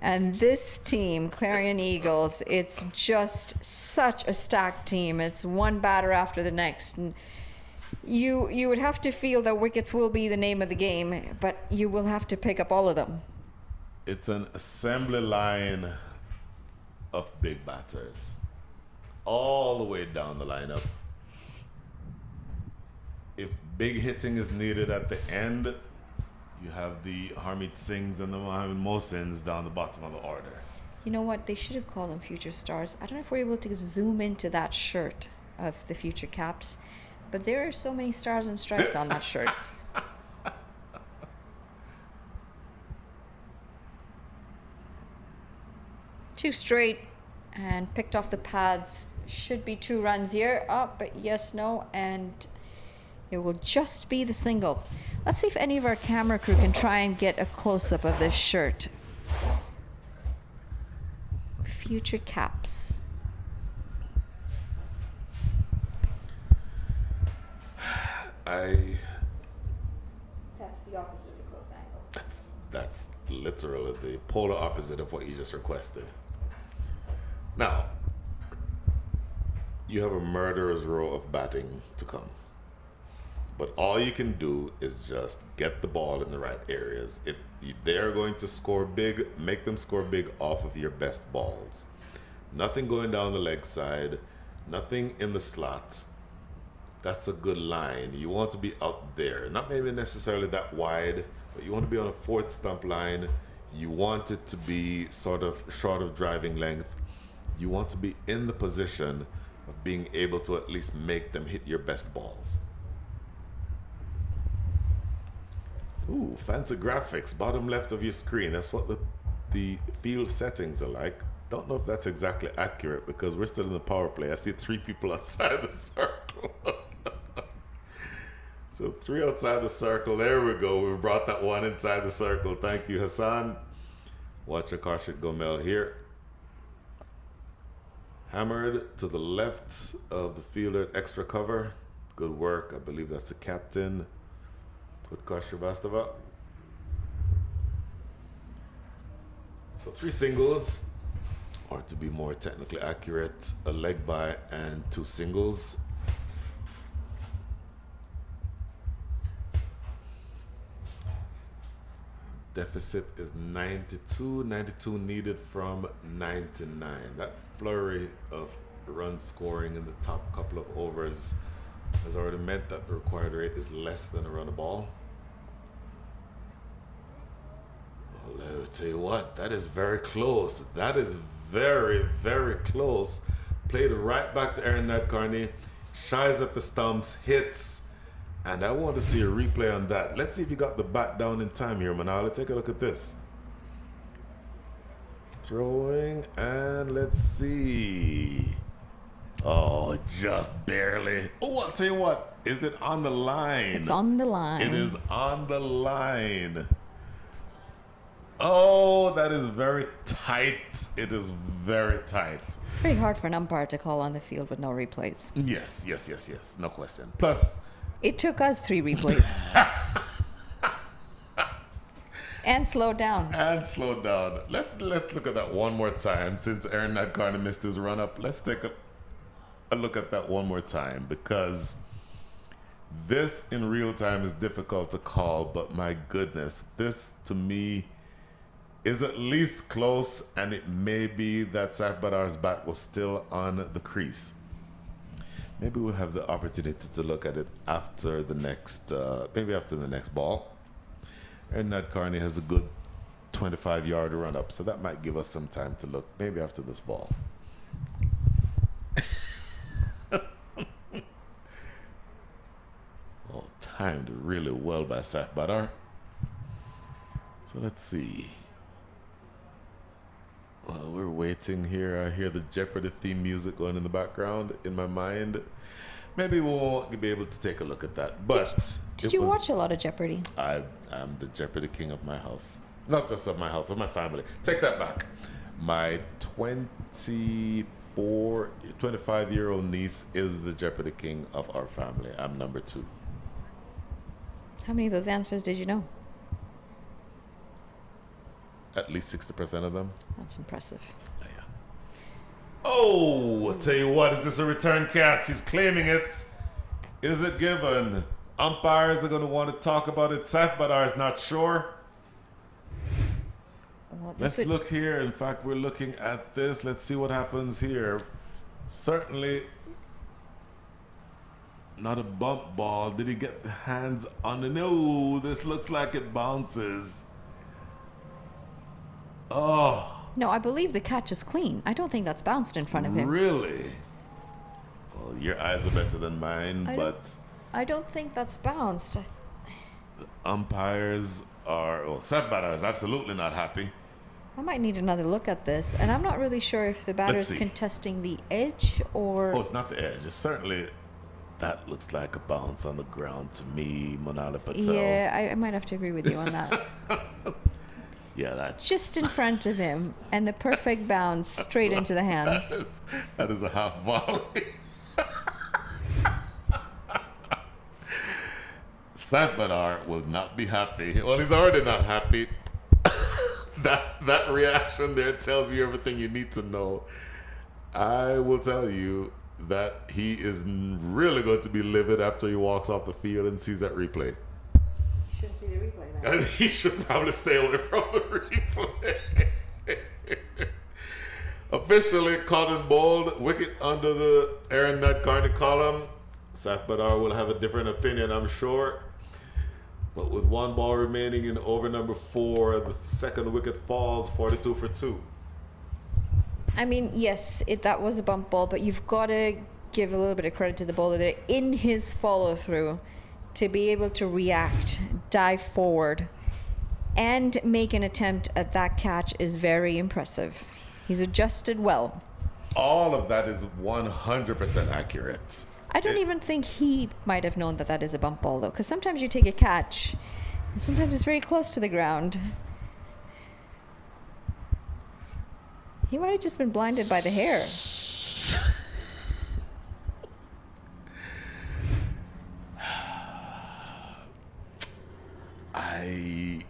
And this team, Clarion Eagles, it's just such a stacked team. It's one batter after the next. And you would have to feel that wickets will be the name of the game, but you will have to pick up all of them. It's an assembly line of big batters all the way down the lineup. If big hitting is needed at the end, you have the Harmeet Singhs and the Mohammad Mohsins down the bottom of the order. You know what? They should have called them future stars. I don't know if we're able to zoom into that shirt of the future Caps, but there are so many stars and stripes on that shirt. Two straight and picked off the pads. Should be 2 runs here. Oh, but yes, no, and it will just be the single. Let's see if any of our camera crew can try and get a close-up of this shirt. Future caps. That's the opposite of the close angle. That's literally the polar opposite of what you just requested. Now, you have a murderer's row of batting to come. But all you can do is just get the ball in the right areas. If they're going to score big, make them score big off of your best balls. Nothing going down the leg side, nothing in the slot. That's a good line. You want to be out there. Not maybe necessarily that wide, but you want to be on a 4th stump line. You want it to be sort of short of driving length. You want to be in the position of being able to at least make them hit your best balls. Ooh, fancy graphics, bottom left of your screen. That's what the field settings are like. Don't know if that's exactly accurate because we're still in the power play. I see 3 people outside the circle. So 3 outside the circle. There we go. We brought that one inside the circle. Thank you, Hassan. Watch Akashik Gomel here. Hammered to the left of the fielder at extra cover. Good work. I believe that's the captain. Utkarsh Srivastava. So 3 singles, or to be more technically accurate, a leg by and 2 singles. Deficit is 92. 92 needed from 99. That flurry of run scoring in the top couple of overs has already meant that the required rate is less than a run a ball. Well, I'll tell you what, that is very close. That is very, very close. Played right back to Aaron Nadkarni. Shies at the stumps, hits. And I want to see a replay on that. Let's see if you got the bat down in time here, Manala. Take a look at this. Throwing, and let's see. Oh, just barely. Oh, I'll tell you what. Is it on the line? It's on the line. It is on the line. Oh, that is very tight. It is very tight. It's very hard for an umpire to call on the field with no replays. Yes, yes, yes, yes. No question. Plus, it took us 3 replays. And slowed down. And slowed down. Let's look at that one more time. Since Aaron Nadkarni missed his run up, let's take a look at that one more time, because this in real time is difficult to call, but my goodness, this to me is at least close, and it may be that Saif Badar's bat was still on the crease. Maybe we'll have the opportunity to look at it after the next, maybe after the next ball. And Nadkarni has a good 25-yard run up, so that might give us some time to look, maybe after this ball. Oh, timed really well by Saif Badar. So let's see. While we're waiting here, I hear the Jeopardy theme music going in the background in my mind. Maybe we won't be able to take a look at that. But did you watch a lot of Jeopardy? I am the Jeopardy king of my house. Not just of my house, of my family. Take that back. My 25-year-old niece is the Jeopardy king of our family. I'm number 2. How many of those answers did you know? At least 60% of them. That's impressive. Oh, yeah. Oh, I'll tell you what, is this a return catch? He's claiming it. Is it given? Umpires are going to want to talk about it. Saif Badar is not sure. Well, Let's look here. In fact, we're looking at this. Let's see what happens here. Certainly not a bump ball. Did he get the hands on the... No, this looks like it bounces. Oh. No, I believe the catch is clean. I don't think that's bounced in front of him. Really? Well, your eyes are better than mine, but... I don't think that's bounced. The umpires are... Well, Saif Badar is absolutely not happy. I might need another look at this, and I'm not really sure if the batter's see. contesting the edge or. Oh, it's not the edge. It's certainly, that looks like a bounce on the ground to me, Monali Patel. Yeah, I might have to agree with you on that. Yeah, that's Just in front of him, and the perfect bounce straight into the hands. that is a half volley. Sampanar will not be happy. Well, he's already not happy. That reaction there tells you everything you need to know. I will tell you that he is really going to be livid after he walks off the field and sees that replay. Shouldn't see the replay then. He should probably stay away from the replay. Officially caught and bowled, wicket under the Aaron Nadkarni column. Saf Badar will have a different opinion, I'm sure. But with one ball remaining in over number 4, the second wicket falls 42 for 2. I mean, yes, that was a bump ball, but you've got to give a little bit of credit to the bowler there in his follow through to be able to react, dive forward, and make an attempt at that catch is very impressive. He's adjusted well. All of that is 100% accurate. I don't even think he might have known that that is a bump ball, though, because sometimes you take a catch, and sometimes it's very close to the ground. He might have just been blinded by the hair. I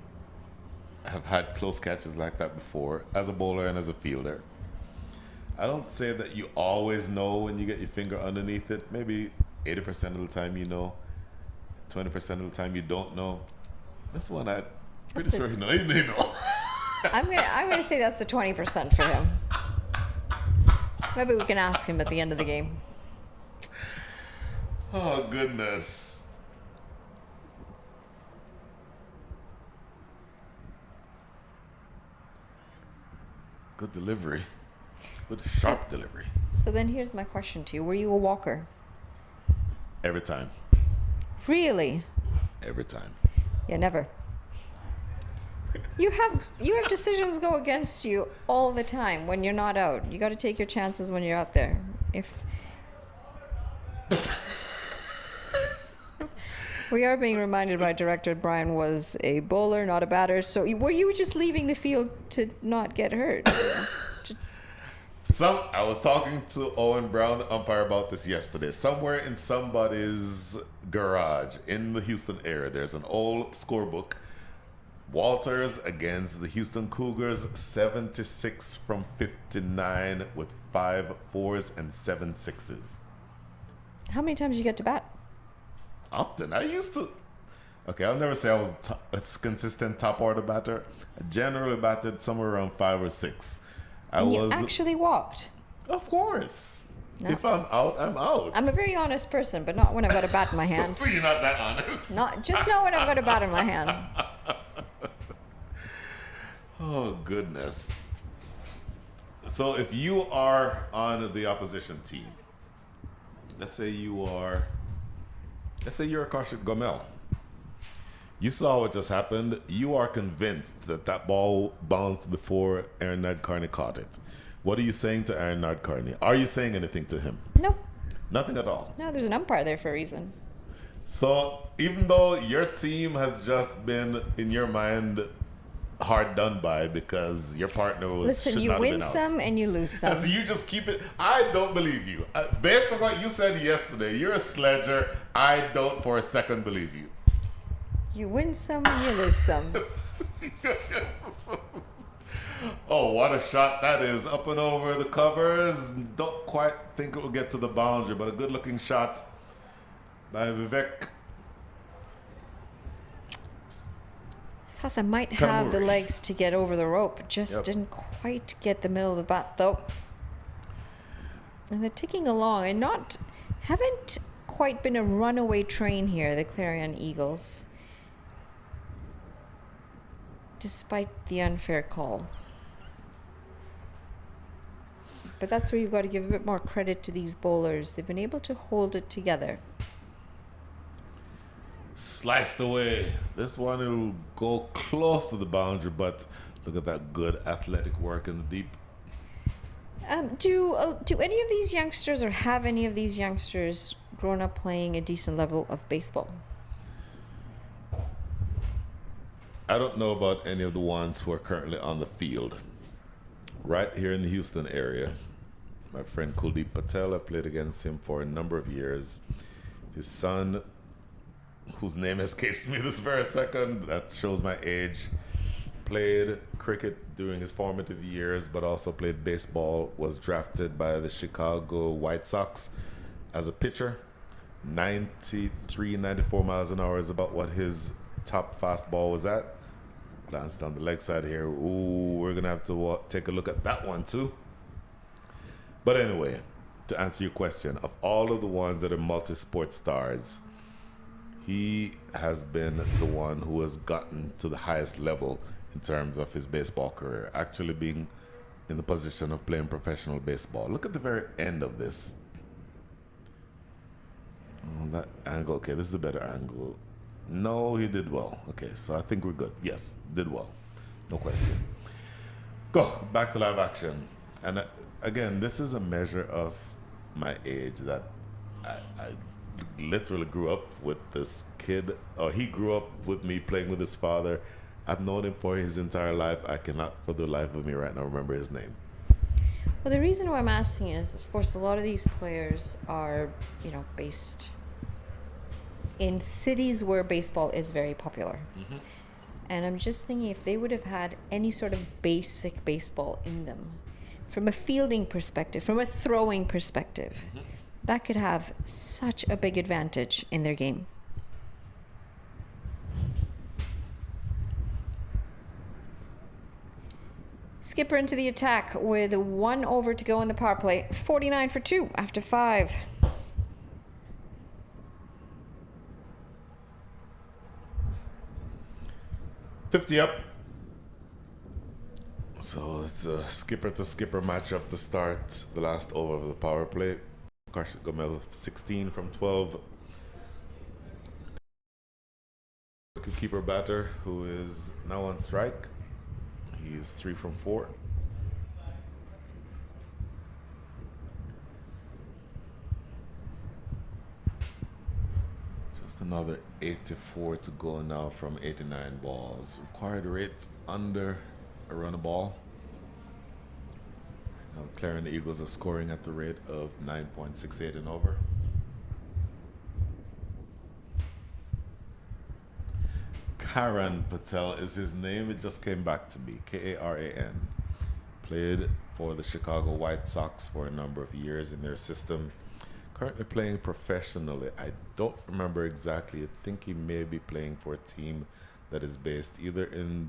have had close catches like that before as a bowler and as a fielder. I don't say that you always know when you get your finger underneath it. Maybe 80% of the time you know, 20% of the time you don't know. This one I'm pretty sure he knows. He knows. I'm gonna say that's the 20% for him. Maybe we can ask him at the end of the game. Oh, goodness. Good delivery. Good sharp delivery. So then here's my question to you. Were you a walker? Every time. Really? Every time. Yeah, never. You have decisions go against you all the time when you're not out. You got to take your chances when you're out there. We are being reminded by director Brian was a bowler, not a batter. So were you just leaving the field to not get hurt? I was talking to Owen Brown, the umpire, about this yesterday. Somewhere in somebody's garage in the Houston area, there's an old scorebook. Walters against the Houston Cougars, 76 from 59 with 5 4s and 7 6s. How many times did you get to bat? Often. I used to. Okay, I'll never say I was a consistent top order batter. I generally batted somewhere around 5 or 6. You actually walked? Of course. No. If I'm out, I'm out. I'm a very honest person, but not when I've got a bat in my hand. So you're not that honest? Not when I've got a bat in my hand. Oh, goodness. So if you are on the opposition team, let's say you're Akashit Gomel. You saw what just happened. You are convinced that ball bounced before Aaron Nadkarni caught it. What are you saying to Aaron Nadkarni? Are you saying anything to him? Nope. Nothing at all. No, there's an umpire there for a reason. So even though your team has just been, in your mind, hard done by because your partner Listen, you win some and you lose some. So you just keep it. I don't believe you. Based on what you said yesterday, you're a sledger. I don't for a second believe you. You win some and you lose some. Oh, what a shot that is. Up and over the covers. Don't quite think it will get to the boundary, but a good-looking shot by Vivek. I thought they might have the legs to get over the rope. Just didn't quite get the middle of the bat, though. And they're ticking along and haven't quite been a runaway train here, the Clarion Eagles. Despite the unfair call. But that's where you've got to give a bit more credit to these bowlers. They've been able to hold it together. Sliced away. This one will go close to the boundary, but Look at that good athletic work in the deep. Do any of these youngsters, or have any of these youngsters grown up playing a decent level of baseball? I don't know about any of the ones who are currently on the field. Right here in the Houston area, my friend Kuldeep Patel, I played against him for a number of years. His son, whose name escapes me this very second, that shows my age, played cricket during his formative years, but also played baseball, was drafted by the Chicago White Sox as a pitcher. 93, 94 miles an hour is about what his top fastball was at. Glanced on the leg side here. Ooh, we're going to have to take a look at that one too. But anyway, to answer your question, of all of the ones that are multi-sport stars, he has been the one who has gotten to the highest level in terms of his baseball career, actually being in the position of playing professional baseball. Look at the very end of this. Oh, that angle. Okay, this is a better angle. No, he did well. Okay, so I think we're good. Yes, did well. No question. Go back to live action. And again, this is a measure of my age, that I literally grew up with this kid, or he grew up with me playing with his father. I've known him for his entire life. I cannot for the life of me right now remember his name. Well, the reason why I'm asking is, of course, a lot of these players are, based in cities where baseball is very popular. Mm-hmm. And I'm just thinking, if they would have had any sort of basic baseball in them, from a fielding perspective, from a throwing perspective, mm-hmm. that could have such a big advantage in their game. Skipper into the attack with 1 over to go in the power play. 49 for 2 after 5. $50 up. So it's a skipper to skipper matchup to start the last over of the power play. Karshik Gomel 16 from 12. Keeper batter who is now on strike. He's 3 from 4. Just another 84 to go now from 89 balls. Required rate under a run a ball. Now Clarion Eagles are scoring at the rate of 9.68 and over. Karan Patel is his name. It just came back to me. Karan. Played for the Chicago White Sox for a number of years in their system. Currently playing professionally. I don't remember exactly. I think he may be playing for a team that is based either in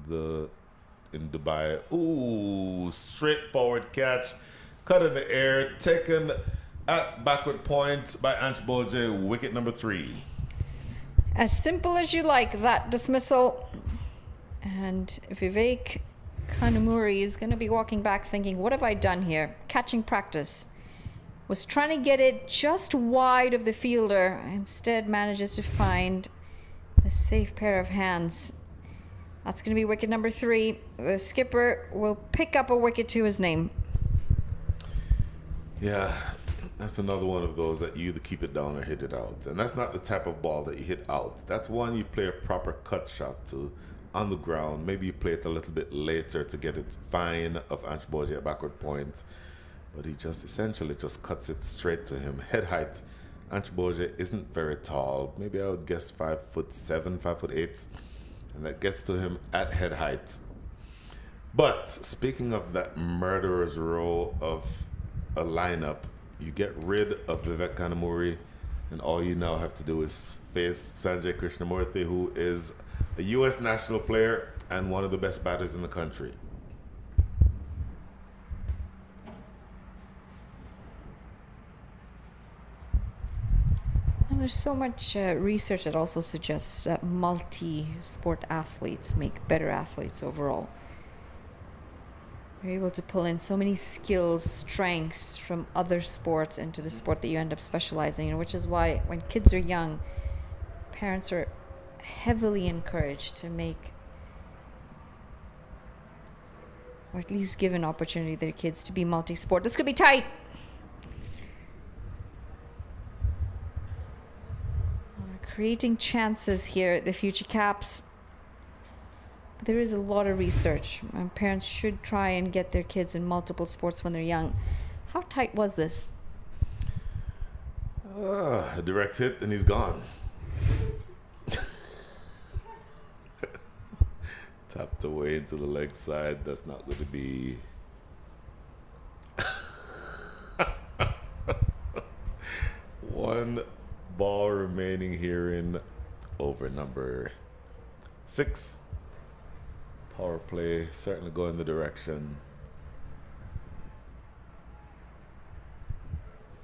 Dubai. Ooh, straightforward catch. Cut in the air. Taken at backward point by Ansh Boje. Wicket number 3. As simple as you like, that dismissal. And Vivek Kanumuri is going to be walking back thinking, what have I done here? Catching practice. Was trying to get it just wide of the fielder. Instead manages to find a safe pair of hands. That's going to be wicket number 3. The skipper will pick up a wicket to his name. Yeah. That's another one of those that you either keep it down or hit it out. And that's not the type of ball that you hit out. That's one you play a proper cut shot to on the ground. Maybe you play it a little bit later to get it fine of Ansh Boje at backward point. But he just essentially just cuts it straight to him. Head height. Ansh Boje isn't very tall. Maybe I would guess 5'7", 5'8". And that gets to him at head height. But speaking of that murderer's row of a lineup, you get rid of Vivek Kanumuri, and all you now have to do is face Sanjay Krishnamurthy, who is a U.S. national player and one of the best batters in the country. And there's so much research that also suggests that multi-sport athletes make better athletes overall. You're able to pull in so many skills, strengths from other sports into the sport that you end up specializing in, which is why when kids are young, parents are heavily encouraged to make or at least give an opportunity to their kids to be multi-sport. This could be tight. Creating chances here, the future caps. But there is a lot of research, and parents should try and get their kids in multiple sports when they're young. How tight was this? A direct hit and he's gone. Tapped away into the leg side. That's not going to be. One ball remaining here in over number 6. Power play certainly going the direction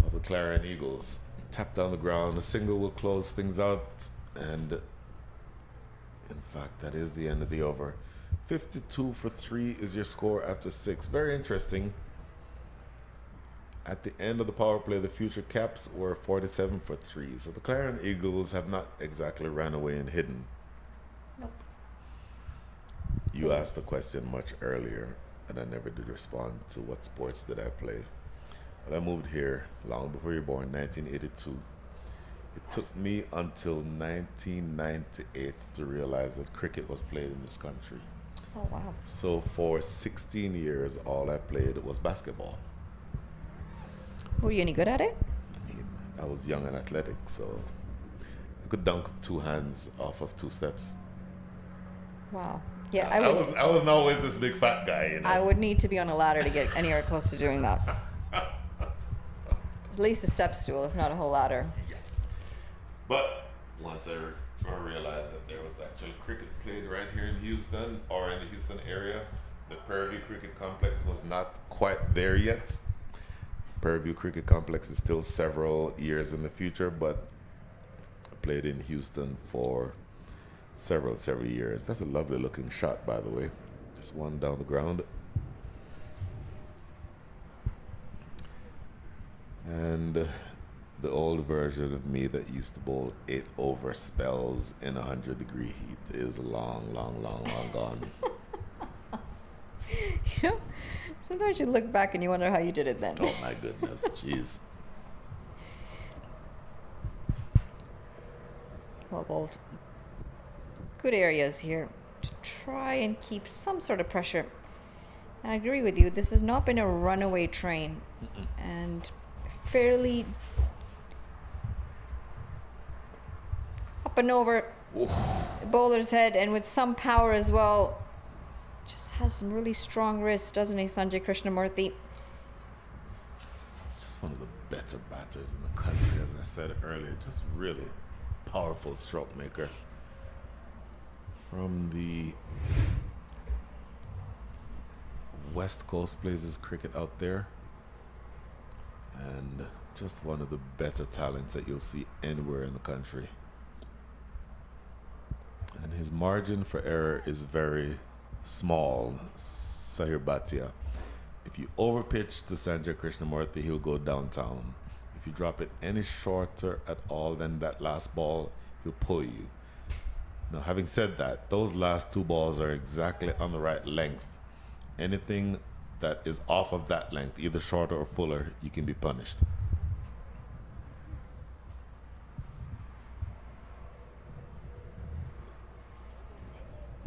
of the Clarion Eagles. Tap down the ground. A single will close things out, and in fact, that is the end of the over. 52 for 3 is your score after 6. Very interesting. At the end of the power play, the future caps were 47 for 3. So the Clarion Eagles have not exactly ran away and hidden. Nope. You asked the question much earlier, and I never did respond to what sports did I play. But I moved here long before you were born, 1982. It took me until 1998 to realize that cricket was played in this country. Oh, wow. So for 16 years, all I played was basketball. Were you any good at it? I mean, I was young and athletic, so I could dunk 2 hands off of 2 steps. Wow. Yeah, I wasn't always this big fat guy, you know. I would need to be on a ladder to get anywhere close to doing that. At least a step stool, if not a whole ladder. Yeah. But once I realized that there was actually cricket played right here in Houston or in the Houston area, the Pv5 Cricket Complex was not quite there yet. Pv5 Cricket Complex is still several years in the future, but I played in Houston for several years. That's a lovely looking shot, by the way. Just one down the ground. And the old version of me that used to bowl 8 over spells in 100-degree heat is long gone. You know, sometimes you look back and you wonder how you did it then. Oh my goodness, jeez. Well bowled. Good areas here to try and keep some sort of pressure. And I agree with you, this has not been a runaway train. And fairly up and over the bowler's head, and with some power as well. Just has some really strong wrists, doesn't he, Sanjay Krishnamurthy? It's just one of the better batters in the country, as I said earlier. Just really powerful stroke maker. From the West Coast, plays his cricket out there. And just one of the better talents that you'll see anywhere in the country. And his margin for error is very small, Sahir Bhatia. If you overpitch to Sanjay Krishnamurthy, he'll go downtown. If you drop it any shorter at all than that last ball, he'll pull you. Now, having said that, those last 2 balls are exactly on the right length. Anything that is off of that length, either shorter or fuller, you can be punished.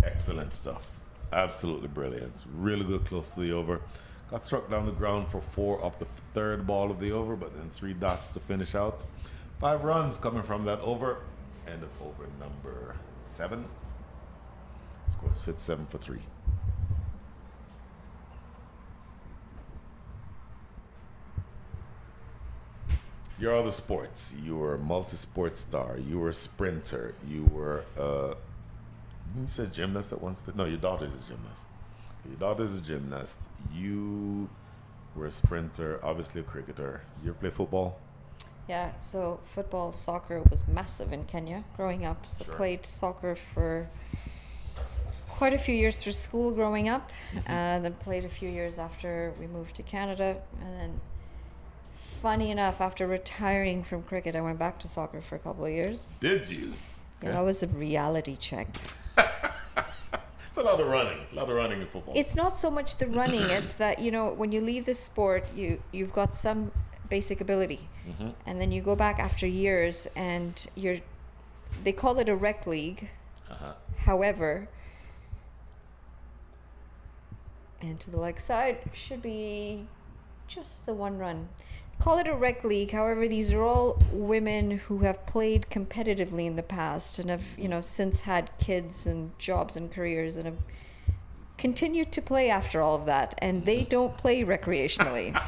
Excellent stuff. Absolutely brilliant. Really good close to the over. Got struck down the ground for 4 off the 3rd ball of the over, but then 3 dots to finish out. 5 runs coming from that over. End of over number 7. Scores 57 for 3. Your other sports. You were a multi-sport star. You were a sprinter. You were you said gymnast at one stage? No, your daughter's a gymnast. Your daughter's a gymnast. You were a sprinter, obviously a cricketer. Did you ever play football? Yeah, so football, soccer was massive in Kenya growing up. So Sure. played soccer for quite a few years for school growing up, and then played a few years after we moved to Canada. And then, funny enough, after retiring from cricket, I went back to soccer for a couple of years. Did you? Yeah, that was a reality check. It's a lot of running in football. It's not so much the running, it's that, you know, when you leave the sport, you've got some basic ability. And then you go back after years and they call it a rec league. However, and to the leg side should be just the one run. Call it a rec league. However, these are all women who have played competitively in the past and have, you know, since had kids and jobs and careers and have continued to play after all of that. And they don't play recreationally.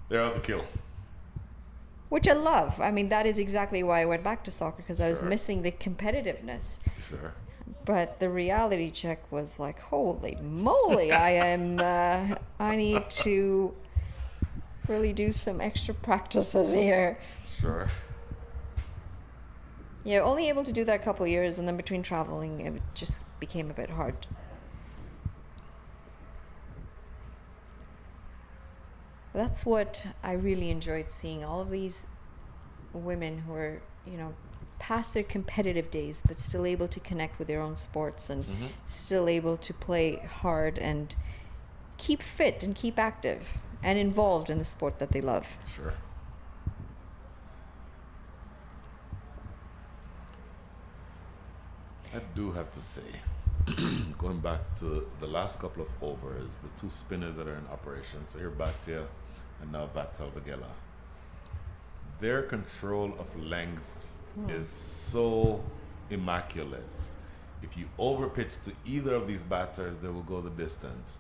They're out to kill. Which I love. I mean, that is exactly why I went back to soccer, because I was missing the competitiveness. Sure. But the reality check was like, holy moly, I need to really do some extra practices here. Sure. Yeah, only able to do that a couple of years, and then between traveling, it just became a bit hard. That's what I really enjoyed seeing, all of these women who are, you know, past their competitive days, but still able to connect with their own sports and still able to play hard and keep fit and keep active and involved in the sport that they love. Sure. I do have to say, going back to the last couple of overs, the two spinners that are in operation, Sahir Bhatia and now Bat Salvagela, their control of length is so immaculate. If you overpitch to either of these batters, they will go the distance.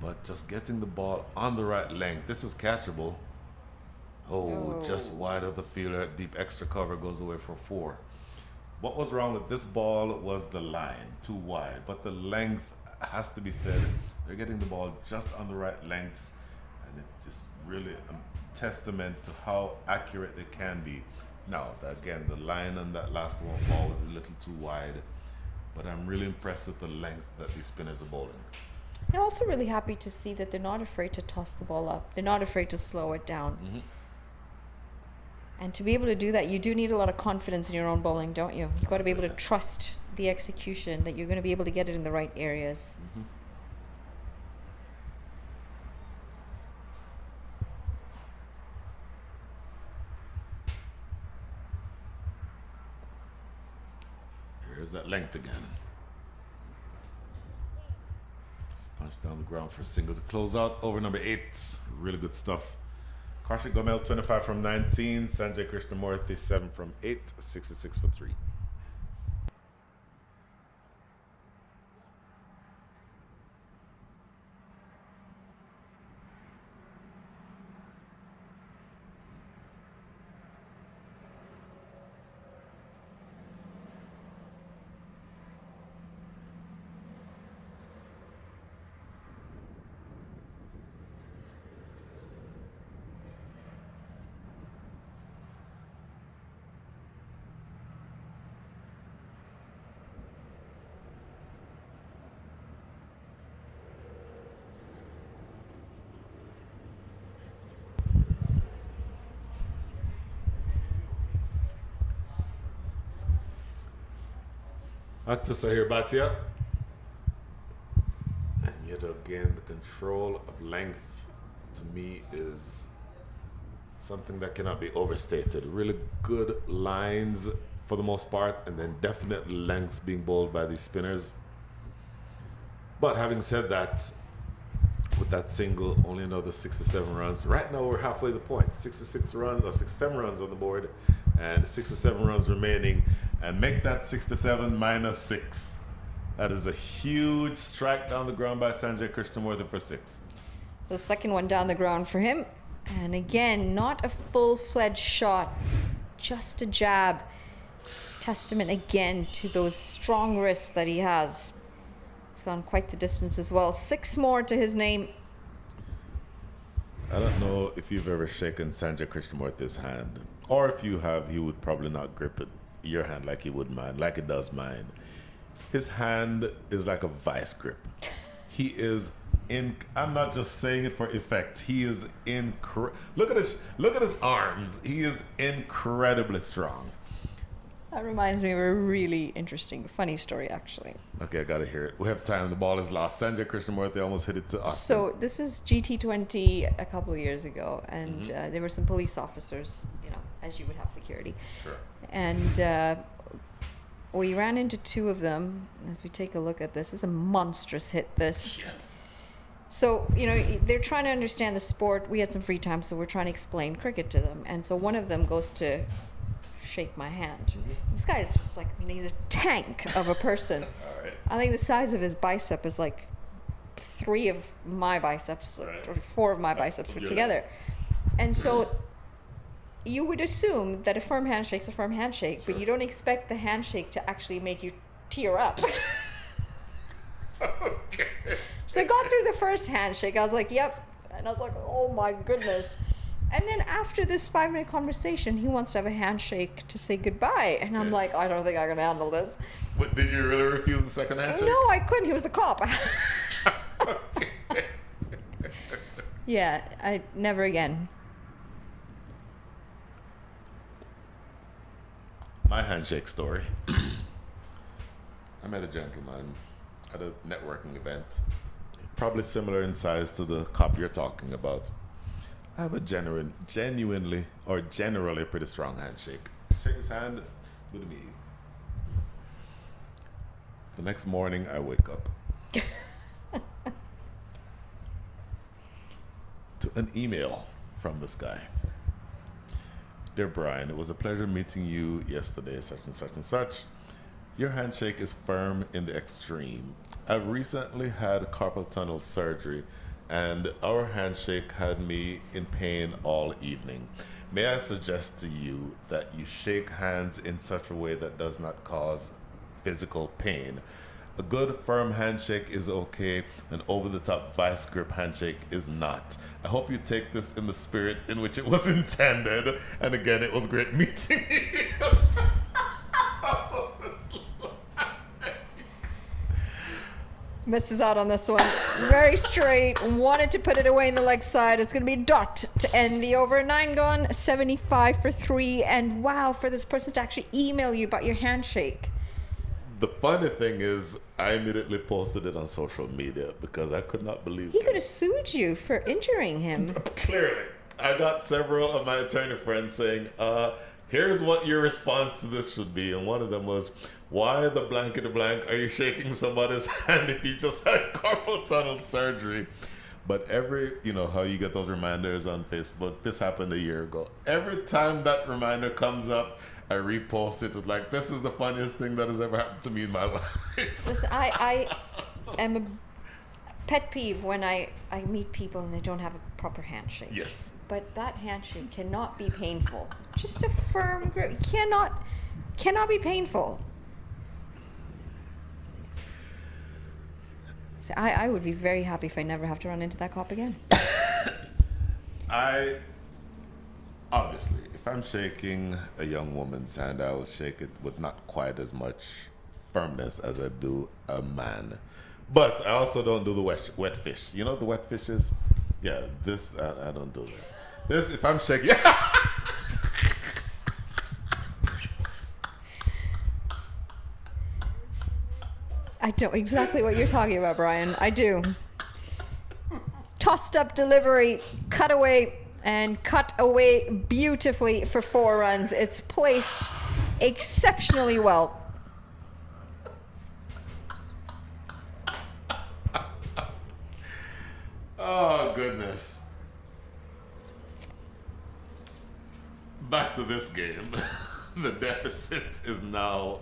But just getting the ball on the right length, this is catchable. Just wide of the fielder, deep extra cover, goes away for 4. What was wrong with this ball was the line, too wide. But the length has to be said. They're getting the ball just on the right lengths, and it just really a testament to how accurate they can be. Now, again, the line on that last one ball was a little too wide, but I'm really impressed with the length that these spinners are bowling. I'm also really happy to see that they're not afraid to toss the ball up. They're not afraid to slow it down. And to be able to do that, you do need a lot of confidence in your own bowling, don't you? You've got to be able to trust the execution, that you're going to be able to get it in the right areas. Here's that length again. Just punch down the ground for a single to close out. Over number 8. Really good stuff. Kaushik Gomel, 25 from 19. Sanjay Krishnamurthy, 7 from 8. 66 for 3. Back to Sahir Bhatia. And yet again, the control of length to me is something that cannot be overstated. Really good lines for the most part, and then definite lengths being bowled by these spinners. But having said that, with that single, only another 67 runs. Right now, we're halfway to the point. 66 runs, or 67 runs on the board, and 67 runs remaining. And make that 67 minus 6. That is a huge strike down the ground by Sanjay Krishnamurthy for 6. The second one down the ground for him. And again, not a full-fledged shot, just a jab. Testament again to those strong wrists that he has. It's gone quite the distance as well. 6 more to his name. I don't know if you've ever shaken Sanjay Krishnamurthy's hand, or if you have, he would probably not grip it, your hand like he would mine, like it does mine. His hand is like a vice grip. He is I'm not just saying it for effect. He is look at his arms. He is incredibly strong. That reminds me of a really interesting, funny story, actually. Okay, I gotta hear it. We have time. The ball is lost. Sanjay Krishnamurthy almost hit it to us. So this is GT20 a couple of years ago, and there were some police officers, you know, as you would have security. Sure. And we ran into two of them. As we take a look at this, it's a monstrous hit, this. Yes. So, you know, they're trying to understand the sport. We had some free time, so we're trying to explain cricket to them. And so one of them goes to shake my hand. This guy is just like, I mean, he's a tank of a person. All right. I think the size of his bicep is like 3 of my biceps, Right. or 4 of my biceps put together. And so you would assume that a firm handshake's a firm handshake, but you don't expect the handshake to actually make you tear up. Okay. So I got through the first handshake. I was like, yep. And I was like, oh my goodness. And then after this 5-minute conversation, he wants to have a handshake to say goodbye. And I'm like, I don't think I can handle this. But did you really refuse the second handshake? No, I couldn't. He was the cop. Okay. Yeah, I never again. My handshake story. I met a gentleman at a networking event, probably similar in size to the cop you're talking about. I have a genuinely or generally pretty strong handshake. Shake his hand, good to meet you. The next morning, I wake up to an email from this guy. Dear Brian, it was a pleasure meeting you yesterday, such and such and such. Your handshake is firm in the extreme. I've recently had carpal tunnel surgery, and our handshake had me in pain all evening. May I suggest to you that you shake hands in such a way that does not cause physical pain? A good firm handshake is okay, an over-the-top vice grip handshake is not. I hope you take this in the spirit in which it was intended. And again, it was great meeting you. Misses out on this one. Very straight. Wanted to put it away in the leg side. It's going to be a dot to end the over. 9 gone, 75 for 3. And wow, for this person to actually email you about your handshake. The funny thing is, I immediately posted it on social media because I could not believe He this. could have sued you for injuring him. Clearly. I got several of my attorney friends saying, here's what your response to this should be. And one of them was, why the blankety blank are you shaking somebody's hand if you just had carpal tunnel surgery? But you know how you get those reminders on Facebook? This happened a year ago. Every time that reminder comes up, I repost it. It's like, this is the funniest thing that has ever happened to me in my life. Listen, I am a pet peeve when I meet people and they don't have a proper handshake. Yes. But that handshake cannot be painful. Just a firm grip cannot be painful. So I would be very happy if I never have to run into that cop again. Obviously, if I'm shaking a young woman's hand, I will shake it with not quite as much firmness as I do a man. But I also don't do the wet fish. You know the wet fishes? Yeah, I don't do this. This, if I'm shaking... I know exactly what you're talking about, Brian. I do. Tossed up delivery, cut away beautifully for 4 runs. It's placed exceptionally well. Oh, goodness. Back to this game. The deficit is now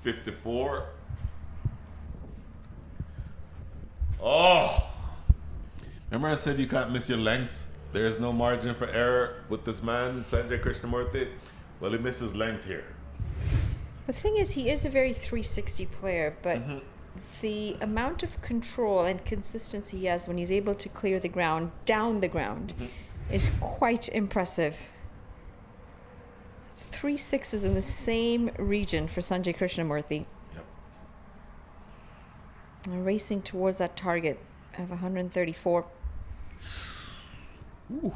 54. Oh! Remember I said you can't miss your length? There is no margin for error with this man, Sanjay Krishnamurthy. Well, he missed his length here. The thing is, he is a very 360 player, but the amount of control and consistency he has when he's able to clear the ground, down the ground, is quite impressive. It's 3 sixes in the same region for Sanjay Krishnamurthy. Yep. Racing towards that target of 134. Ooh.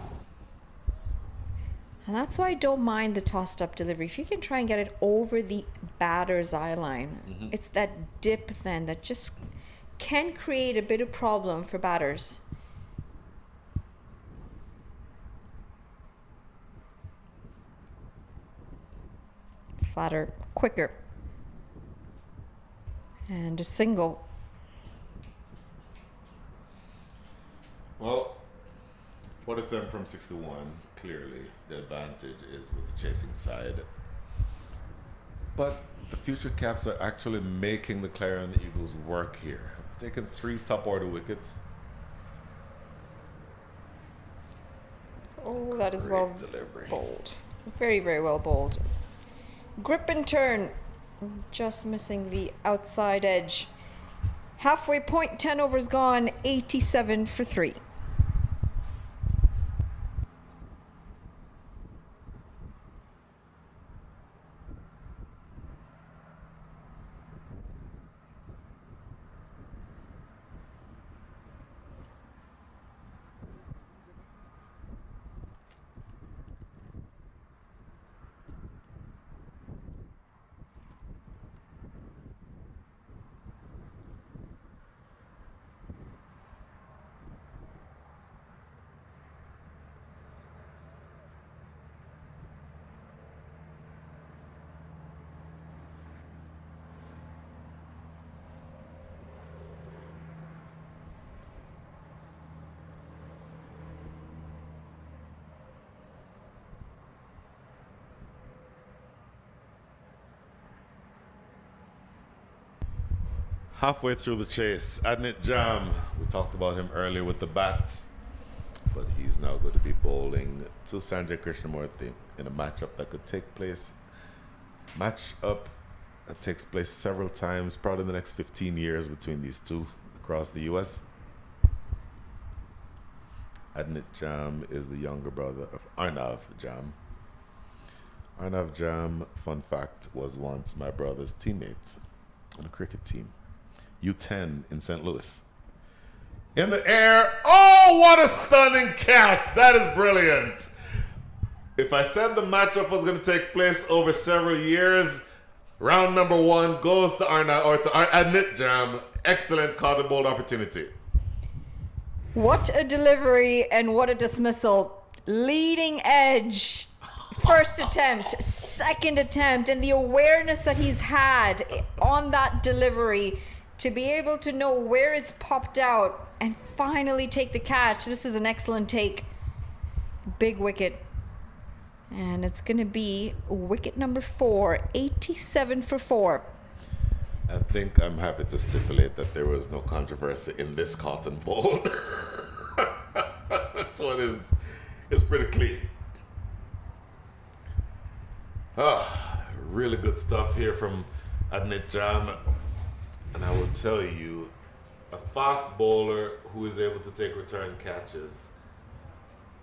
And that's why I don't mind the tossed up delivery. If you can try and get it over the batter's eye line, it's that dip then that just can create a bit of problem for batters. Flatter, quicker. And a single. Well, 47 from 61, clearly the advantage is with the chasing side. But the future Caps are actually making the Clarion Eagles work here. They've taken 3 top order wickets. Oh, that is Great well delivery. bowled. Very, very well bowled. Grip and turn. Just missing the outside edge. Halfway point, 10 overs gone, 87 for 3. Halfway through the chase, Adnit Jam, we talked about him earlier with the bat, but he's now going to be bowling to Sanjay Krishnamurthy in a matchup that could take place. Matchup that takes place several times, probably in the next 15 years between these two across the US. Adnit Jam is the younger brother of Arnav Jam. Arnav Jam, fun fact, was once my brother's teammate on a cricket team. U10 in St. Louis. In the air. Oh, what a stunning catch. That is brilliant. If I said the matchup was going to take place over several years, round number 1 goes to Adnit Jam. Excellent caught and bold opportunity. What a delivery and what a dismissal. Leading edge. First attempt, second attempt, and the awareness that he's had on that delivery to be able to know where it's popped out and finally take the catch. This is an excellent take. Big wicket. And it's going to be wicket number 4, 87 for 4. I think I'm happy to stipulate that there was no controversy in this cotton bowl. This one is pretty clean. Really good stuff here from Adnit Jam. And I will tell you, a fast bowler who is able to take return catches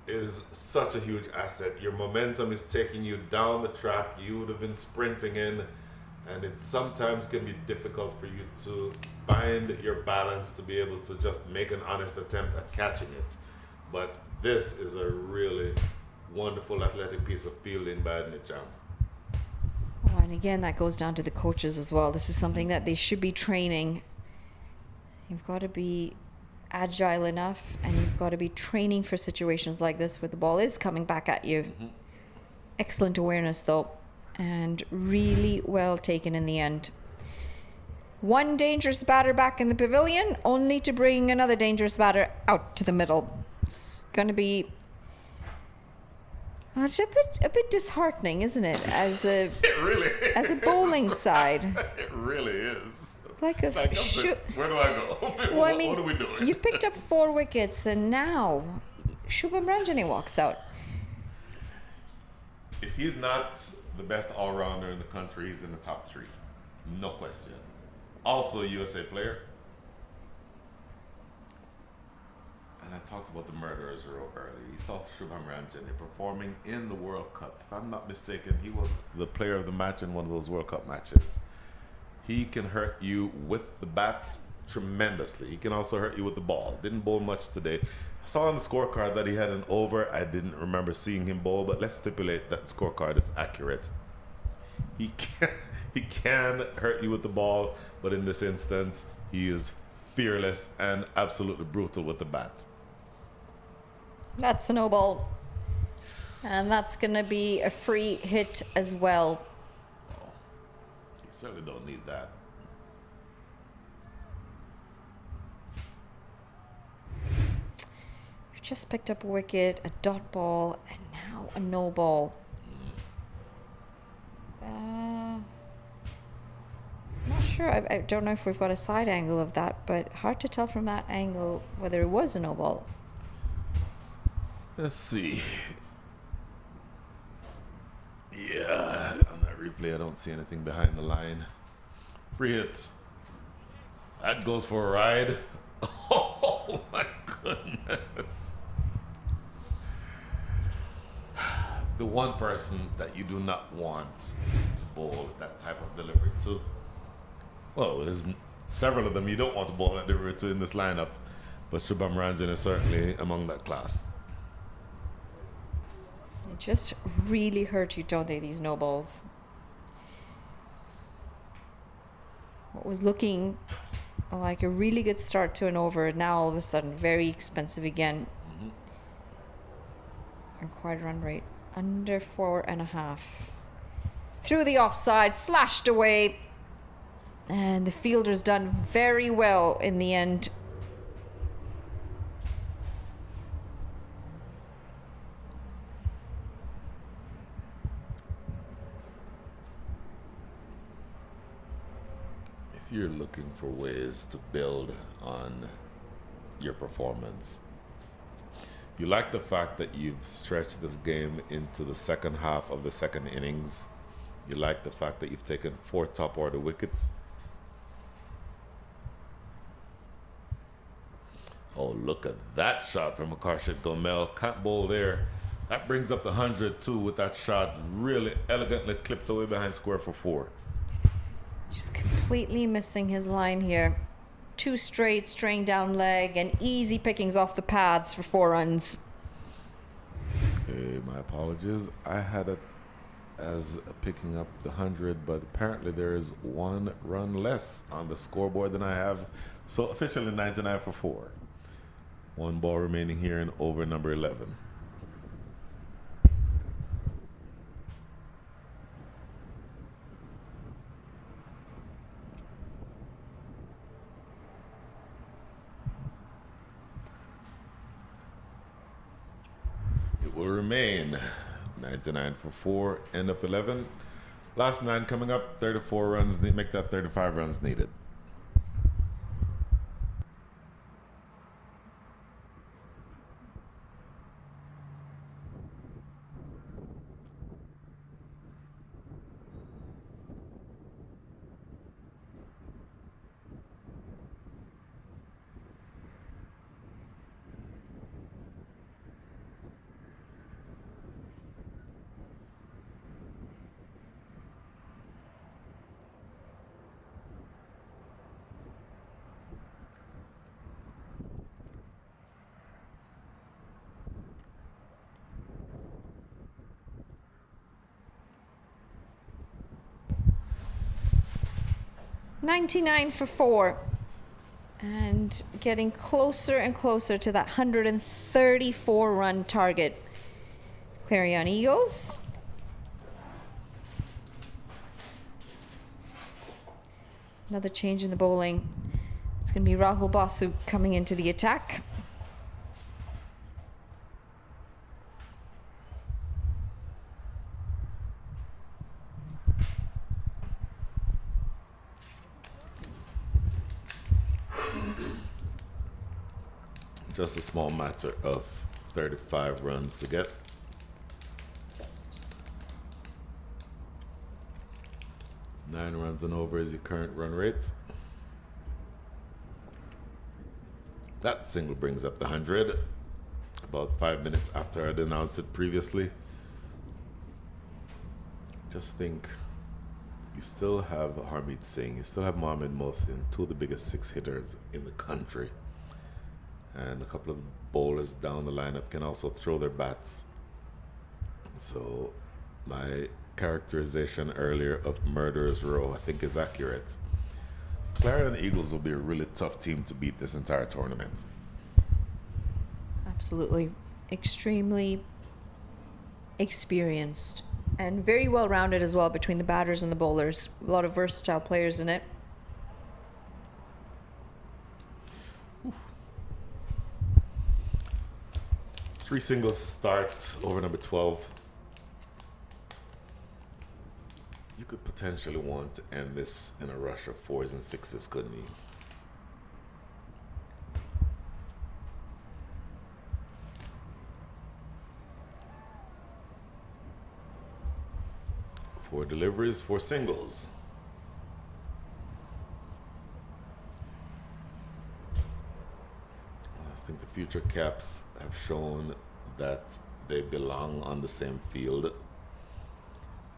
is such a huge asset. Your momentum is taking you down the track. You would have been sprinting in, and it sometimes can be difficult for you to find your balance to be able to just make an honest attempt at catching it. But this is a really wonderful athletic piece of fielding by Adnit Jam. Oh, and again, that goes down to the coaches as well. This is something that they should be training. You've got to be agile enough, and you've got to be training for situations like this where the ball is coming back at you. Excellent awareness, though, and really well taken in the end. One dangerous batter back in the pavilion, only to bring another dangerous batter out to the middle. It's going to be... Well, it's a bit disheartening, isn't it? As a It really is. As a bowling side. It really is. Like a where do I go? Well, I mean, what are we doing? You've picked up 4 wickets, and now Shubham Ranjani walks out. If he's not the best all-rounder in the country, he's in the top 3. No question. Also a USA player. And I talked about the murderers real early. You saw Shubham Ranjani performing in the World Cup. If I'm not mistaken, he was the player of the match in one of those World Cup matches. He can hurt you with the bat tremendously. He can also hurt you with the ball. Didn't bowl much today. I saw on the scorecard that he had an over. I didn't remember seeing him bowl, but let's stipulate that the scorecard is accurate. He can hurt you with the ball, but in this instance, he is fearless and absolutely brutal with the bat. That's a no ball. And that's going to be a free hit as well. Oh, you certainly don't need that. You've just picked up a wicket, a dot ball, and now a no ball. Not sure. I don't know if we've got a side angle of that, but hard to tell from that angle whether it was a no ball. Let's see. Yeah, on that replay, I don't see anything behind the line. Free hit. That goes for a ride. Oh my goodness. The one person that you do not want to bowl that type of delivery to. Well, there's several of them you don't want to bowl that delivery to in this lineup, but Shubham Ranjan is certainly among that class. It just really hurt you, don't they, these no balls? What was looking like a really good start to an over, now all of a sudden very expensive again. And quite a run rate, under 4.5. Through the offside, slashed away. And the fielder's done very well in the end. If you're looking for ways to build on your performance, you like the fact that you've stretched this game into the second half of the second innings. You like the fact that you've taken 4 top order wickets. Oh, look at that shot from Akarshit Gomel. Can't bowl there. That brings up the 100 too with that shot really elegantly clipped away behind square for 4. Just completely missing his line here. 2 straight, straying down leg, and easy pickings off the pads for 4 runs. Okay, my apologies. I had it as picking up the 100, but apparently there is 1 run less on the scoreboard than I have. So officially 99 for 4. 1 ball remaining here in over number 11. It will remain 99 for 4, end of 11. Last 9 coming up, 34 runs, make that 35 runs needed. $99 for 4. And getting closer and closer to that 134 run target. Clarion Eagles. Another change in the bowling. It's going to be Rahul Basu coming into the attack. Just a small matter of 35 runs to get. Nine runs and over is your current run rate. That single brings up the 100. About 5 minutes after I'd announced it previously. Just think you still have Harmeet Singh, you still have Mohamed Mohsin, two of the biggest six hitters in the country. And a couple of bowlers down the lineup can also throw their bats. So my characterization earlier of Murderers Row, I think, is accurate. Clarion Eagles will be a really tough team to beat this entire tournament. Absolutely. Extremely experienced and very well rounded as well between the batters and the bowlers. A lot of versatile players in it. Oof. 3 singles start over number 12. You could potentially want to end this in a rush of 4s and 6s, couldn't you? Four deliveries, 4 singles. I think the future caps have shown that they belong on the same field.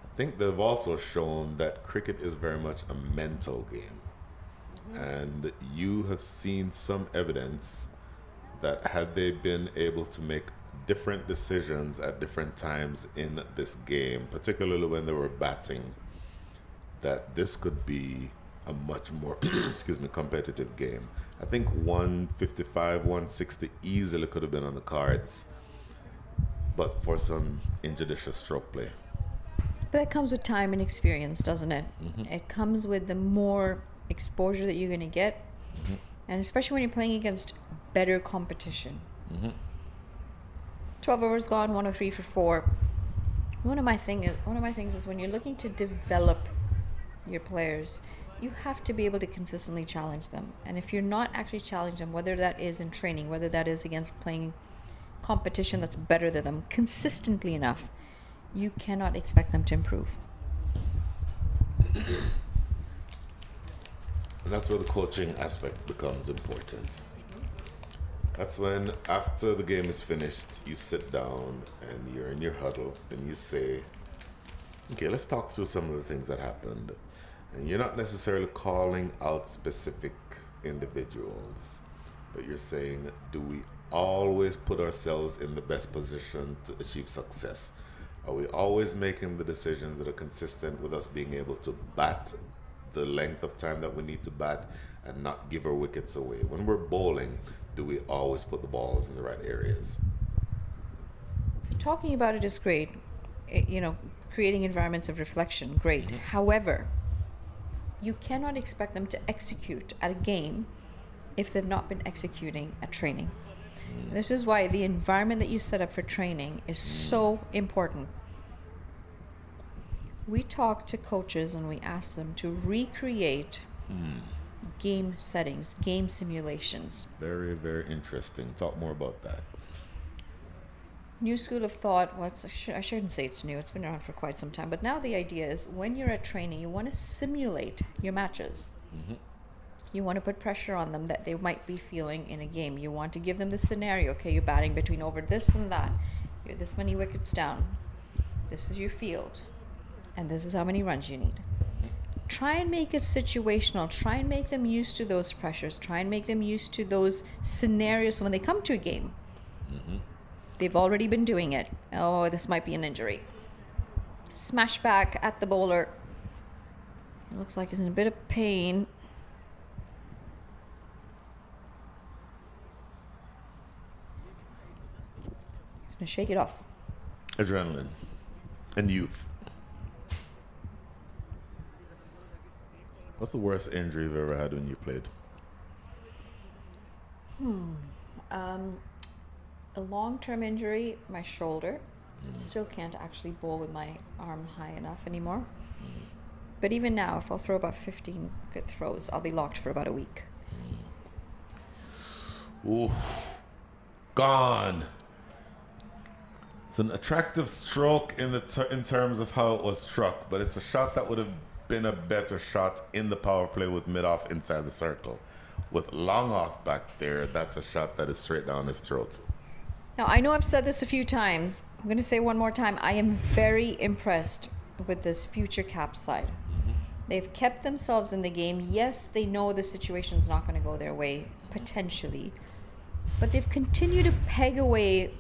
I think they've also shown that cricket is very much a mental game. And you have seen some evidence that had they been able to make different decisions at different times in this game, particularly when they were batting, that this could be a much more competitive game. I think 155, 160 easily could have been on the cards, but for some injudicious stroke play. But that comes with time and experience, doesn't it? Mm-hmm. It comes with the more exposure that you're going to get, and especially when you're playing against better competition. 12 overs gone, 103 for 4. One of my things is when you're looking to develop your players, you have to be able to consistently challenge them. And if you're not actually challenging them, whether that is in training, whether that is against playing competition that's better than them consistently enough, you cannot expect them to improve. And that's where the coaching aspect becomes important. That's when, after the game is finished, you sit down and you're in your huddle and you say, okay, let's talk through some of the things that happened. And you're not necessarily calling out specific individuals, but you're saying, do we always put ourselves in the best position to achieve success? Are we always making the decisions that are consistent with us being able to bat the length of time that we need to bat and not give our wickets away? When we're bowling, do we always put the balls in the right areas? So talking about it is great. Creating environments of reflection, great. However, you cannot expect them to execute at a game if they've not been executing at training. This is why the environment that you set up for training is so important. We talk to coaches and we ask them to recreate game settings, game simulations. Very, very interesting. Talk more about that. New school of thought, I shouldn't say it's new, it's been around for quite some time, but now the idea is when you're at training, you want to simulate your matches. You want to put pressure on them that they might be feeling in a game. You want to give them the scenario. Okay, you're batting between over this and that. You're this many wickets down. This is your field. And this is how many runs you need. Try and make it situational. Try and make them used to those pressures. Try and make them used to those scenarios when they come to a game. They've already been doing it. Oh, this might be an injury. Smash back at the bowler. It looks like he's in a bit of pain. He's going to shake it off. Adrenaline and youth. What's the worst injury you've ever had when you played? A long-term injury, my shoulder. Still can't actually bowl with my arm high enough anymore. But even now, if I'll throw about 15 good throws, I'll be locked for about a week. Oof. Gone. It's an attractive stroke in terms of how it was struck, but it's a shot that would have been a better shot in the power play with mid-off inside the circle. With long off back there, that's a shot that is straight down his throat. Now, I know I've said this a few times. I'm going to say one more time. I am very impressed with this future cap side. They've kept themselves in the game. Yes, they know the situation's not going to go their way, potentially. But they've continued to peg away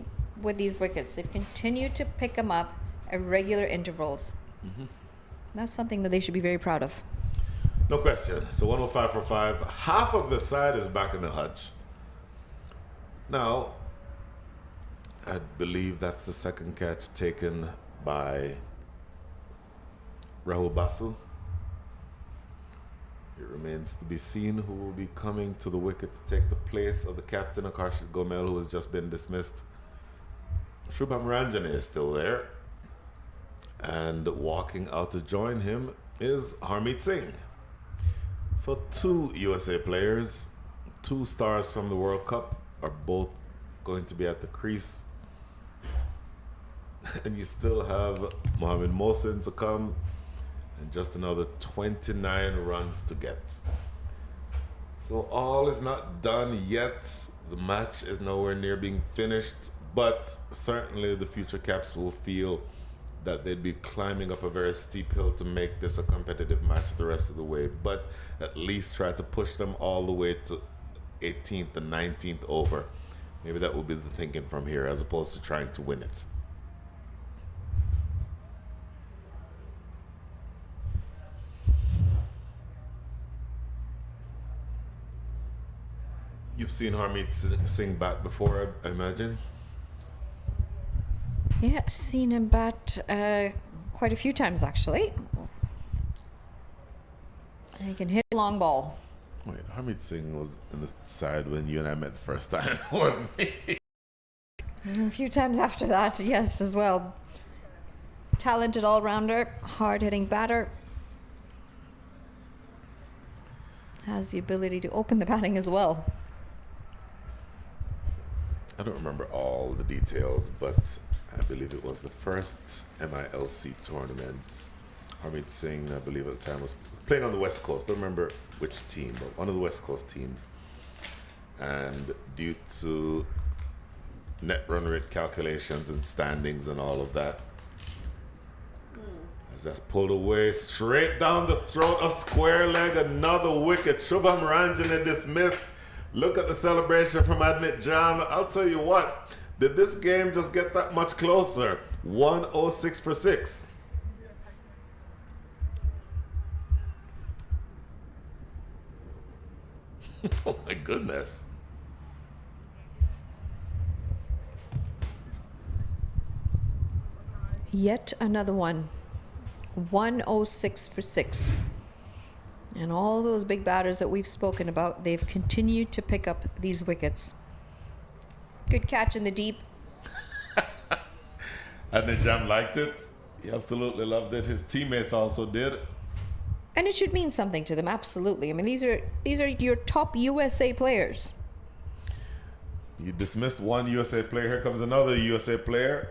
with these wickets. They've continued to pick them up at regular intervals. That's something that they should be very proud of. No question. So 105 for 5. Half of the side is back in the hutch. Now, I believe that's the second catch taken by Rahul Basu. It remains to be seen who will be coming to the wicket to take the place of the captain, Akash Gomel, who has just been dismissed. Shubham Ranjane is still there. And walking out to join him is Harmeet Singh. So 2 USA players, 2 stars from the World Cup, are both going to be at the crease. And you still have Mohamed Mohsin to come and just another 29 runs to get. So all is not done yet. The match is nowhere near being finished, but certainly the future Caps will feel that they'd be climbing up a very steep hill to make this a competitive match the rest of the way, but at least try to push them all the way to 18th and 19th over. Maybe that will be the thinking from here, as opposed to trying to win it. You've seen Harmeet Singh bat before, I imagine? Yeah, seen him bat quite a few times, actually. He can hit a long ball. Wait, Harmeet Singh was in the side when you and I met the first time, wasn't he? A few times after that, yes, as well. Talented all-rounder, hard-hitting batter. Has the ability to open the batting as well. I don't remember all the details, but I believe it was the first MILC tournament. Harmeet Singh, I believe at the time, was playing on the West Coast. Don't remember which team, but one of the West Coast teams. And due to net run rate calculations and standings and all of that, as that's pulled away straight down the throat of square leg, another wicket. Shubham Ranjane dismissed. Look at the celebration from Adnit Jam. I'll tell you what, did this game just get that much closer? 106 for 6. Oh my goodness. Yet another one. 106 for 6. And all those big batters that we've spoken about, they've continued to pick up these wickets. Good catch in the deep. Adnit Jam liked it. He absolutely loved it. His teammates also did. And it should mean something to them, absolutely. I mean, these are your top USA players. You dismissed one USA player. Here comes another USA player.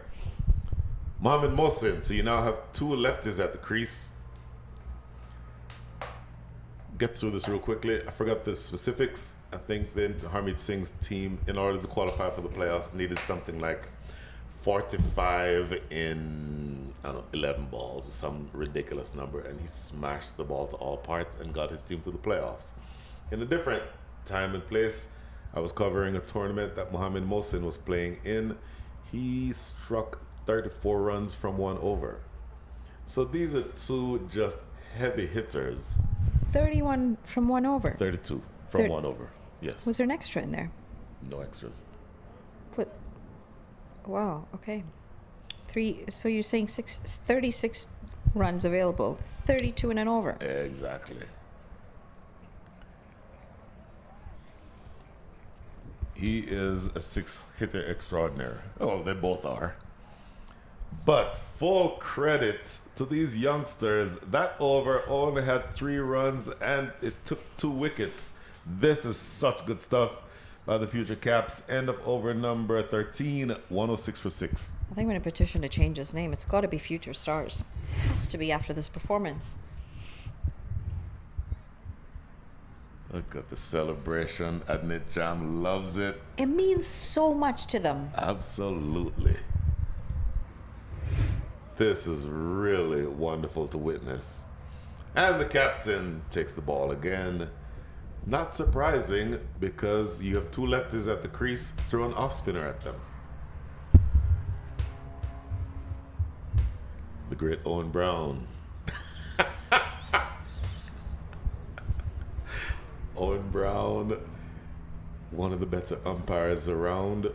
Mohamed Mohsin. So you now have 2 lefties at the crease. Get through this real quickly. I forgot the specifics. I think then Harmeet Singh's team, in order to qualify for the playoffs, needed something like 45 in, I don't know, 11 balls, some ridiculous number, and he smashed the ball to all parts and got his team to the playoffs. In a different time and place, I was covering a tournament that Mohamed Mohsin was playing in. He struck 34 runs from 1 over. So these are 2 just heavy hitters. 31 from 1 over. 32 from 1 over, yes. Was there an extra in there? No extras. Wow, okay. So you're saying 36 runs available, 32 in an over. Exactly. He is a 6-hitter extraordinaire. Oh, they both are. But full credit to these youngsters. That over only had 3 runs and it took 2 wickets. This is such good stuff by the future Caps. End of over number 13, 106 for 6. I think I'm going to petition to change his name. It's got to be Future Stars. It has to be after this performance. Look at the celebration. Adnit Jam loves it. It means so much to them. Absolutely. This is really wonderful to witness. And the captain takes the ball again. Not surprising because you have two lefties at the crease, throw an off spinner at them. The great Owen Brown. Owen Brown, one of the better umpires around.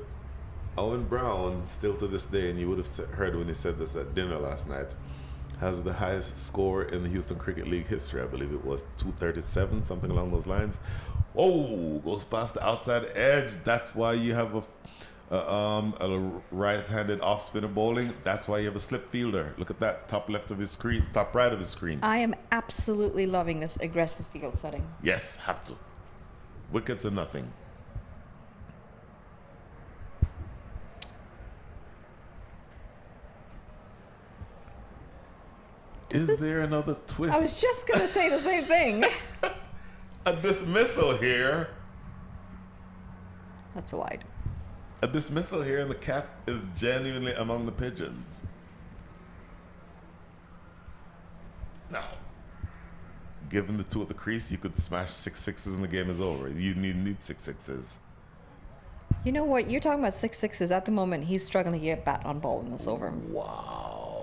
Owen Brown, still to this day, and you would have heard when he said this at dinner last night, has the highest score in the Houston Cricket League history. I believe it was 237, something along those lines. Oh, goes past the outside edge. That's why you have a right-handed off-spinner bowling. That's why you have a slip fielder. Look at that, top left of his screen, top right of his screen. I am absolutely loving this aggressive field setting. Yes, have to. Wickets are nothing. Is there another twist? I was just going to say the same thing. A dismissal here. That's wide. A dismissal here, and the cap is genuinely among the pigeons. Now, given the two at the crease, you could smash 6 sixes and the game is over. You need 6 sixes. You know what? You're talking about 6 sixes. At the moment, he's struggling to get bat on ball in this over. Wow.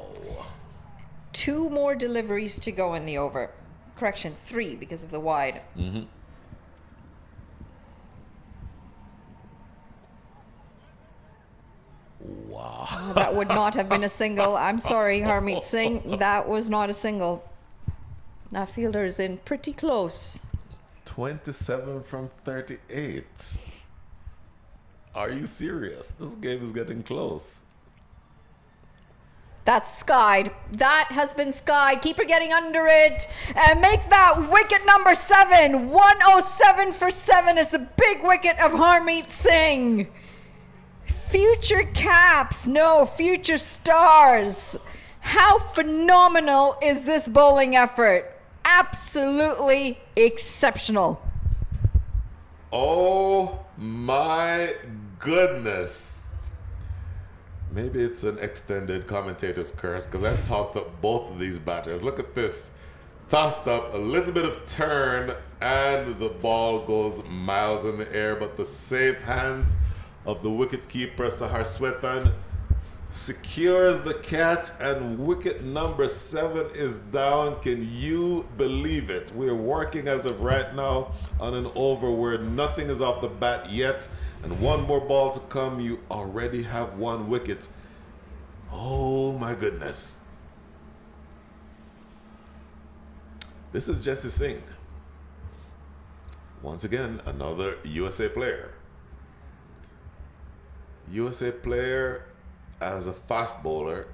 2 more deliveries to go in the over. Correction, 3 because of the wide. Mm-hmm. Wow. Oh, that would not have been a single. I'm sorry, Harmeet Singh. That was not a single. That fielder is in pretty close. 27 from 38. Are you serious? This game is getting close. That's skied. That has been skied. Keeper getting under it. And make that wicket number 7. 107 for 7 is the big wicket of Harmeet Singh. Future caps. No, future stars. How phenomenal is this bowling effort? Absolutely exceptional. Oh my goodness. Maybe it's an extended commentator's curse because I talked up both of these batters. Look at this. Tossed up, a little bit of turn, and the ball goes miles in the air. But the safe hands of the wicketkeeper, Sahar Swetan, secures the catch, and wicket number 7 is down. Can you believe it? We're working as of right now on an over where nothing is off the bat yet. And one more ball to come, you already have 1 wicket. Oh my goodness. This is Jesse Singh. Once again, another USA player. USA player as a fast bowler,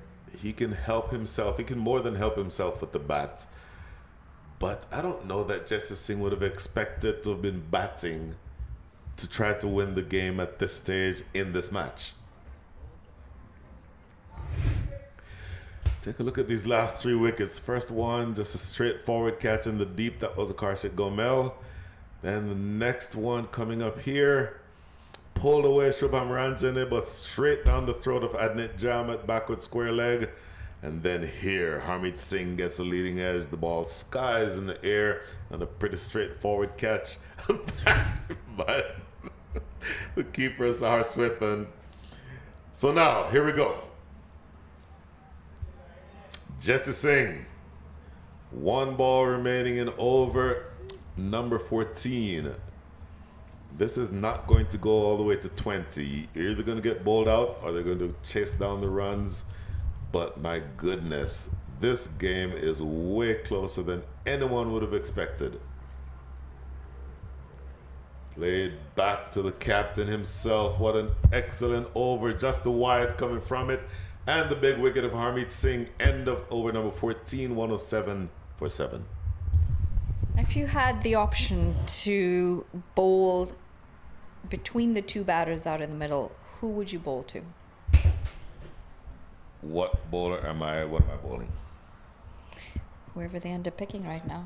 he can help himself. He can more than help himself with the bat. But I don't know that Jesse Singh would have expected to have been batting to try to win the game at this stage in this match. Take a look at these last 3 wickets. First one, just a straightforward catch in the deep. That was a Karshik Gomel. Then the next one coming up here, pulled away Shubham Ranjane, but straight down the throat of Adnit Jamat, backward square leg. And then here, Harmeet Singh gets a leading edge. The ball skies in the air and a pretty straightforward catch by the keeper, Sahar Swetan. So now, here we go. Jesse Singh, 1 ball remaining in over number 14. This is not going to go all the way to 20. You're either going to get bowled out or they're going to chase down the runs. But my goodness, this game is way closer than anyone would have expected. Played back to the captain himself. What an excellent over. Just the wide coming from it. And the big wicket of Harmeet Singh. End of over number 14, 107 for 7. If you had the option to bowl between the 2 batters out in the middle, who would you bowl to? What bowler am I? What am I bowling? Whoever they end up picking right now.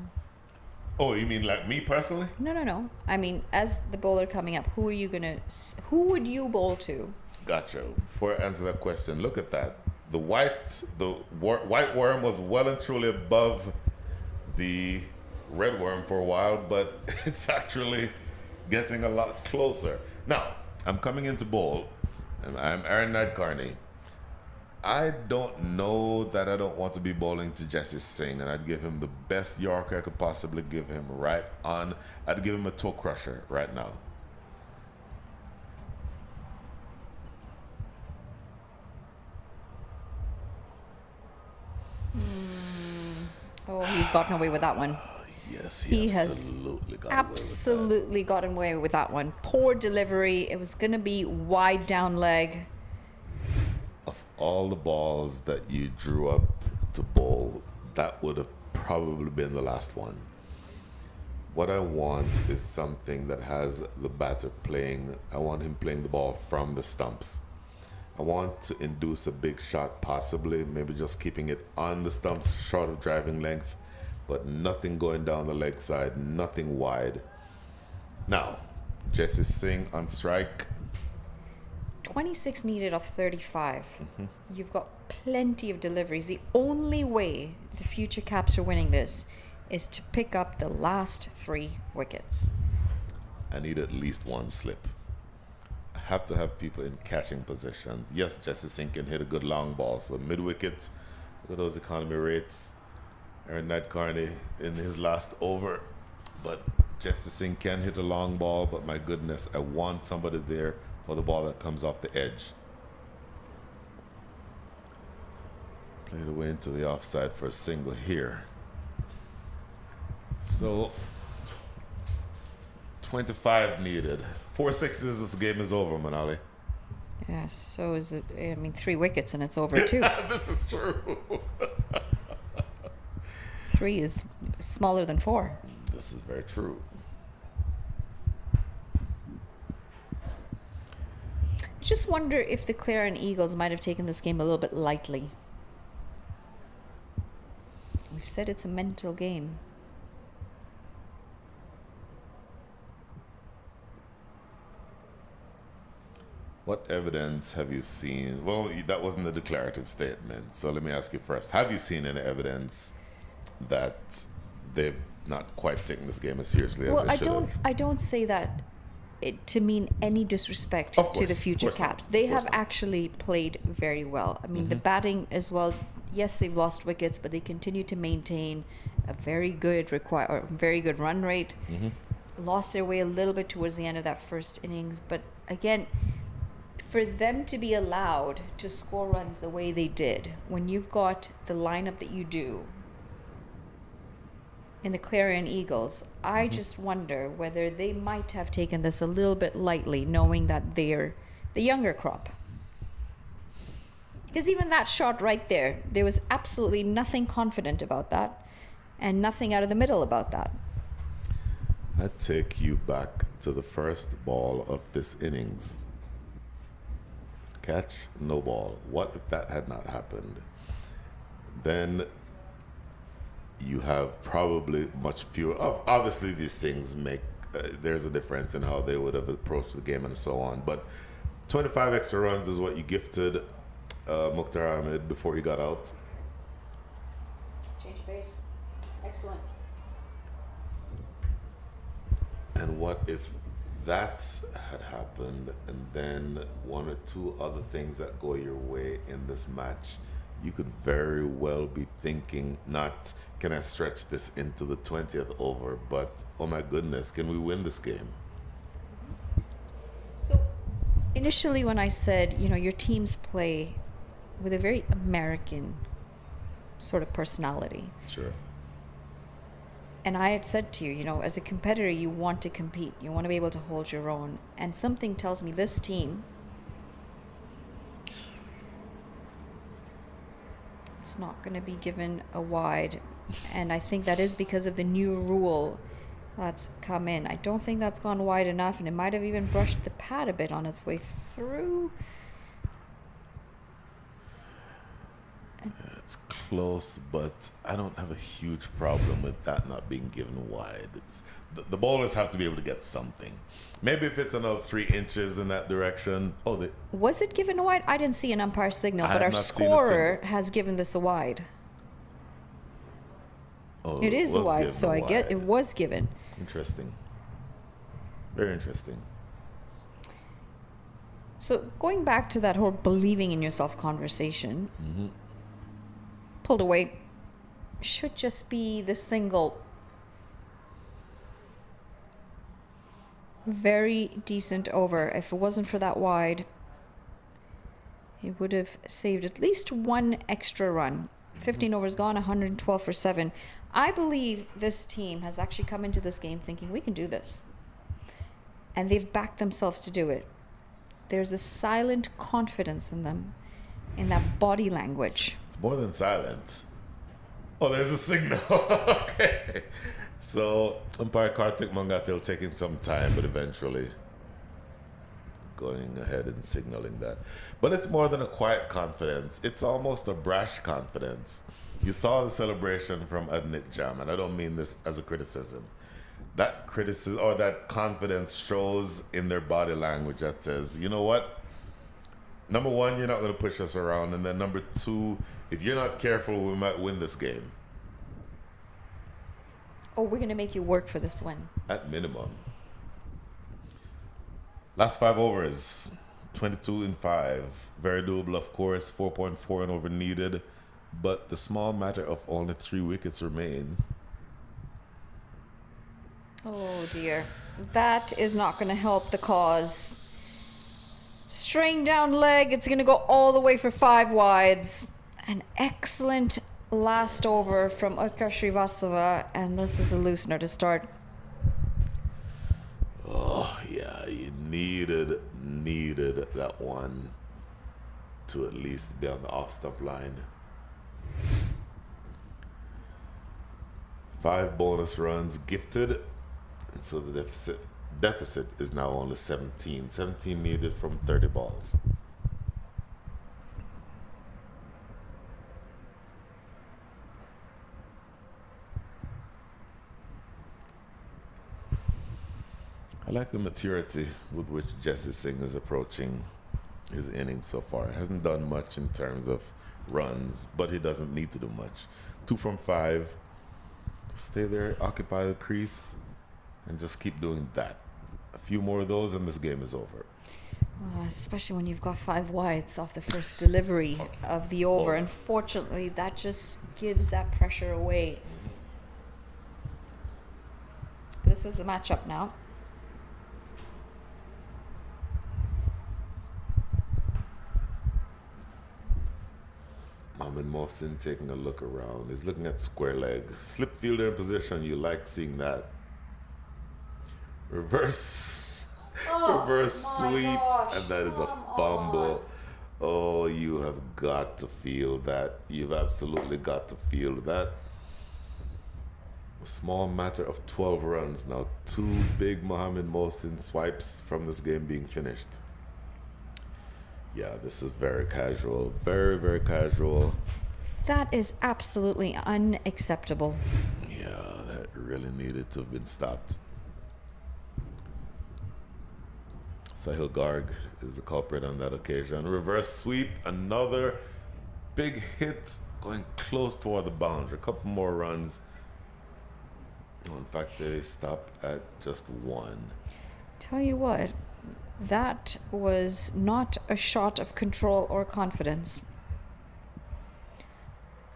Oh, you mean like me personally? No. I mean, as the bowler coming up, who would you bowl to? Gotcha. Before I answer that question, look at that. The white worm was well and truly above the red worm for a while, but it's actually getting a lot closer. Now, I'm coming into bowl, and I'm Aaron Nadkarni. I don't know that I don't want to be bowling to Jesse Singh, and I'd give him the best Yorker I could possibly give him right on. I'd give him a toe crusher right now. Oh, he's gotten away with that one. Yes, he has absolutely gotten away with that one. Poor delivery. It was going to be wide down leg. Of all the balls that you drew up to bowl, that would have probably been the last one. What I want is something that has the batter playing. I want him playing the ball from the stumps. I want to induce a big shot, possibly, maybe just keeping it on the stumps, short of driving length, but nothing going down the leg side, nothing wide. Now, Jesse Singh on strike. 26 needed off 35. You've got plenty of deliveries. The only way the future Caps are winning this is to pick up the last 3 wickets. I need at least one slip. I have to have people in catching positions. Yes, Jesse Singh can hit a good long ball. So mid-wicket, look at those economy rates. Aaron Nadkarni in his last over. But Jesse Singh can hit a long ball, but my goodness, I want somebody there for the ball that comes off the edge. Played away into the offside for a single here. So 25 needed. 4 sixes, this game is over, Manali. Yeah, so is it. I mean, 3 wickets and it's over too. This is true. 3 is smaller than 4. This is very true. Just wonder if the Clarion Eagles might have taken this game a little bit lightly. We've said it's a mental game. What evidence have you seen? Well, that wasn't a declarative statement. So let me ask you first. Have you seen any evidence that they've not quite taken this game as seriously as they should have? I don't say that to mean any disrespect to the future Caps. They have actually played very well. I mean, the batting as well. Yes, they've lost wickets, but they continue to maintain a very good run rate. Lost their way a little bit towards the end of that first innings, but again, for them to be allowed to score runs the way they did, when you've got the lineup that you do in the Clarion Eagles, I just wonder whether they might have taken this a little bit lightly, knowing that they're the younger crop. Because even that shot right there was absolutely nothing confident about that and nothing out of the middle about that. I take you back to the first ball of this innings. Catch, no ball. What if that had not happened? Then you have probably much fewer. Obviously, these things make there's a difference in how they would have approached the game and so on. But 25 extra runs is what you gifted Mukhtar Ahmed before he got out. Change of pace. Excellent. And what if that had happened and then 1 or 2 other things that go your way in this match? You could very well be thinking, not can I stretch this into the 20th over, but oh my goodness, can we win this game? So initially when I said, your teams play with a very American sort of personality. Sure. And I had said to you, as a competitor, you want to compete. You want to be able to hold your own. And something tells me this team, it's not going to be given a wide. And I think that is because of the new rule that's come in. I don't think that's gone wide enough, and it might have even brushed the pad a bit on its way through. It's close, but I don't have a huge problem with that not being given wide. The bowlers have to be able to get something. Maybe if it's another 3 inches in that direction. Was it given a wide? I didn't see an umpire signal, but our scorer has given this a wide. Oh, It is a was wide, given so a I get it wide. was given. Interesting. Very interesting. So going back to that whole believing in yourself conversation, pulled away should just be the single. Very decent over. If it wasn't for that wide, he would have saved at least one extra run. 15 overs gone, 112 for 7. I believe this team has actually come into this game thinking we can do this. And they've backed themselves to do it. There's a silent confidence in them, in that body language. It's more than silent. Oh, there's a signal. Okay. So, umpire Karthik Mangatil taking some time, but eventually going ahead and signaling that. But it's more than a quiet confidence. It's almost a brash confidence. You saw the celebration from Adnit Jam, and I don't mean this as a criticism. That criticism or that confidence shows in their body language that says, you know what? Number one, you're not going to push us around. And then number two, if you're not careful, we might win this game. Oh, we're going to make you work for this one. At minimum. Last 5 overs, 22 in 5. Very doable, of course. 4.4 and over needed. But the small matter of only 3 wickets remain. Oh, dear. That is not going to help the cause. Straying down leg. It's going to go all the way for 5 wides. An excellent last over from Utkarsh Srivastava, and this is a loosener to start. Oh, yeah, you needed that one to at least be on the off-stump line. 5 bonus runs gifted, and so the deficit is now only 17. 17 needed from 30 balls. I like the maturity with which Jesse Singh is approaching his innings so far. He hasn't done much in terms of runs, but he doesn't need to do much. 2 from 5. Stay there, occupy the crease, and just keep doing that. A few more of those and this game is over. Especially when you've got 5 wides off the first delivery of the over. Unfortunately, that just gives that pressure away. This is the matchup now. Mohamed Mohsin taking a look around. He's looking at square leg. Slip fielder in position. You like seeing that. Reverse sweep. Gosh, and that is a fumble. Oh, you have got to feel that. You've absolutely got to feel that. A small matter of 12 runs now. 2 big Mohamed Mohsin swipes from this game being finished. Yeah, this is very casual. Very, very casual. That is absolutely unacceptable. Yeah, that really needed to have been stopped. Sahil Garg is the culprit on that occasion. Reverse sweep, another big hit going close toward the boundary. A couple more runs. In fact, they stop at just 1. Tell you what, that was not a shot of control or confidence.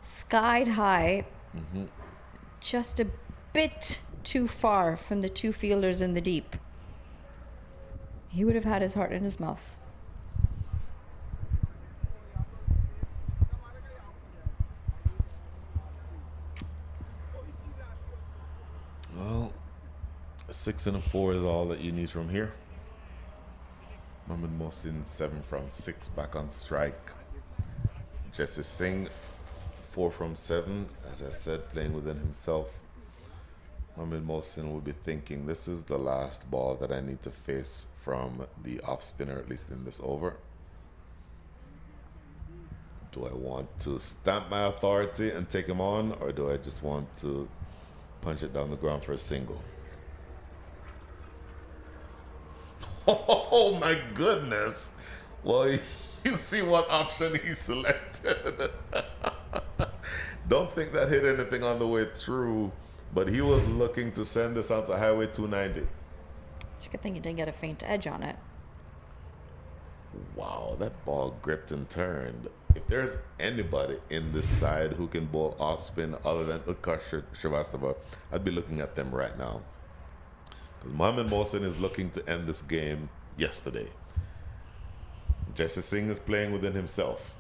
Skied high, just a bit too far from the 2 fielders in the deep. He would have had his heart in his mouth. Well, a 6 and a 4 is all that you need from here. Mohamed Mohsin 7 from 6 back on strike. Jesse Singh 4 from 7, as I said, playing within himself. Mohamed Mohsin will be thinking, this is the last ball that I need to face from the off spinner, at least in this over. Do I want to stamp my authority and take him on, or do I just want to punch it down the ground for a single? Oh my goodness. Well, you see what option he selected. Don't think that hit anything on the way through, but he was looking to send this onto Highway 290. It's a good thing you didn't get a faint edge on it. Wow, that ball gripped and turned. If there's anybody in this side who can bowl off spin other than Utkarsh Shrivastava, I'd be looking at them right now. Because Mohammad Mohsin is looking to end this game yesterday. Jesse Singh is playing within himself.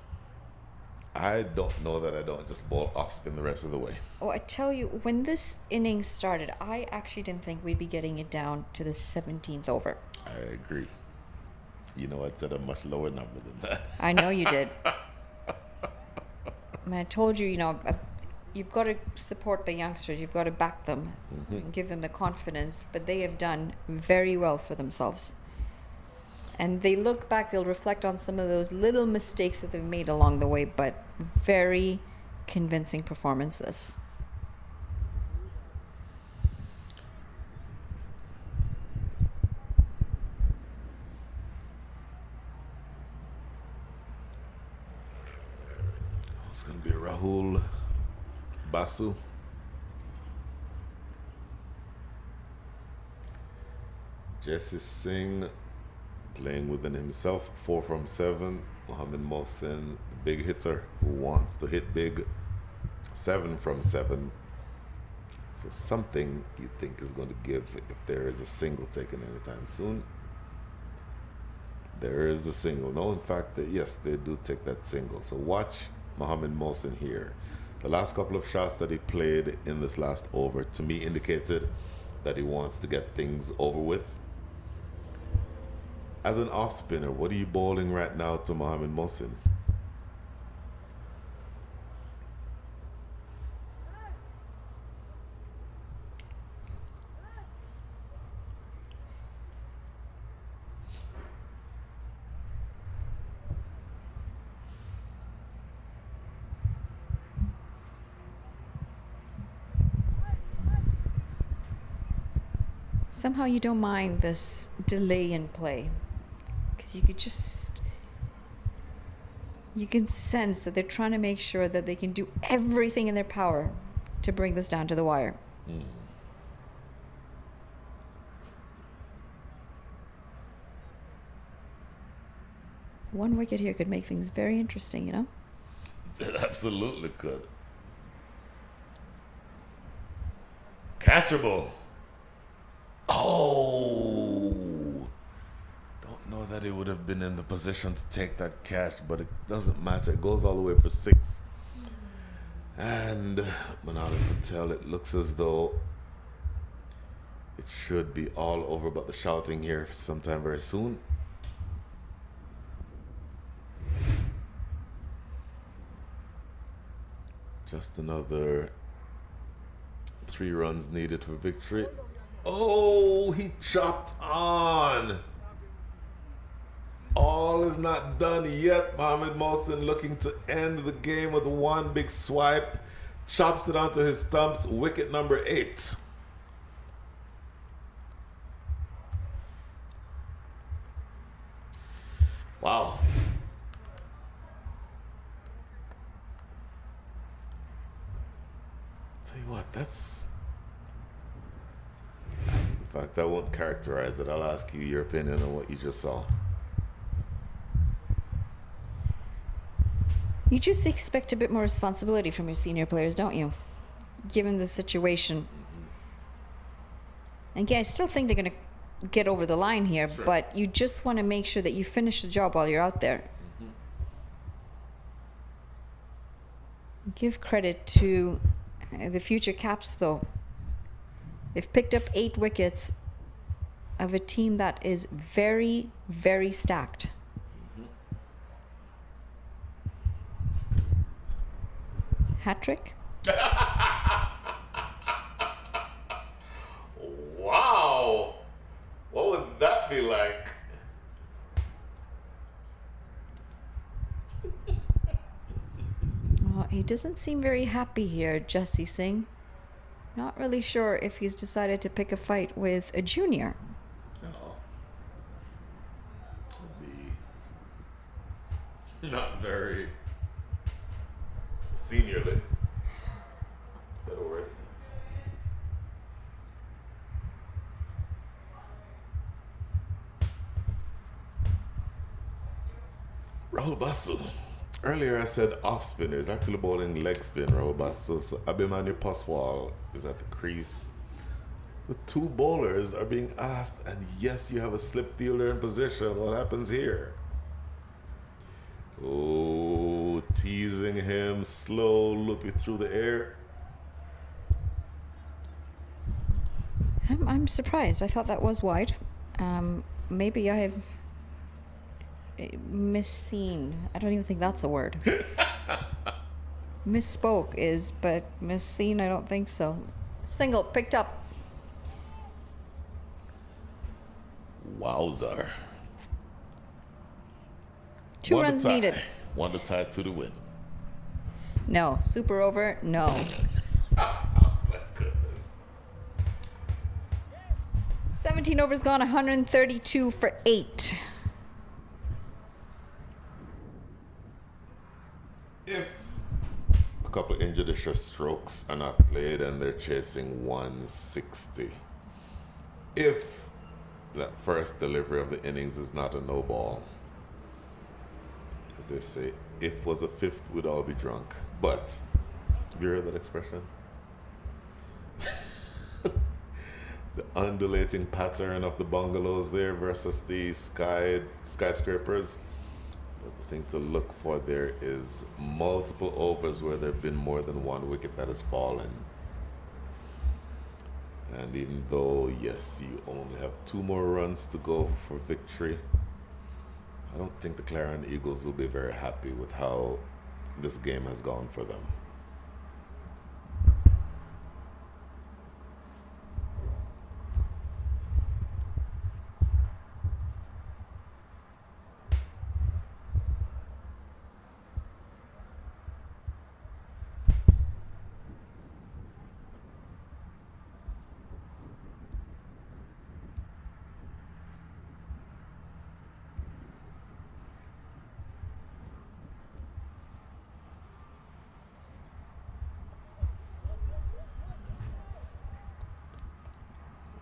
I don't know that I don't just bowl off spin the rest of the way. Oh, I tell you, when this innings started, I actually didn't think we'd be getting it down to the 17th over. I agree. You know, I'd said a much lower number than that. I know you did. I mean, I told you, you know, you've got to support the youngsters. You've got to back them and give them the confidence. But they have done very well for themselves. And they look back, they'll reflect on some of those little mistakes that they've made along the way, but very convincing performances. It's going to be Rahul Basu. Jesse Singh playing within himself, 4 from 7. Mohammad Mohsin, the big hitter who wants to hit big, 7 from 7. So something you think is going to give if there is a single taken anytime soon. There is a single. No, in fact, yes, they do take that single. So watch Mohammad Mohsin here. The last couple of shots that he played in this last over, to me, indicated that he wants to get things over with. As an off spinner, what are you bowling right now to Mohammad Mohsin? Somehow you don't mind this delay in play. Because you can sense that they're trying to make sure that they can do everything in their power to bring this down to the wire. One wicket here could make things very interesting, you know? It absolutely could. Catchable. Oh! Don't know that he would have been in the position to take that catch, but it doesn't matter. It goes all the way for 6. And Manali Patel, it looks as though it should be all over, but the shouting here sometime very soon. Just another 3 runs needed for victory. Oh, he chopped on. All is not done yet. Mohammad Mohsin looking to end the game with one big swipe. Chops it onto his stumps. Wicket number 8. Wow. Tell you what, that's... In fact, I won't characterize it. I'll ask you your opinion on what you just saw. You just expect a bit more responsibility from your senior players, don't you? Given the situation. Again, I still think they're going to get over the line here, Sure. but you just want to make sure that you finish the job while you're out there. Give credit to the future caps, though. They've picked up 8 wickets of a team that is very, very stacked. Hat trick? Wow! What would that be like? Well, he doesn't seem very happy here, Jesse Singh. Not really sure if he's decided to pick a fight with a junior. No. Would be not very seniorly. Rahul Basu. Earlier I said off spinner. He's actually bowling leg spin, Rahul Basu. So Abhimanyu Paswal is at the crease. The two bowlers are being asked, and yes, you have a slip fielder in position. What happens here? Oh, teasing him, slow, loopy through the air. I'm surprised. I thought that was wide. Maybe I have misseen. I don't even think that's a word. Misspoke is, but misseen, I don't think so. Single, picked up. Wowzer. 2 runs needed. 1 to tie, 2 to win. No. Super over? No. Oh my goodness. 17 overs gone, 132 for 8. If a couple injudicious strokes are not played and they're chasing 160, if that first delivery of the innings is not a no ball, as they say, if was a fifth, we'd all be drunk. But have you heard that expression? The undulating pattern of the bungalows there versus the skyscrapers. But the thing to look for there is multiple overs where there have been more than one wicket that has fallen. And even though, yes, you only have 2 more runs to go for victory, I don't think the Clarion Eagles will be very happy with how this game has gone for them.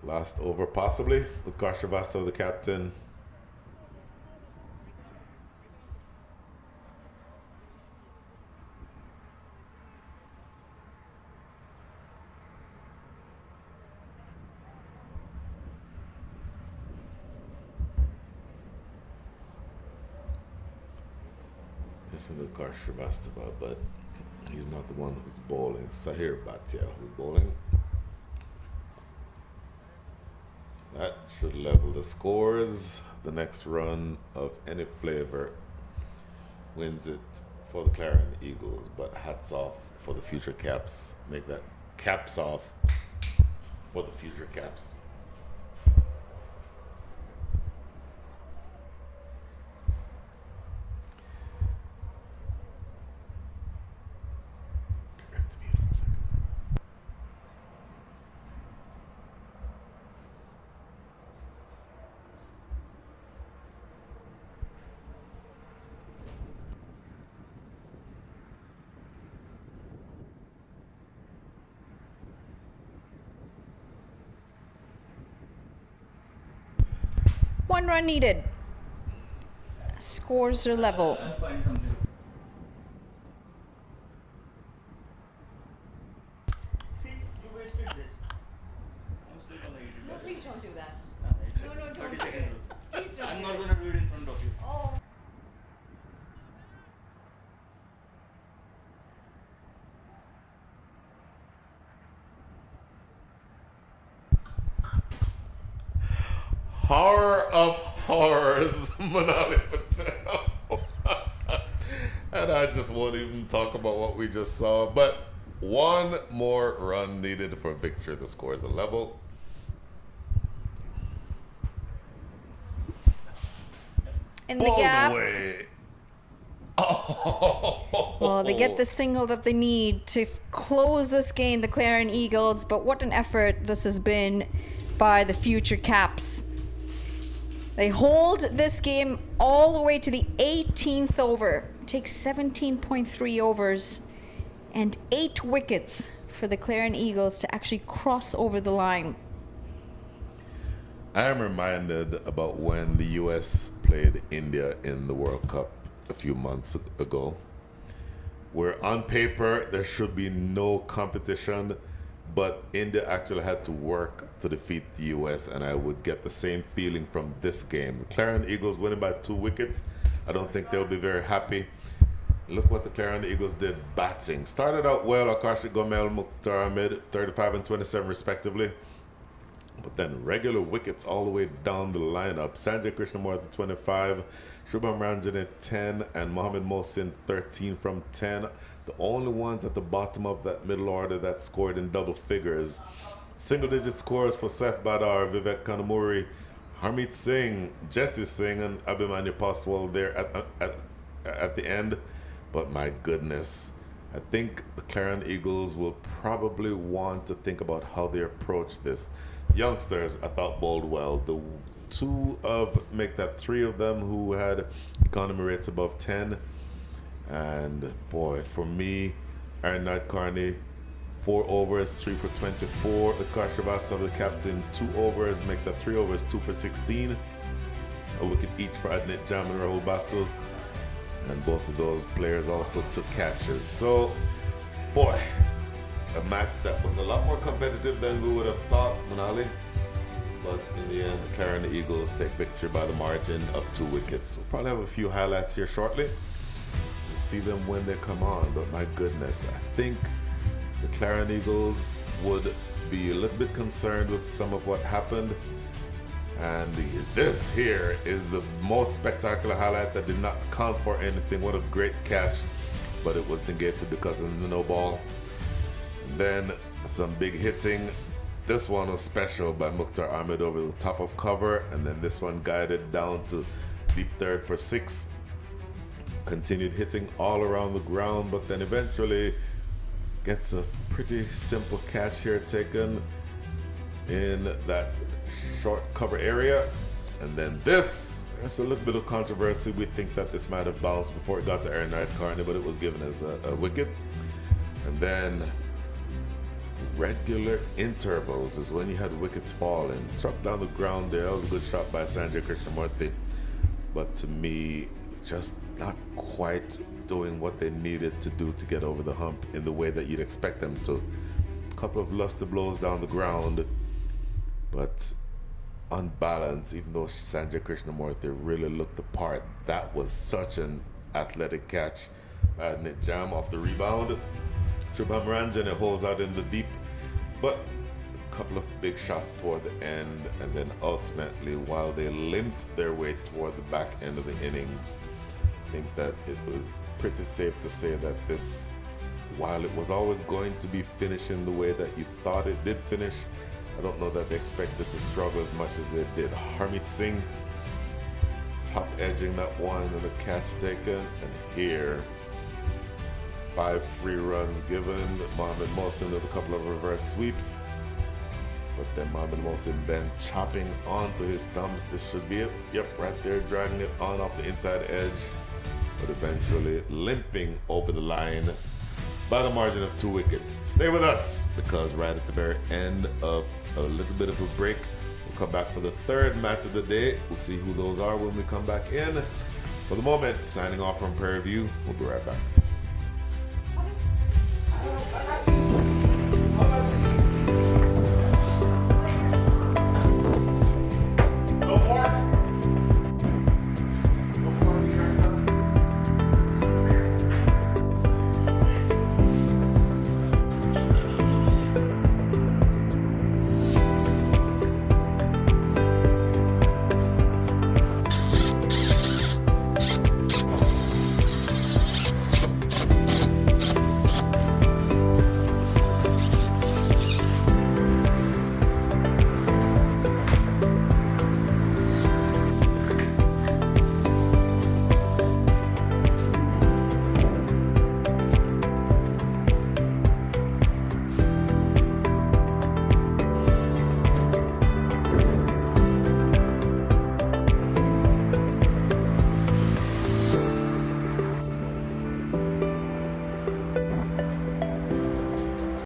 Last over possibly with Karshavasa, the captain. Definitely Karshavasa, but he's not the one who's bowling. Sahir Bhatia who's bowling. That should level the scores. The next run of any flavor wins it for the Clarion Eagles. But hats off for the future caps. Make that caps off for the future caps. One run needed. Scores are level. See, you wasted this. I'm still gonna eat it. No, please don't do that. It's No, a no, don't 30 do second it. rule. Please don't I'm do not it. gonna do it in front of you. Oh. Horror of horrors, Manali Patel. And I just won't even talk about what we just saw. But 1 more run needed for victory. The score is a level. In the Bowled gap. away. Oh. Well, they get the single that they need to close this game, the Clarion Eagles. But what an effort this has been by the future Caps. They hold this game all the way to the 18th over. Takes 17.3 overs and 8 wickets for the Clarion Eagles to actually cross over the line. I am reminded about when the US played India in the World Cup a few months ago, where on paper there should be no competition, but India actually had to work to defeat the US, and I would get the same feeling from this game. The Clarion Eagles winning by 2 wickets. I don't think they'll be very happy. Look what the Clarion Eagles did batting. Started out well, Akash Gomel, Mukhtar Ahmed, 35 and 27 respectively. But then regular wickets all the way down the lineup. Sanjay Krishnamurthy 25, Shubham Ranjan 10, and Mohammad Mohsin 13 from 10. The only ones at the bottom of that middle order that scored in double figures. Single-digit scores for Seth Badar, Vivek Kanamuri, Harmeet Singh, Jesse Singh, and Abhimanyu Paswal there at the end. But my goodness, I think the Clarion Eagles will probably want to think about how they approach this. Youngsters, I thought, bowled well. The three of them who had economy rates above 10. And boy, for me, Aaron Nadkarni, 4 overs, 3 for 24. Akash Srivastava, the captain, 2 overs, make that 3 overs, 2 for 16. A wicket each for Adnit Jam and Rahul Basu. And both of those players also took catches. So, boy, a match that was a lot more competitive than we would have thought, Manali. But in the end, the Clarion Eagles take victory by the margin of 2 wickets. We'll probably have a few highlights here shortly. We'll see them when they come on. But my goodness, I think the Clarion Eagles would be a little bit concerned with some of what happened. And this here is the most spectacular highlight that did not count for anything. What a great catch, but it was negated because of the no ball. Then some big hitting. This one was special by Mukhtar Ahmed over the top of cover, and then this one guided down to deep third for 6. Continued hitting all around the ground, but then eventually gets a pretty simple catch here taken in that short cover area. And then there's a little bit of controversy. We think that this might have bounced before it got to Aaron Nadkarni, but it was given as a wicket. And then regular intervals is when you had wickets fall and struck down the ground there. That was a good shot by Sanjay Krishnamurthy, but to me, just not quite doing what they needed to do to get over the hump in the way that you'd expect them to. A couple of lusty blows down the ground, but on balance, even though Sanjay Krishnamurthy really looked the part, that was such an athletic catch. Adnit Jam off the rebound. Shubham Ranjan, it holds out in the deep, but a couple of big shots toward the end, and then ultimately, while they limped their way toward the back end of the innings, I think that it was pretty safe to say that this, while it was always going to be finishing the way that you thought it did finish, I don't know that they expected to struggle as much as they did. Harmeet Singh top edging that one and the catch taken, and here 5 free runs given. Mohammad Mohsin with a couple of reverse sweeps, but then Mohammad Mohsin then chopping onto his thumbs. This should be it. Yep, right there, dragging it on off the inside edge, but eventually limping over the line by the margin of 2 wickets. Stay with us, because right at the very end of a little bit of a break, we'll come back for the 3rd match of the day. We'll see who those are when we come back in. For the moment, signing off from Prairie View. We'll be right back.